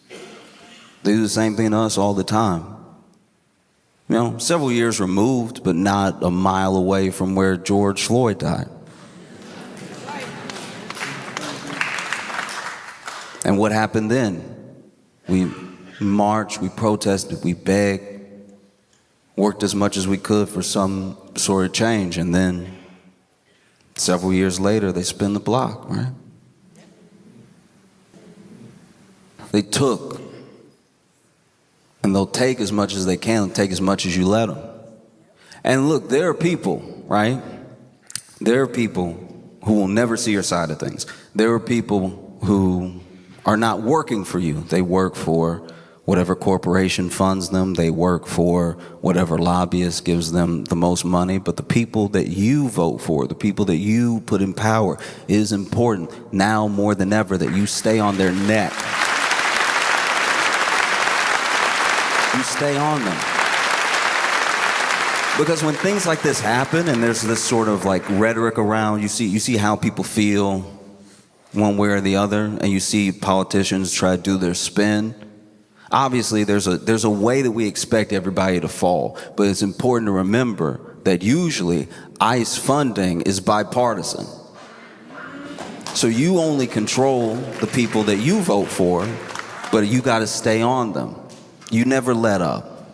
They do the same thing to us all the time. You know, several years removed, but not a mile away from where George Floyd died. And what happened then? We marched, we protested, we begged, worked as much as we could for some sort of change, and then several years later, they spin the block, right? They took, and they'll take as much as they can, they'll take as much as you let them. And look, there are people, right? There are people who will never see your side of things. There are people who are not working for you. They work for whatever corporation funds them. They work for whatever lobbyist gives them the most money. But the people that you vote for, the people that you put in power, it is important now more than ever that you stay on their neck. You stay on them. Because when things like this happen and there's this sort of like rhetoric around, you see how people feel one way or the other, and you see politicians try to do their spin. Obviously, there's a way that we expect everybody to fall, but it's important to remember that usually ICE funding is bipartisan. So you only control the people that you vote for, but you got to stay on them. You never let up.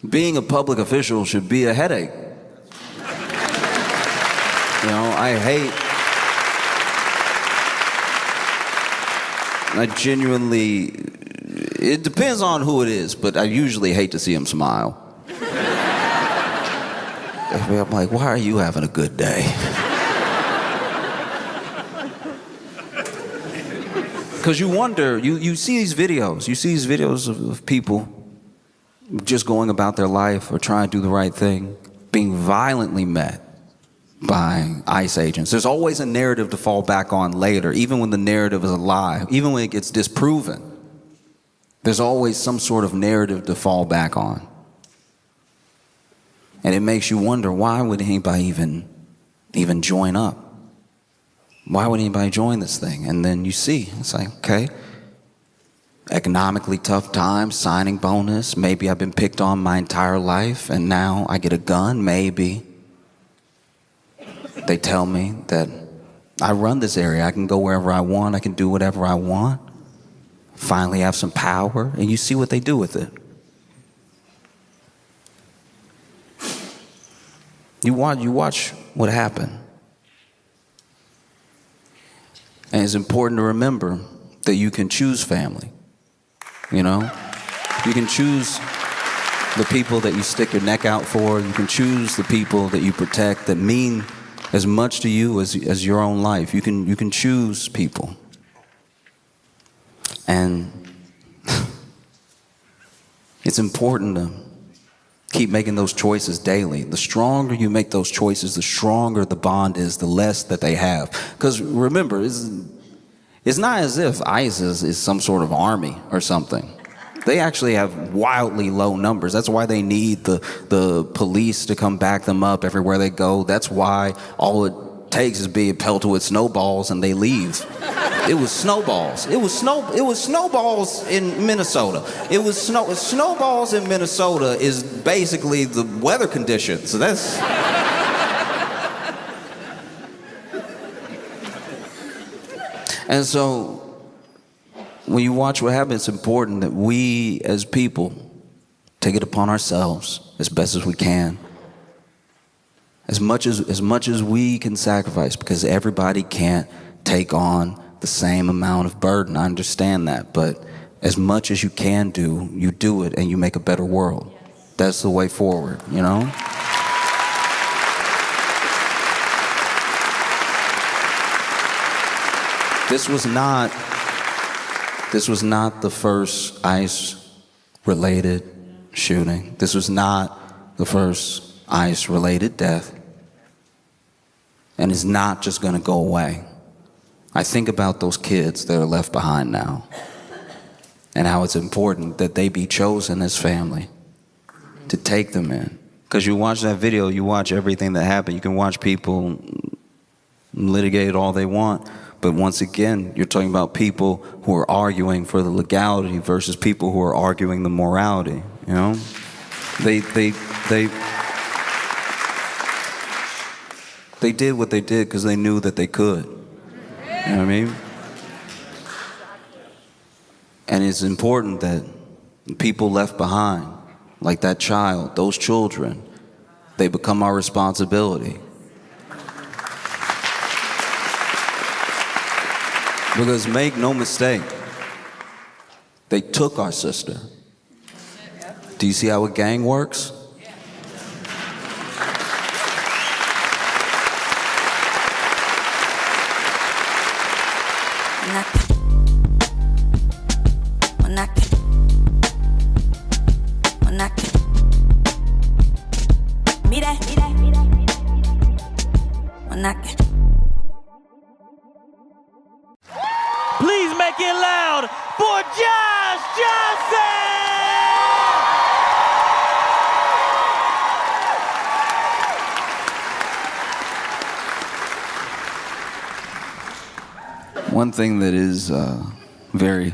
Being a public official should be a headache. I genuinely, it depends on who it is, but I usually hate to see him smile. I'm like, why are you having a good day? Because you wonder, you see these videos of people just going about their life or trying to do the right thing, being violently met by ICE agents. There's always a narrative to fall back on later, even when the narrative is a lie, even when it gets disproven. There's always some sort of narrative to fall back on. And it makes you wonder, why would anybody even join up? Why would anybody join this thing? And then you see, it's like, okay, economically tough times, signing bonus, maybe I've been picked on my entire life and now I get a gun, maybe. They tell me that I run this area, I can go wherever I want, I can do whatever I want, finally have some power, and you see what they do with it. You watch what happened. And it's important to remember that you can choose family. You know? You can choose the people that you stick your neck out for. You can choose the people that you protect that mean as much to you as your own life. You can choose people. And it's important to keep making those choices daily. The stronger you make those choices, the stronger the bond is, the less that they have. Because remember, it's not as if ICE is some sort of army or something. They actually have wildly low numbers. That's why they need the police to come back them up everywhere they go. That's why all it takes is being pelted with snowballs and they leave. It was snowballs. It was snowballs in Minnesota. Snowballs in Minnesota is basically the weather conditions. So that's. And so when you watch what happens, it's important that we as people take it upon ourselves as best as we can. As much as we can sacrifice, because everybody can't take on the same amount of burden. I understand that, but as much as you can do, you do it and you make a better world. That's the way forward, you know? This was not the first ICE-related shooting. This was not the first ICE-related death. And it's not just going to go away. I think about those kids that are left behind now. and how it's important that they be chosen as family to take them in. Because you watch that video, you watch everything that happened. You can watch people litigate all they want, but once again, you're talking about people who are arguing for the legality versus people who are arguing the morality. You know, they did what they did because they knew that they could. You know what I mean? And it's important that people left behind, like that child, those children, they become our responsibility. Because make no mistake, they took our sister. Do you see how a gang works? Please make it loud for Josh Johnson! One thing that is very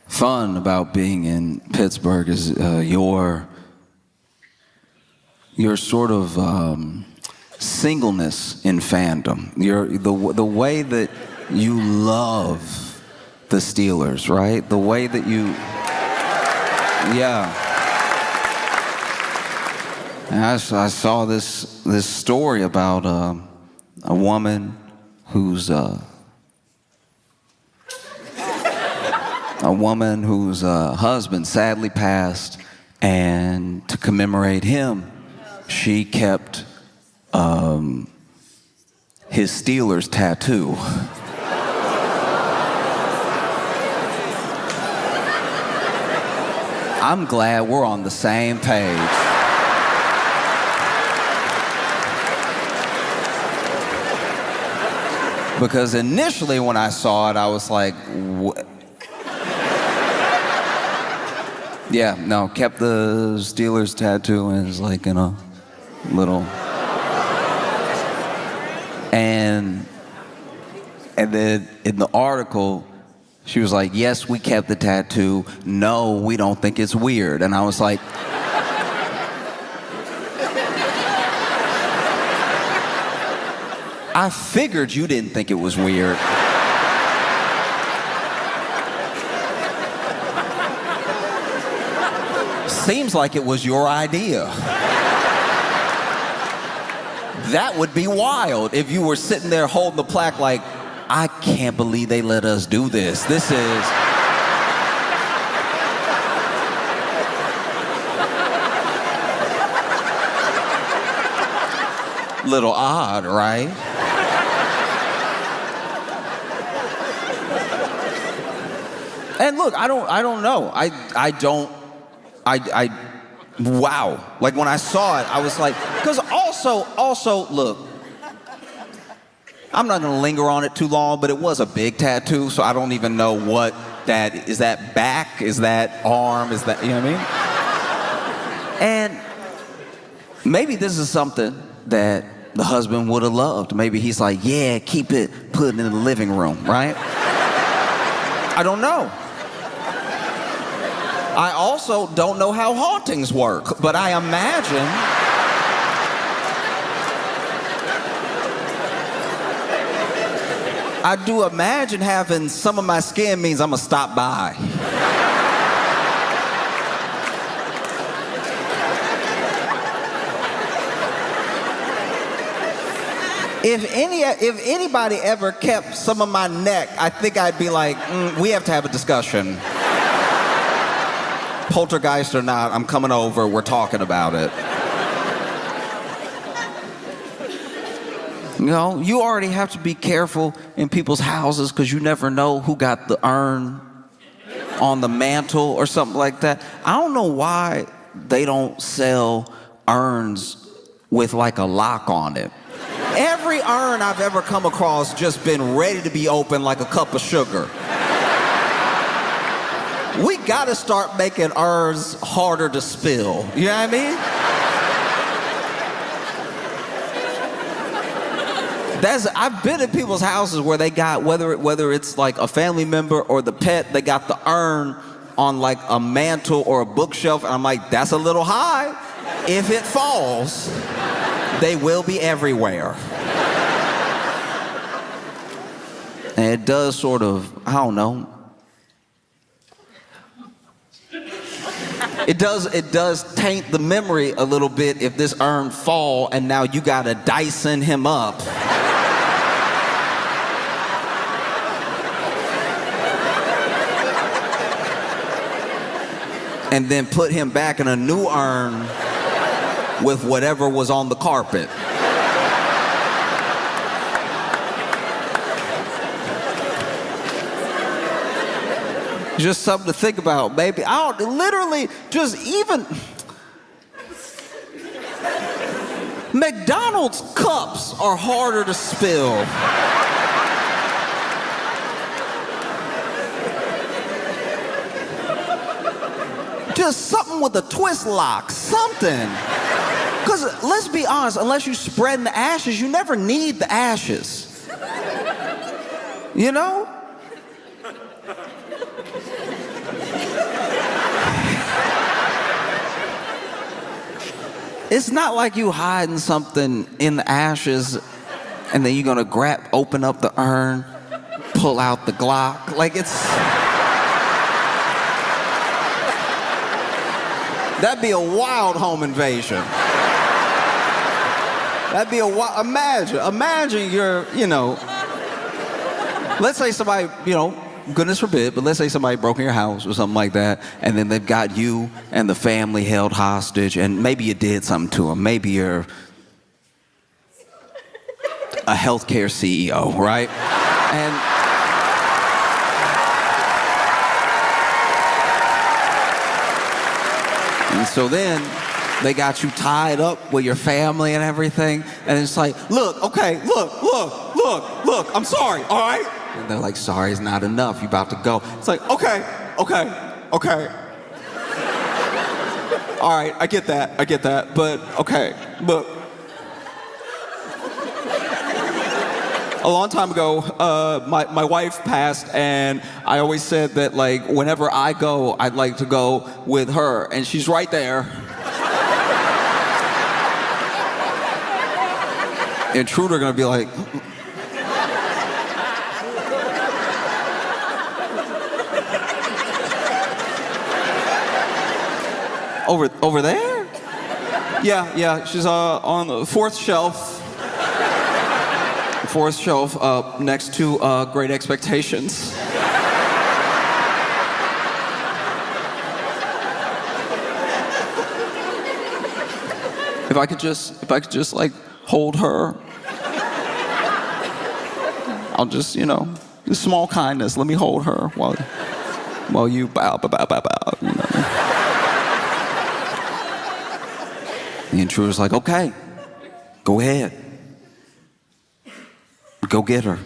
fun about being in Pittsburgh is your sort of singleness in fandom. The way that you love the Steelers, right? The way that you, yeah. And I saw this story about a woman whose husband sadly passed, and to commemorate him, she kept his Steelers tattoo. I'm glad we're on the same page. Because initially when I saw it, I was like, what? Yeah, no, kept the Steelers tattoo and it's like in a little. And then in the article, she was like, yes, we kept the tattoo. No, we don't think it's weird. And I was like, I figured you didn't think it was weird. Seems like it was your idea. That would be wild if you were sitting there holding the plaque like, I can't believe they let us do this. This is... little odd, right? And look, I don't know. Wow. Like when I saw it, I was like, because also, look, I'm not gonna linger on it too long, but it was a big tattoo, so I don't even know what that, is that back? Is that arm? Is that, you know what I mean? And maybe this is something that the husband would have loved. Maybe he's like, yeah, keep it, put it in the living room, right? I don't know. I also don't know how hauntings work, but I imagine I do imagine having some of my skin means I'm gonna stop by. If anybody ever kept some of my neck, I think I'd be like, we have to have a discussion. Poltergeist or not, I'm coming over, we're talking about it. You know, you already have to be careful in people's houses because you never know who got the urn on the mantle or something like that. I don't know why they don't sell urns with like a lock on it. Every urn I've ever come across just been ready to be opened like a cup of sugar. We gotta start making urns harder to spill. You know what I mean? I've been at people's houses where they got, whether it's like a family member or the pet, they got the urn on like a mantle or a bookshelf, and I'm like, that's a little high. If it falls, they will be everywhere. And it does sort of, I don't know. It does taint the memory a little bit if this urn fall and now you gotta Dyson him up. And then put him back in a new urn with whatever was on the carpet. Just something to think about, baby. Literally, just even McDonald's cups are harder to spill. Just something with a twist lock, something. Because let's be honest, unless you're spreading the ashes, you never need the ashes. You know? It's not like you hiding something in the ashes and then you're gonna open up the urn, pull out the Glock. Like that'd be a wild home invasion. That'd be imagine you're, let's say somebody, goodness forbid, but let's say somebody broke in your house or something like that, and then they've got you and the family held hostage, and maybe you did something to them. Maybe you're a healthcare CEO, right? And so then they got you tied up with your family and everything, and it's like, look, I'm sorry, all right? And they're like, sorry is not enough, you about to go. It's like, okay. All right, I get that, but okay, but a long time ago, my wife passed, and I always said that, like, whenever I go, I'd like to go with her, and she's right there. Intruder gonna be like, over there? Yeah, she's on the fourth shelf. Fourth shelf next to Great Expectations. If I could just like hold her, I'll just, this small kindness, let me hold her while you bow. The intruder's like, okay, go ahead. Go get her.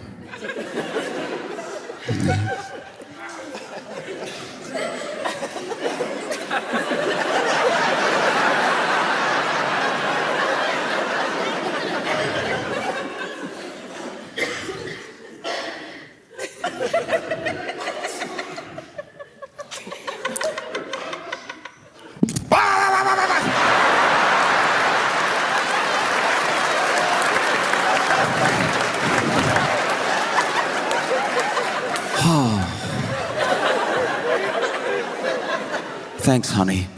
Thanks, honey.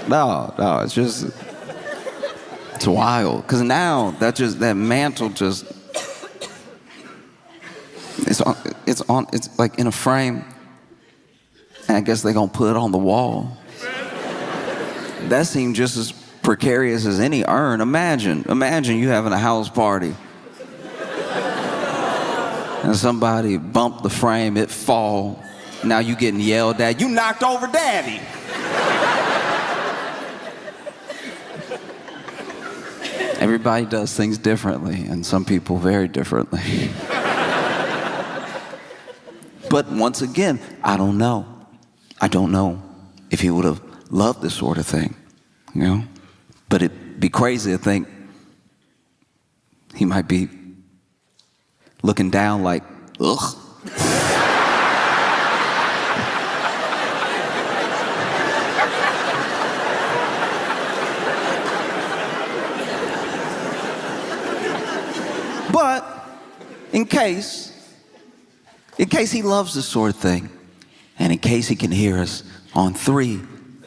No, it's wild. Because now that mantle just, it's like in a frame. And I guess they're gonna put it on the wall. That seemed just as precarious as any urn. Imagine you having a house party. And somebody bumped the frame, it fall. Now you getting yelled at. You knocked over daddy. Everybody does things differently, and some people very differently. But once again, I don't know. I don't know if he would have loved this sort of thing, you know? But it'd be crazy to think he might be looking down like, ugh. But in case he loves this sort of thing, and in case he can hear us on 3,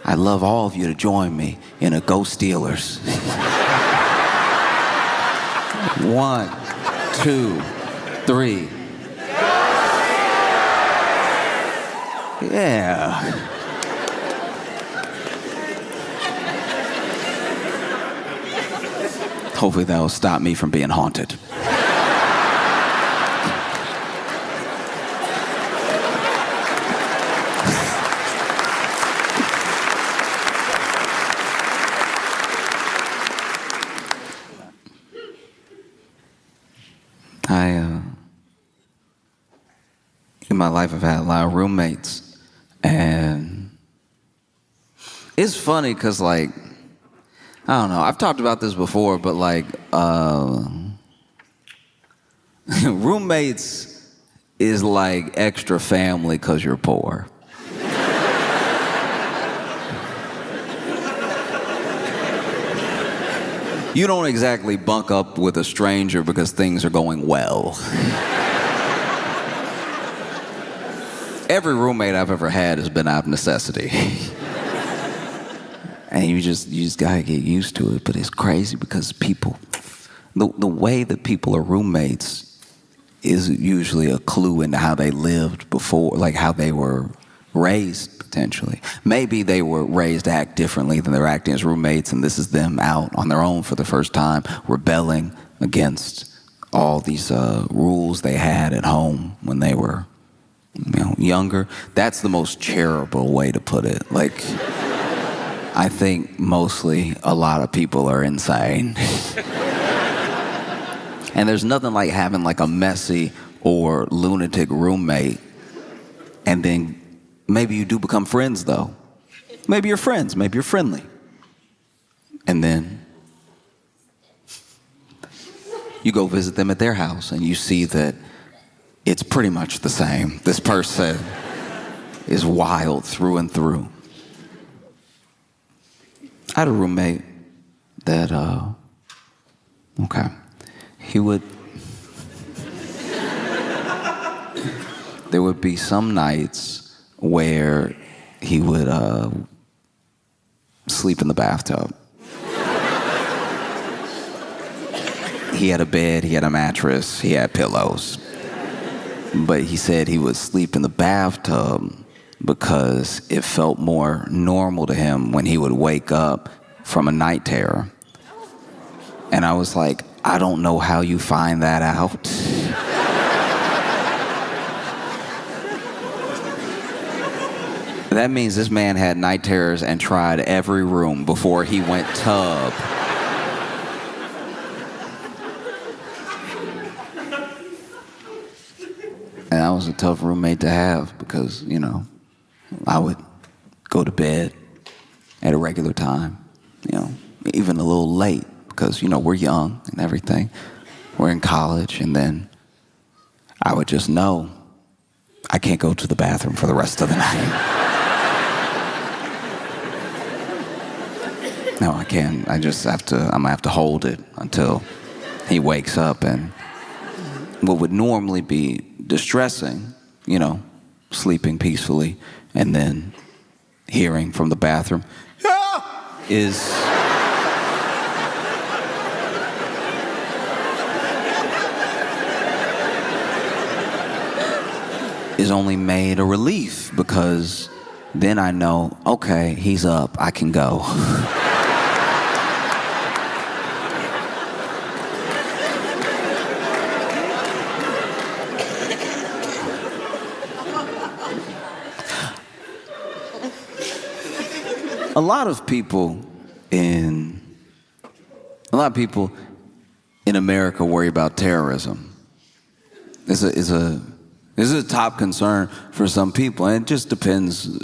I'd love all of you to join me in a Go Steelers. 1, 2, 3. Yeah. Hopefully that will stop me from being haunted. In my life, I've had a lot of roommates, and it's funny because, like, I don't know, I've talked about this before, but like, roommates is like extra family because you're poor. You don't exactly bunk up with a stranger because things are going well. Every roommate I've ever had has been out of necessity. And you just gotta get used to it. But it's crazy because people, the way that people are roommates is usually a clue into how they lived before, like how they were raised potentially. Maybe they were raised to act differently than they're acting as roommates, and this is them out on their own for the first time, rebelling against all these rules they had at home when they were, younger. That's the most charitable way to put it. Like, I think mostly a lot of people are insane. And there's nothing like having like a messy or lunatic roommate, and then maybe you do become friends though. Maybe you're friends, maybe you're friendly. And then you go visit them at their house and you see that it's pretty much the same. This person is wild through and through. I had a roommate that, there would be some nights where he would sleep in the bathtub. He had a bed, he had a mattress, he had pillows. But he said he would sleep in the bathtub because it felt more normal to him when he would wake up from a night terror. And I was like, I don't know how you find that out. That means this man had night terrors and tried every room before he went tub. And that was a tough roommate to have because, I would go to bed at a regular time, even a little late because, we're young and everything. We're in college, and then I would just know I can't go to the bathroom for the rest of the night. No, I can't. I'm gonna have to hold it until he wakes up. And what would normally be distressing, sleeping peacefully, and then hearing from the bathroom, is only made a relief, because then I know, okay, he's up, I can go. A lot of people in A lot of people in America worry about terrorism. This is a top concern for some people, and it just depends,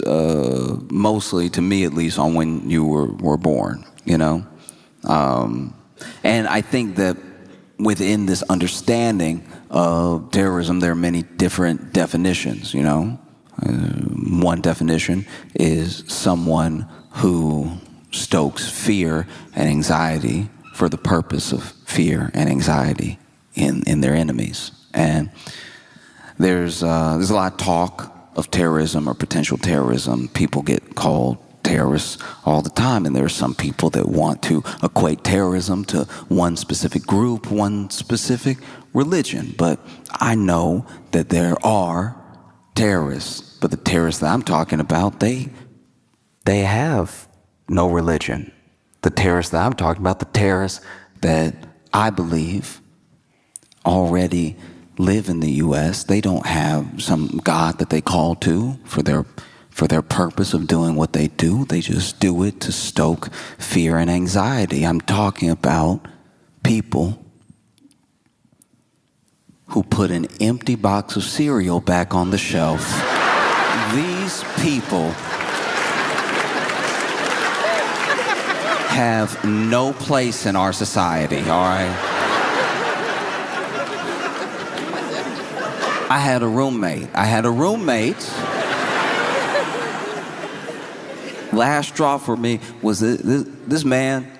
mostly, to me at least, on when you were born, you know? And I think that within this understanding of terrorism, there are many different definitions, you know? One definition is someone who stokes fear and anxiety for the purpose of fear and anxiety in their enemies. And there's a lot of talk of terrorism or potential terrorism. People get called terrorists all the time, and there are some people that want to equate terrorism to one specific group, one specific religion. But I know that there are terrorists, but the terrorists that I'm talking about, they have no religion. The terrorists that I'm talking about, the terrorists that I believe already live in the U.S., they don't have some God that they call to for their purpose of doing what they do. They just do it to stoke fear and anxiety. I'm talking about people who put an empty box of cereal back on the shelf. These people have no place in our society, all right? I had a roommate. Last straw for me was this man.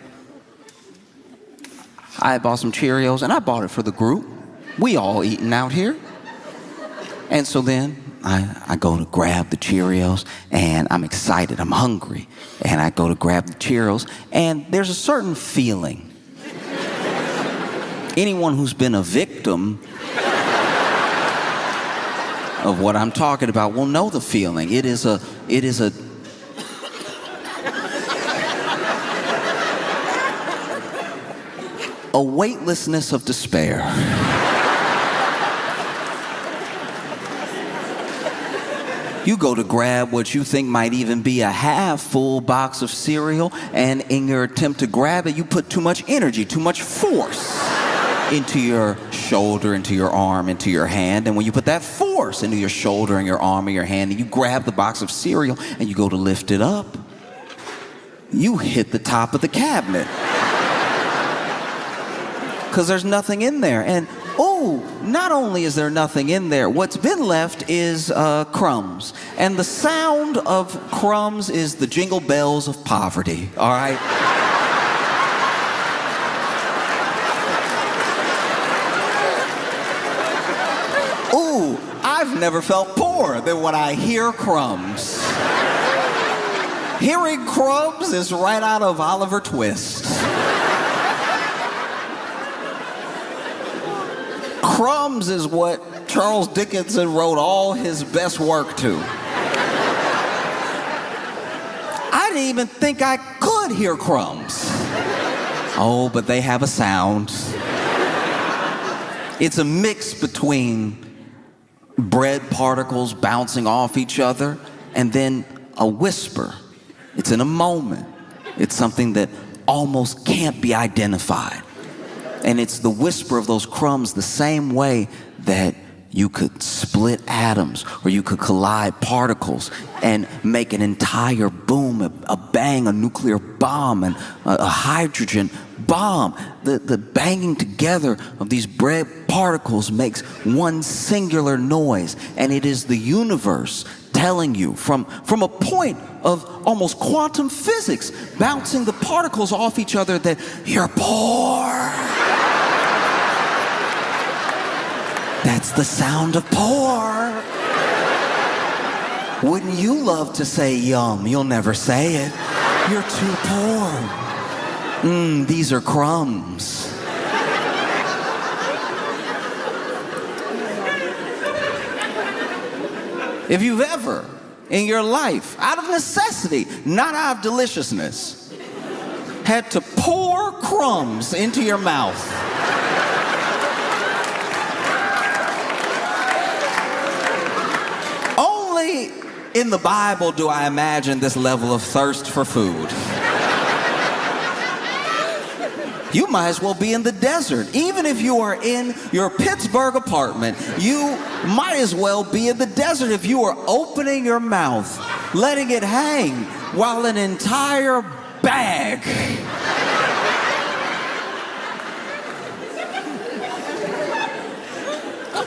I bought some Cheerios, and I bought it for the group. We all eating out here. And so then I go to grab the Cheerios, and I'm excited, I'm hungry. And I go to grab the Cheerios, and there's a certain feeling. Anyone who's been a victim of what I'm talking about will know the feeling. It is a weightlessness of despair. You go to grab what you think might even be a half-full box of cereal, and in your attempt to grab it, you put too much energy, too much force into your shoulder, into your arm, into your hand. And when you put that force into your shoulder and your arm and your hand, and you grab the box of cereal and you go to lift it up, you hit the top of the cabinet. Because there's nothing in there. And not only is there nothing in there, what's been left is crumbs. And the sound of crumbs is the jingle bells of poverty, all right? I've never felt poorer than when I hear crumbs. Hearing crumbs is right out of Oliver Twist. Crumbs is what Charles Dickens wrote all his best work to. I didn't even think I could hear crumbs. Oh, but they have a sound. It's a mix between bread particles bouncing off each other and then a whisper. It's in a moment. It's something that almost can't be identified. And it's the whisper of those crumbs, the same way that you could split atoms or you could collide particles and make an entire boom, a bang, a nuclear bomb, and a hydrogen bomb. The banging together of these bread particles makes one singular noise, and it is the universe telling you from a point of almost quantum physics, bouncing the particles off each other, that you're poor. That's the sound of poor. Wouldn't you love to say yum? You'll never say it. You're too poor. These are crumbs. If you've ever, in your life, out of necessity, not out of deliciousness, had to pour crumbs into your mouth, only in the Bible do I imagine this level of thirst for food. You might as well be in the desert. Even if you are in your Pittsburgh apartment, you might as well be in the desert if you are opening your mouth, letting it hang, while an entire bag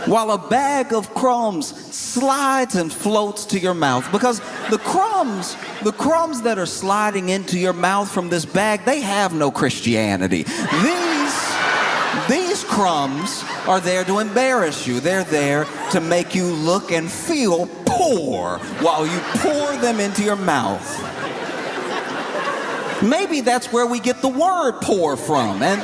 while a bag of crumbs slides and floats to your mouth. Because the crumbs that are sliding into your mouth from this bag, they have no Christianity. These crumbs are there to embarrass you. They're there to make you look and feel poor while you pour them into your mouth. Maybe that's where we get the word poor from. And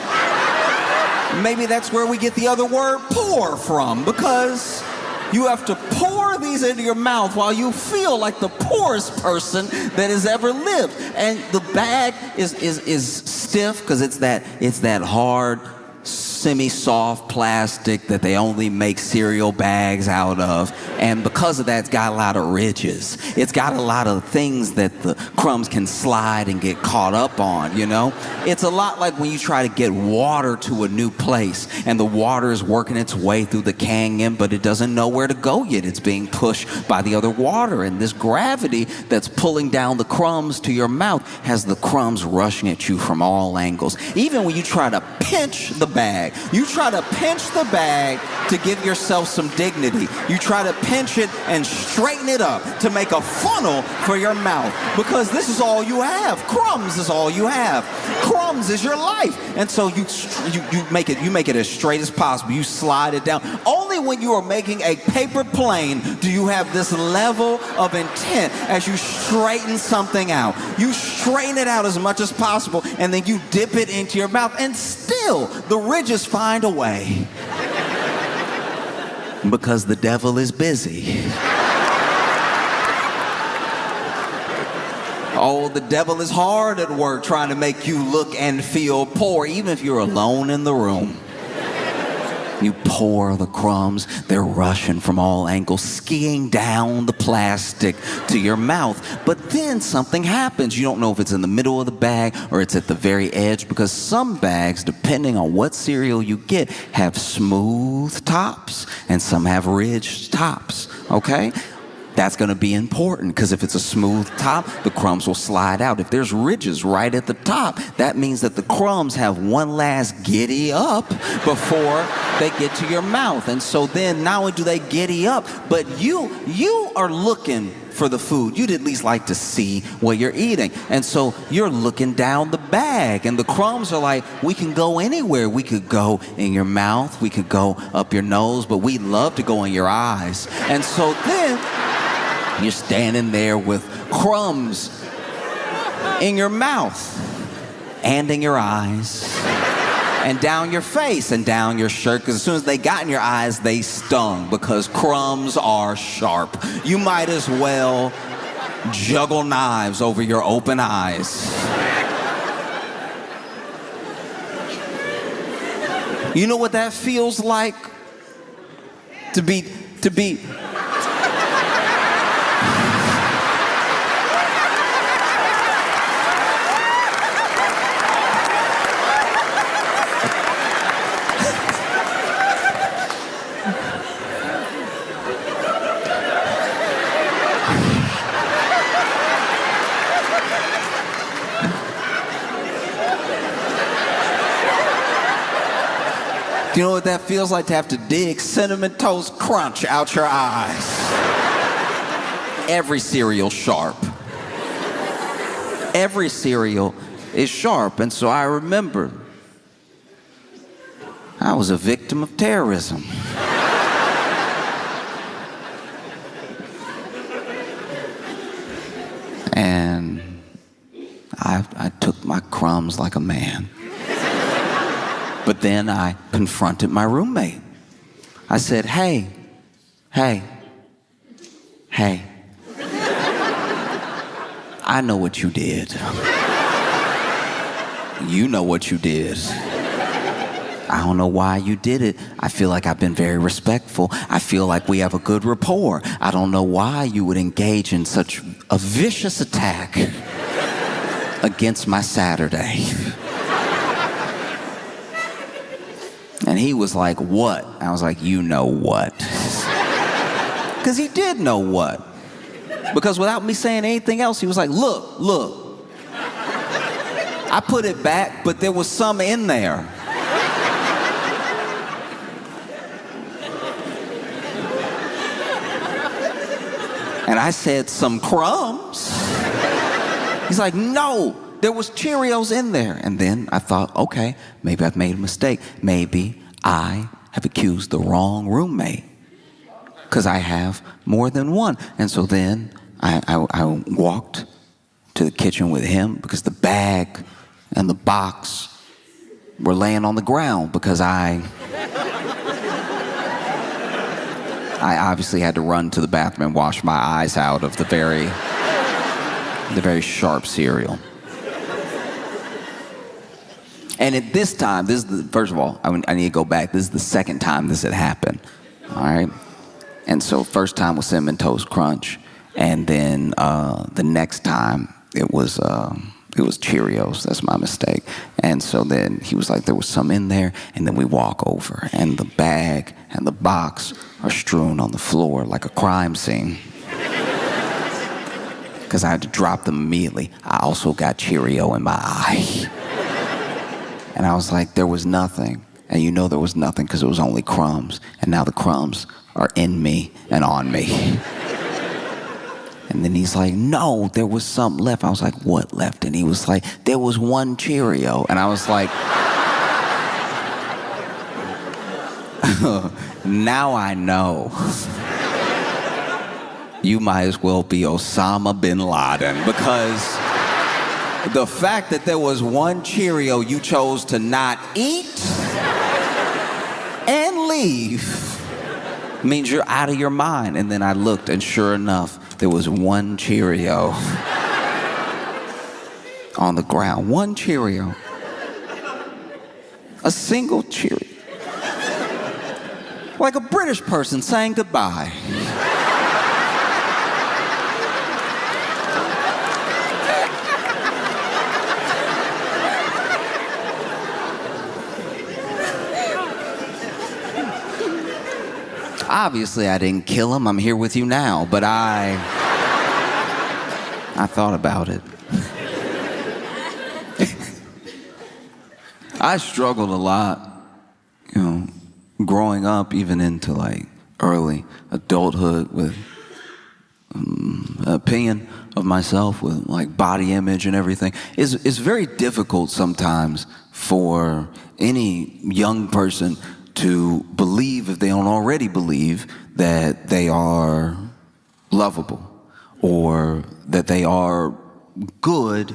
maybe that's where we get the other word poor from, because you have to pour these into your mouth while you feel like the poorest person that has ever lived. And the bag is stiff because it's that hard, semi-soft plastic that they only make cereal bags out of. And because of that, it's got a lot of ridges. It's got a lot of things that the crumbs can slide and get caught up on, you know? It's a lot like when you try to get water to a new place and the water is working its way through the canyon, but it doesn't know where to go yet. It's being pushed by the other water. And this gravity that's pulling down the crumbs to your mouth has the crumbs rushing at you from all angles. Even when you try to pinch the bag, you try to pinch the bag to give yourself some dignity. You try to pinch it and straighten it up to make a funnel for your mouth, because this is all you have. Crumbs is all you have. Crumbs is your life. And so you make it as straight as possible. You slide it down. Only when you are making a paper plane do you have this level of intent as you straighten something out. You straighten it out as much as possible, and then you dip it into your mouth, and still the ridges find a way. Because the devil is busy. Oh, the devil is hard at work trying to make you look and feel poor, even if you're alone in the room. You pour the crumbs, they're rushing from all angles, skiing down the plastic to your mouth. But then something happens. You don't know if it's in the middle of the bag or it's at the very edge, because some bags, depending on what cereal you get, have smooth tops and some have ridged tops, okay? That's going to be important, because if it's a smooth top, the crumbs will slide out. If there's ridges right at the top, that means that the crumbs have one last giddy up before they get to your mouth. And so then not only do they giddy up, but you are looking for the food. You'd at least like to see what you're eating. And so you're looking down the bag, and the crumbs are like, we can go anywhere. We could go in your mouth, we could go up your nose, but we love to go in your eyes. And so then you're standing there with crumbs in your mouth and in your eyes and down your face and down your shirt, because as soon as they got in your eyes, they stung, because crumbs are sharp. You might as well juggle knives over your open eyes. You know what that feels like? To be Do you know what that feels like, to have to dig Cinnamon Toast Crunch out your eyes? Every cereal's sharp. Every cereal is sharp. And so I remember I was a victim of terrorism. And I took my crumbs like a man. But then I confronted my roommate. I said, hey. I know what you did. You know what you did. I don't know why you did it. I feel like I've been very respectful. I feel like we have a good rapport. I don't know why you would engage in such a vicious attack against my Saturday. And he was like, what? I was like, you know what? Because he did know what. Because without me saying anything else, he was like, look, look. I put it back, but there was some in there. And I said, some crumbs? He's like, no, there was Cheerios in there. And then I thought, okay, maybe I've made a mistake. Maybe I have accused the wrong roommate, because I have more than one. And so then I walked to the kitchen with him, because the bag and the box were laying on the ground, because I obviously had to run to the bathroom and wash my eyes out of the very sharp cereal. And at this time, first of all, I need to go back. This is the second time this had happened, all right? And so first time was Cinnamon Toast Crunch, and then the next time it was Cheerios. That's my mistake. And so then he was like, there was some in there, and then we walk over, and the bag and the box are strewn on the floor like a crime scene. Because I had to drop them immediately. I also got Cheerio in my eye. And I was like, there was nothing. And you know there was nothing because it was only crumbs. And now the crumbs are in me and on me. And then he's like, no, there was something left. I was like, what left? And he was like, there was one Cheerio. And I was like, now I know. You might as well be Osama bin Laden, because the fact that there was one Cheerio you chose to not eat and leave means you're out of your mind. And then I looked, and sure enough, there was one Cheerio on the ground. One Cheerio. A single Cheerio. Like a British person saying goodbye. Obviously, I didn't kill him. I'm here with you now, but I thought about it. I struggled a lot, growing up, even into like early adulthood, with an opinion of myself, with like body image and everything. It's very difficult sometimes for any young person to believe, if they don't already believe, that they are lovable or that they are good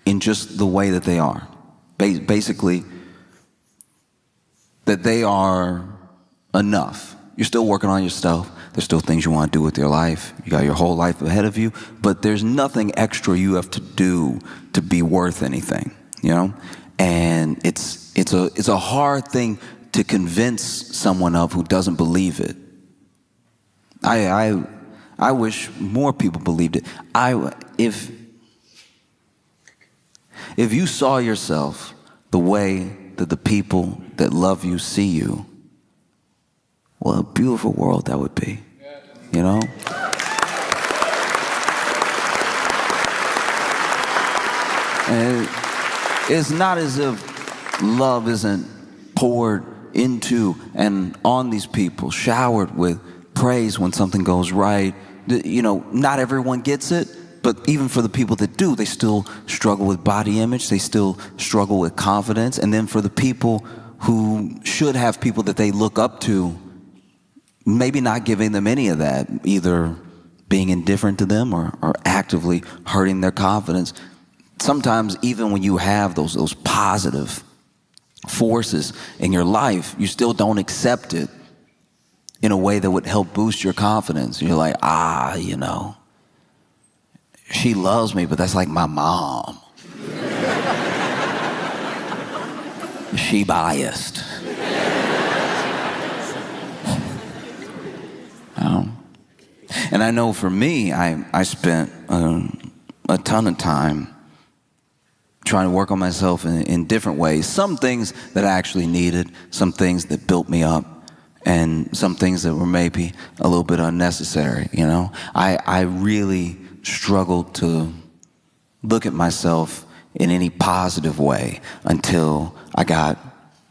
in just the way that they are. Basically, that they are enough. You're still working on yourself. There's still things you want to do with your life. You got your whole life ahead of you, but there's nothing extra you have to do to be worth anything, And it's a hard thing to convince someone of who doesn't believe it. I wish more people believed it. If you saw yourself the way that the people that love you see you, what a beautiful world that would be, And it's not as if love isn't poured into and on these people, showered with praise when something goes right. Not everyone gets it, but even for the people that do, they still struggle with body image, they still struggle with confidence. And then for the people who should have people that they look up to, maybe not giving them any of that, either being indifferent to them or actively hurting their confidence. Sometimes even when you have those positive forces in your life, you still don't accept it in a way that would help boost your confidence. You're like, she loves me, but that's like my mom. She biased. And I know for me, I spent a ton of time trying to work on myself in different ways. Some things that I actually needed, some things that built me up, and some things that were maybe a little bit unnecessary, you know? I really struggled to look at myself in any positive way until I got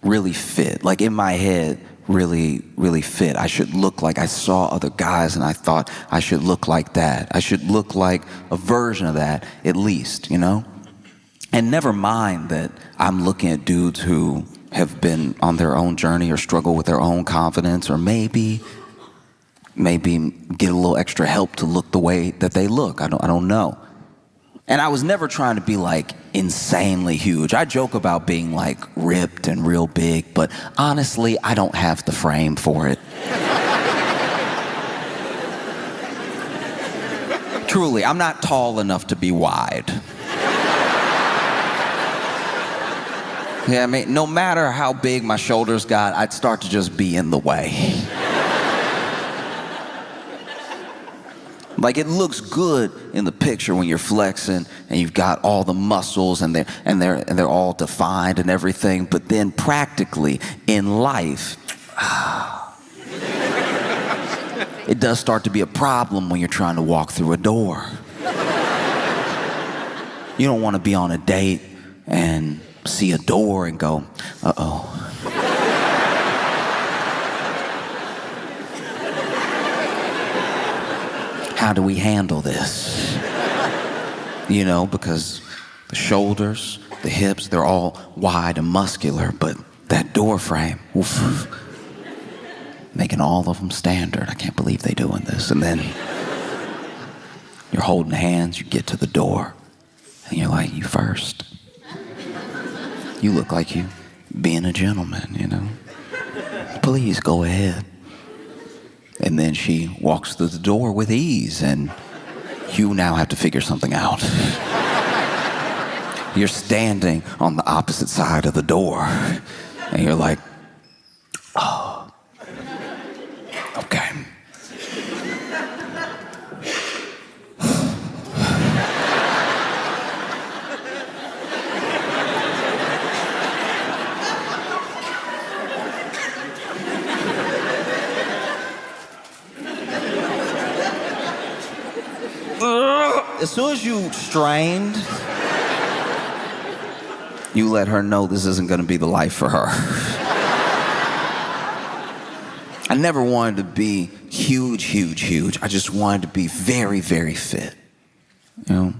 really fit. Like in my head, really, really fit. I should look like I saw other guys and I thought I should look like that. I should look like a version of that, at least, you know? And never mind that I'm looking at dudes who have been on their own journey or struggle with their own confidence, or maybe get a little extra help to look the way that they look. I don't know. And I was never trying to be like insanely huge. I joke about being like ripped and real big, but honestly, I don't have the frame for it. Truly, I'm not tall enough to be wide. Yeah, I mean, no matter how big my shoulders got, I'd start to just be in the way. Like, it looks good in the picture when you're flexing and you've got all the muscles and they're all defined and everything, but then practically in life, it does start to be a problem when you're trying to walk through a door. You don't want to be on a date and see a door and go, uh-oh. How do we handle this? You know, because the shoulders, the hips, they're all wide and muscular, but that door frame, oof, making all of them standard. I can't believe they're doing this. And then you're holding hands, you get to the door, and you're like, you first. You look like you being a gentleman, you know. Please go ahead. And then she walks through the door with ease, and you now have to figure something out. You're standing on the opposite side of the door, and you're like, oh, okay. As soon as you strained, you let her know this isn't going to be the life for her. I never wanted to be huge. I just wanted to be very, very fit, you know?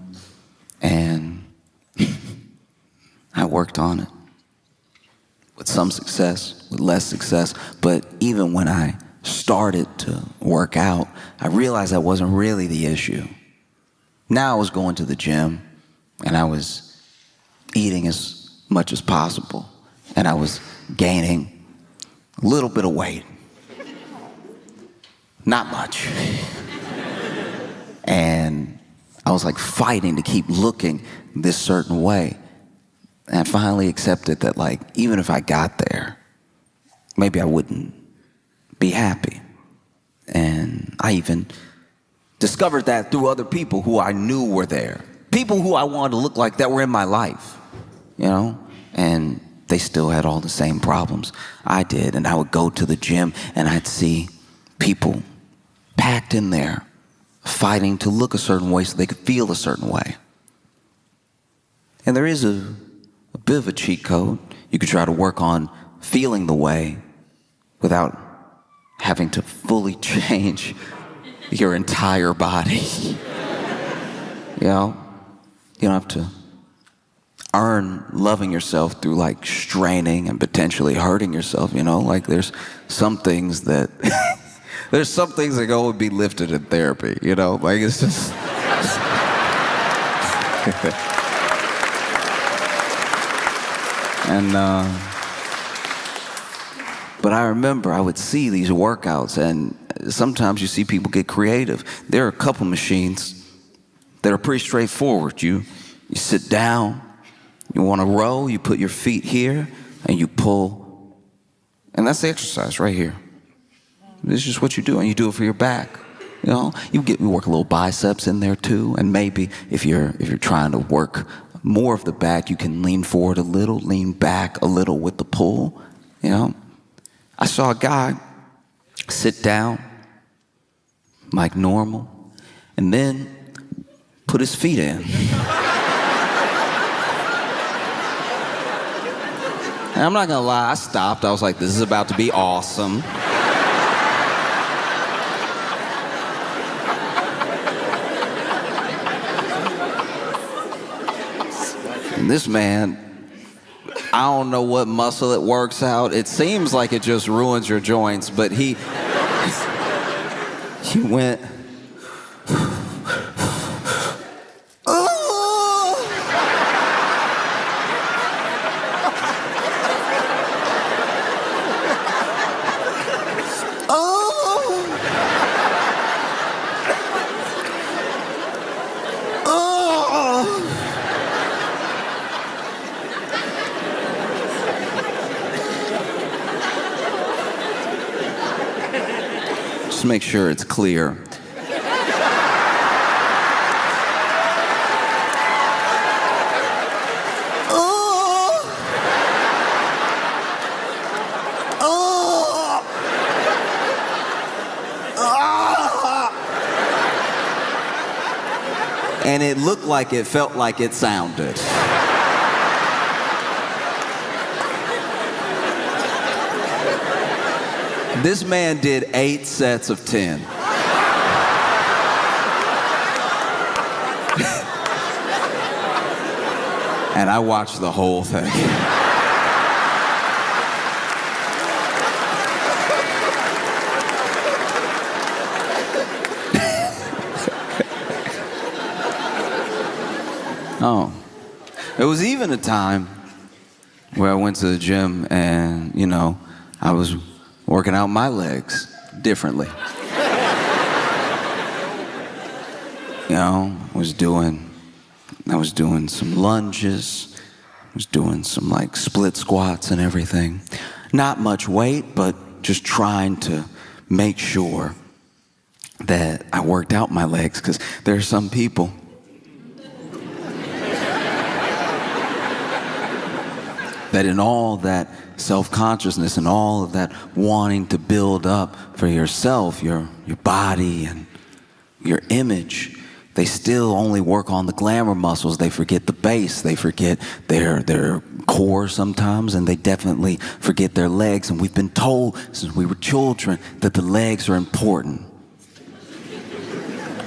And I worked on it with some success, with less success. But even when I started to work out, I realized that wasn't really the issue. Now I was going to the gym, and I was eating as much as possible, and I was gaining a little bit of weight. Not much. And I was like fighting to keep looking this certain way. And I finally accepted that, like, even if I got there, maybe I wouldn't be happy. And I even discovered that through other people who I knew were there. People who I wanted to look like that were in my life, you know? And they still had all the same problems I did. And I would go to the gym and I'd see people packed in there fighting to look a certain way so they could feel a certain way. And there is a bit of a cheat code. You could try to work on feeling the way without having to fully change your entire body. You know? You don't have to earn loving yourself through like straining and potentially hurting yourself, you know? Like there's some things that there's some things that go and be lifted in therapy, you know? Like it's just and but I remember I would see these workouts, and sometimes you see people get creative. There are a couple machines that are pretty straightforward. You sit down, you want to row, you put your feet here, and you pull. And that's the exercise right here. This is just what you do, and you do it for your back. You know, you work a little biceps in there too, and maybe if you're trying to work more of the back. You can lean forward a little, lean back a little with the pull, you know. I saw a guy sit down like normal and then put his feet in. And I'm not gonna lie, I stopped. I was like, this is about to be awesome. And this man, I don't know what muscle it works out. It seems like it just ruins your joints, but he went, just make sure it's clear. And it looked like it felt like it sounded. This man did 8 sets of 10. And I watched the whole thing. Oh, there was even a time where I went to the gym and, you know, I was working out my legs differently. You know, I was doing some lunges, I was doing some like split squats and everything. Not much weight, but just trying to make sure that I worked out my legs, because there are some people that in all that self-consciousness and all of that wanting to build up for yourself, your body and your image, they still only work on the glamour muscles. They forget the base. They forget their core sometimes, and they definitely forget their legs. And we've been told since we were children that the legs are important.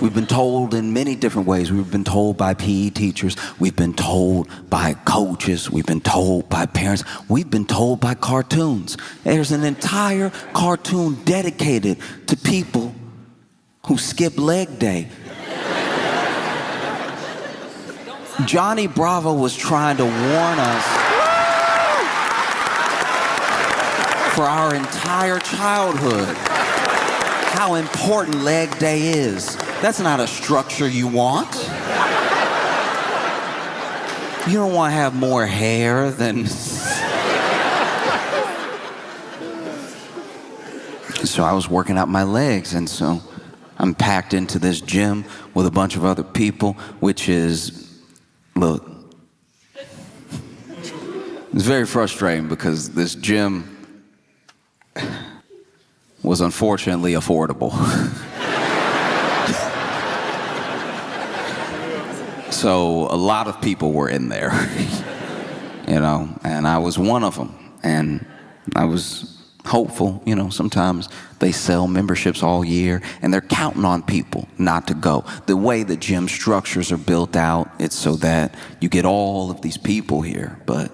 We've been told in many different ways. We've been told by PE teachers. We've been told by coaches. We've been told by parents. We've been told by cartoons. There's an entire cartoon dedicated to people who skip leg day. Johnny Bravo was trying to warn us for our entire childhood how important leg day is. That's not a structure you want. You don't want to have more hair than... So I was working out my legs, and so I'm packed into this gym with a bunch of other people, which is, look, it's very frustrating because this gym was unfortunately affordable. So a lot of people were in there, you know, and I was one of them. And I was hopeful, you know, sometimes they sell memberships all year and they're counting on people not to go. The way the gym structures are built out, it's so that you get all of these people here, but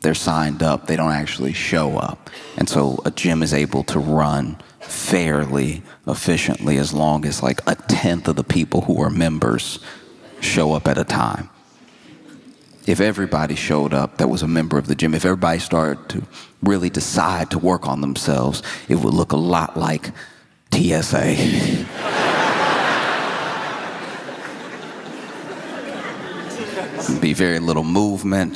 they're signed up, they don't actually show up. And so a gym is able to run fairly efficiently as long as like 1/10 of the people who are members show up at a time. If everybody showed up that was a member of the gym, if everybody started to really decide to work on themselves, it would look a lot like TSA. Be very little movement.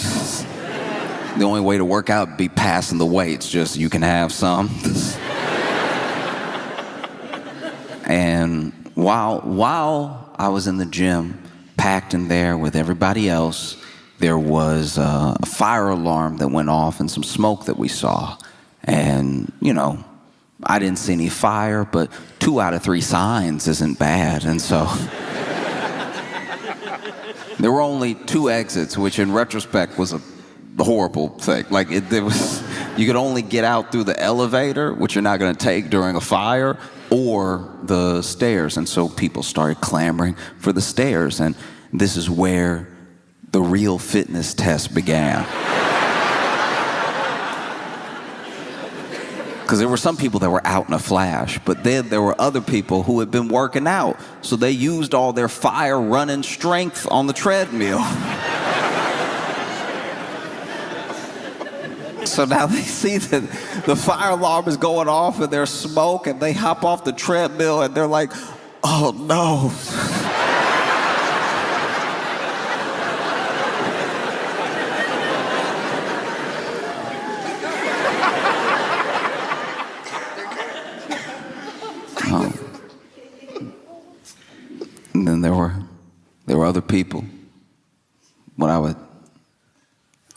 The only way to work out would be passing the weights, just you can have some. And while I was in the gym packed in there with everybody else. There was a fire alarm that went off and some smoke that we saw. And, you know, I didn't see any fire, but 2 out of 3 signs isn't bad. And so there were only 2 exits, which in retrospect was a horrible thing. Like, there was, you could only get out through the elevator, which you're not going to take during a fire, or the stairs. And so people started clamoring for the stairs. And this is where the real fitness test began. Because there were some people that were out in a flash, but then there were other people who had been working out, so they used all their fire running strength on the treadmill. So now they see that the fire alarm is going off and there's smoke, and they hop off the treadmill and they're like, oh no. And then there were other people, what I would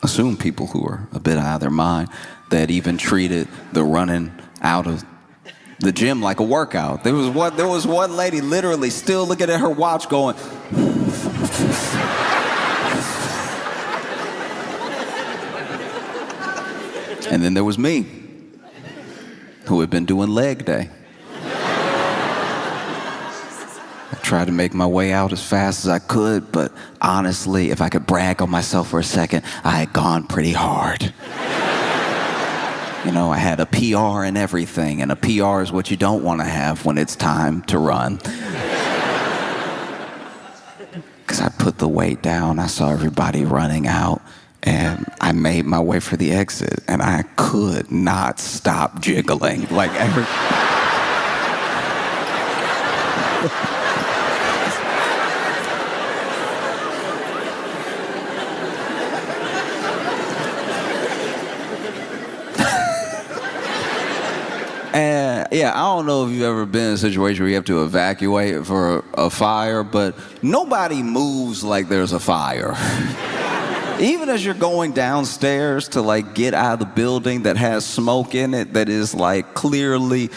assume people who were a bit out of their mind, that even treated the running out of the gym like a workout. There was one lady literally still looking at her watch going, and then there was me, who had been doing leg day. Tried to make my way out as fast as I could, but honestly, if I could brag on myself for a second, I had gone pretty hard. You know, I had a PR and everything, and a PR is what you don't want to have when it's time to run. Because I put the weight down, I saw everybody running out, and I made my way for the exit, and I could not stop jiggling. Like every... And yeah, I don't know if you've ever been in a situation where you have to evacuate for a fire, but nobody moves like there's a fire. Even as you're going downstairs to like get out of the building that has smoke in it that is like clearly,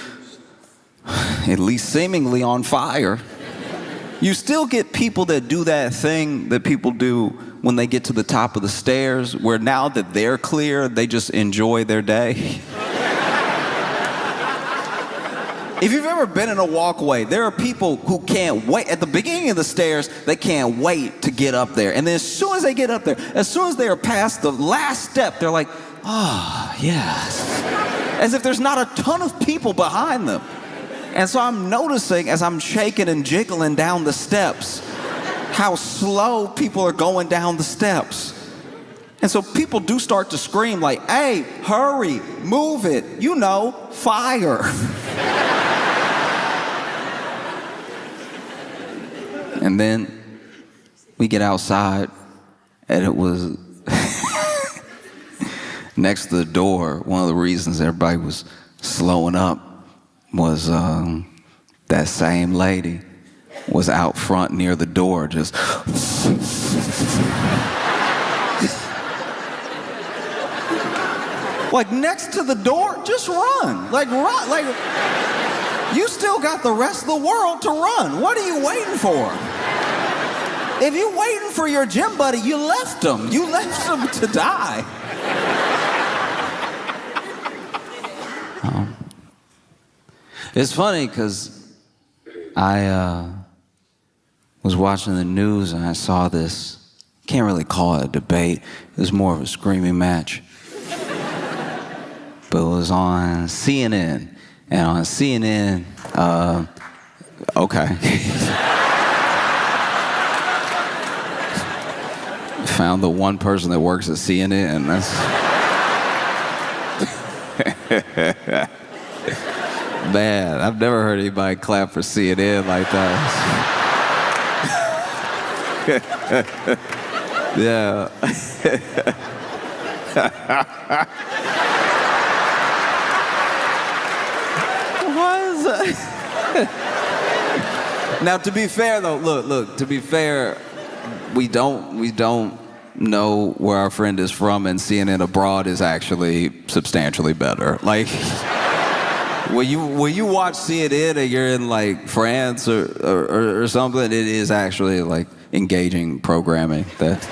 at least seemingly on fire, you still get people that do that thing that people do when they get to the top of the stairs, where now that they're clear, they just enjoy their day. If you've ever been in a walkway, there are people who can't wait. At the beginning of the stairs, they can't wait to get up there. And then as soon as they get up there, as soon as they are past the last step, they're like, oh, yes. As if there's not a ton of people behind them. And so I'm noticing as I'm shaking and jiggling down the steps, how slow people are going down the steps. And so people do start to scream like, hey, hurry, move it, you know, fire. And then we get outside, and it was next to the door. One of the reasons everybody was slowing up was that same lady was out front near the door, just like next to the door, just run. Like run, like you still got the rest of the world to run. What are you waiting for? If you're waiting for your gym buddy, you left him. You left him to die. It's funny because I was watching the news and I saw this, can't really call it a debate, it was more of a screaming match. But it was on CNN. And on CNN, okay. Found the one person that works at CNN, and that's... Man, I've never heard anybody clap for CNN like that. Yeah. What is that? Now, to be fair, though, look, to be fair, we don't know where our friend is from, and CNN Abroad is actually substantially better. Like, when you watch CNN and you're in like France or something, it is actually like engaging programming. That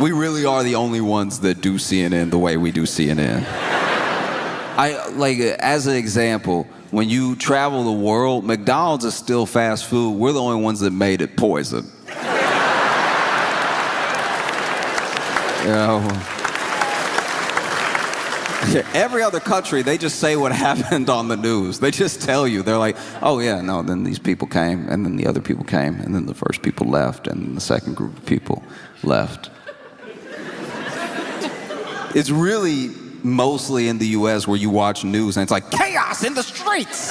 we really are the only ones that do CNN the way we do CNN. I like, as an example, when you travel the world, McDonald's is still fast food. We're the only ones that made it poison. You know, every other country, they just say what happened on the news. They just tell you. They're like, oh yeah, no, then these people came, and then the other people came, and then the first people left, and the second group of people left. It's really mostly in the US where you watch news and it's like, chaos in the streets!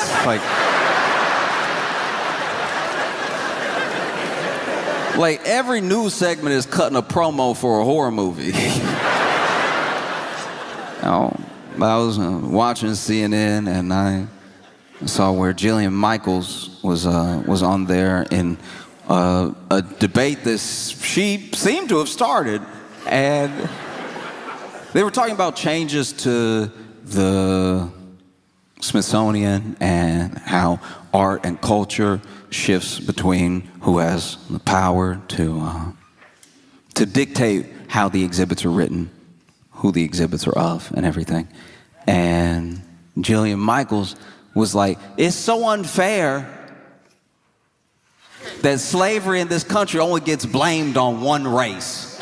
Like every news segment is cutting a promo for a horror movie. I was watching CNN and I saw where Jillian Michaels was on there in a debate that she seemed to have started, and they were talking about changes to the Smithsonian and how art and culture shifts between who has the power to dictate how the exhibits are written, who the exhibits are of, and everything. And Jillian Michaels was like, it's so unfair that slavery in this country only gets blamed on one race.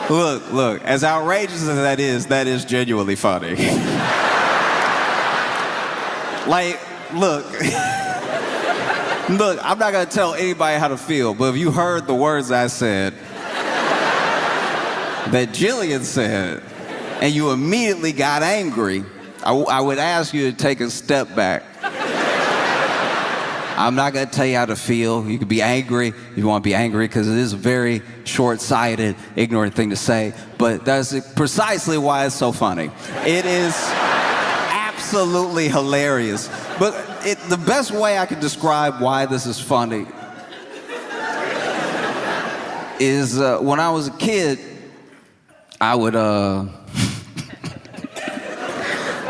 Look, as outrageous as that is genuinely funny. Like, look, I'm not gonna tell anybody how to feel, but if you heard the words I said, that Jillian said, and you immediately got angry, I would ask you to take a step back. I'm not gonna tell you how to feel. You can be angry if you want to be angry, because it is a very short-sighted, ignorant thing to say, but that's precisely why it's so funny. It is absolutely hilarious. But the best way I can describe why this is funny is when I was a kid, I would I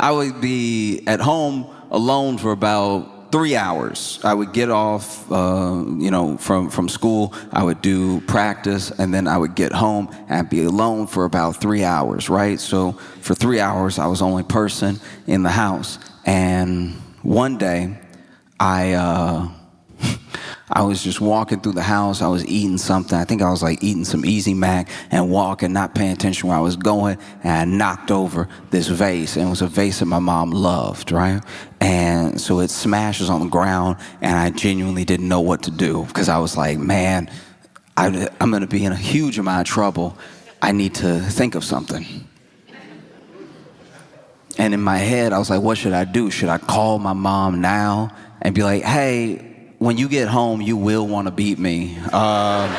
would be at home alone for about 3 hours. I would get off, from school. I would do practice, and then I would get home and be alone for about 3 hours, right? So for 3 hours, I was the only person in the house. And one day, I was just walking through the house. I was eating something. I think I was like eating some Easy Mac and walking, not paying attention where I was going. And I knocked over this vase. And it was a vase that my mom loved, right? And so it smashes on the ground. And I genuinely didn't know what to do, because I was like, man, I'm going to be in a huge amount of trouble. I need to think of something. And in my head, I was like, what should I do? Should I call my mom now and be like, hey, when you get home, you will want to beat me. But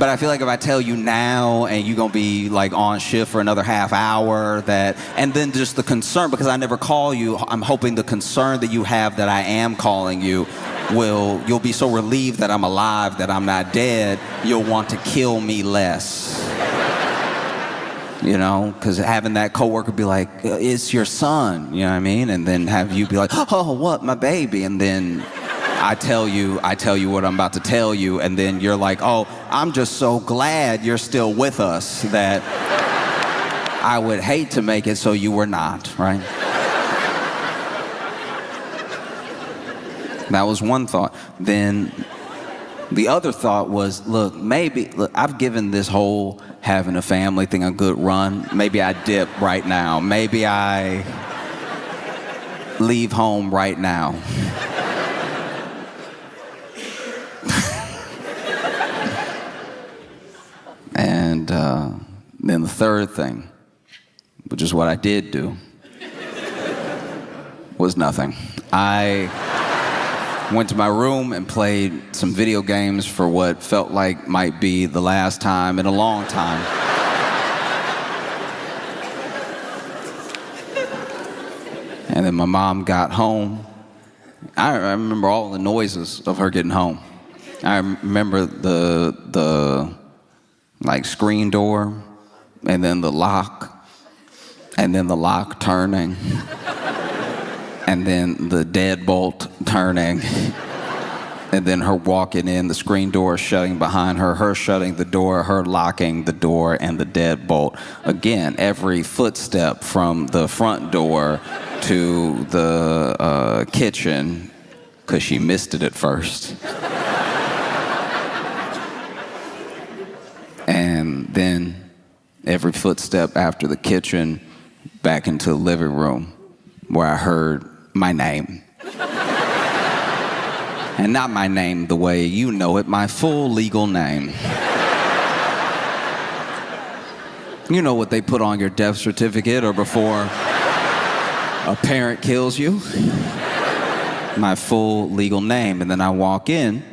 I feel like if I tell you now and you're going to be like on shift for another half hour, and then just the concern, because I never call you, I'm hoping the concern that you have that I am calling you you'll be so relieved that I'm alive, that I'm not dead, you'll want to kill me less. You know, because having that coworker be like, it's your son, you know what I mean? And then have you be like, oh, what, my baby? And then I tell you what I'm about to tell you, and then you're like, oh, I'm just so glad you're still with us that I would hate to make it so you were not, right? That was one thought. Then the other thought was, look, I've given this whole having a family thing a good run. Maybe I dip right now. Maybe I leave home right now. And then the third thing, which is what I did do, was nothing. I went to my room and played some video games for what felt like might be the last time in a long time. then my mom got home. I remember all the noises of her getting home. I remember the like screen door, and then the lock, and then the lock turning, and then the deadbolt turning, and then her walking in, the screen door shutting behind her, her shutting the door, her locking the door, and the deadbolt. Again, every footstep from the front door to the kitchen, because she missed it at first. And then every footstep after the kitchen back into the living room where I heard my name. And not my name the way you know it, my full legal name. You know what they put on your death certificate or before a parent kills you? My full legal name. And then I walk in,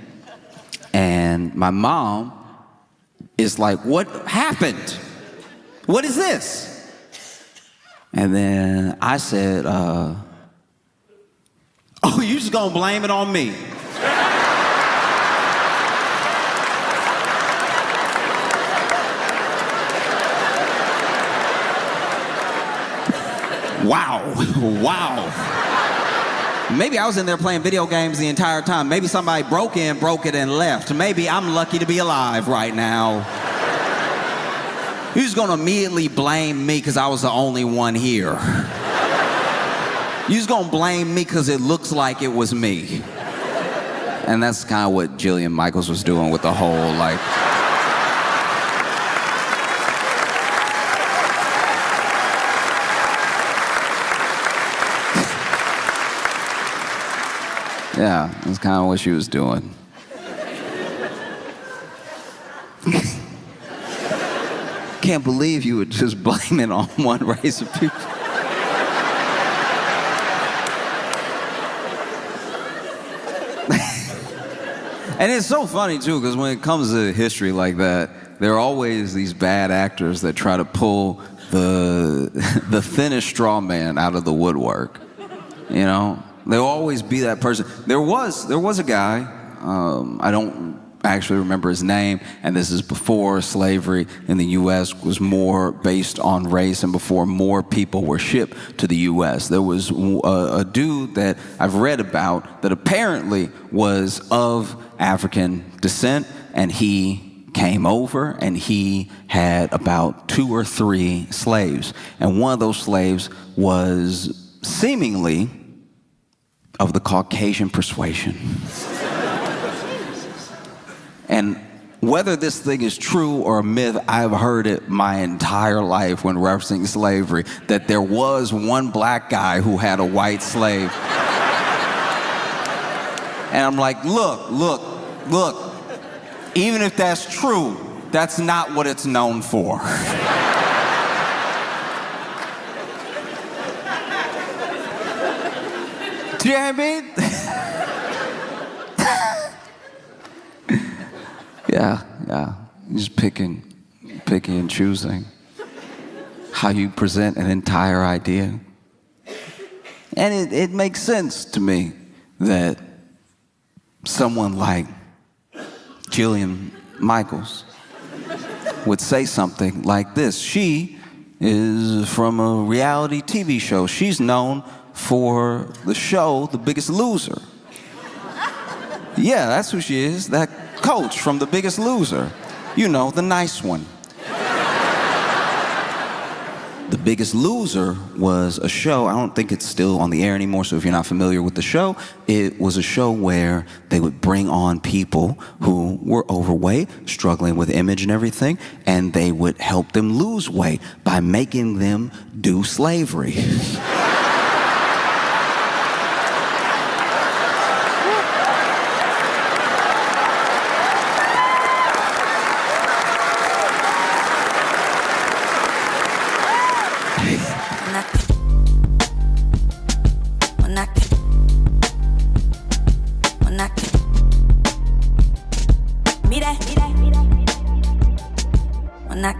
and my mom is like, "What happened? What is this?" And then I said, "Oh, you just gonna blame it on me?" Wow. Maybe I was in there playing video games the entire time. Maybe somebody broke it, and left. Maybe I'm lucky to be alive right now. You're just gonna immediately blame me because I was the only one here. You're just gonna blame me because it looks like it was me. And that's kind of what Jillian Michaels was doing with the whole, like... Yeah, that's kind of what she was doing. Can't believe you would just blame it on one race of people. And it's so funny, too, because when it comes to history like that, there are always these bad actors that try to pull the thinnest straw man out of the woodwork, you know? There'll always be that person. There was a guy, I don't actually remember his name, and this is before slavery in the U.S. was more based on race and before more people were shipped to the U.S. There was a dude that I've read about that apparently was of African descent, and he came over and he had about 2 or 3 slaves. And one of those slaves was seemingly of the Caucasian persuasion. And whether this thing is true or a myth, I've heard it my entire life when referencing slavery, that there was one black guy who had a white slave. And I'm like, look, even if that's true, that's not what it's known for. Do you know what I mean? Yeah. Just picking and choosing how you present an entire idea. And it makes sense to me that someone like Jillian Michaels would say something like this. She is from a reality TV show. She's known for the show The Biggest Loser. Yeah, that's who she is, that coach from The Biggest Loser. You know, the nice one. The Biggest Loser was a show, I don't think it's still on the air anymore, so if you're not familiar with the show, it was a show where they would bring on people who were overweight, struggling with image and everything, and they would help them lose weight by making them do slavery. When I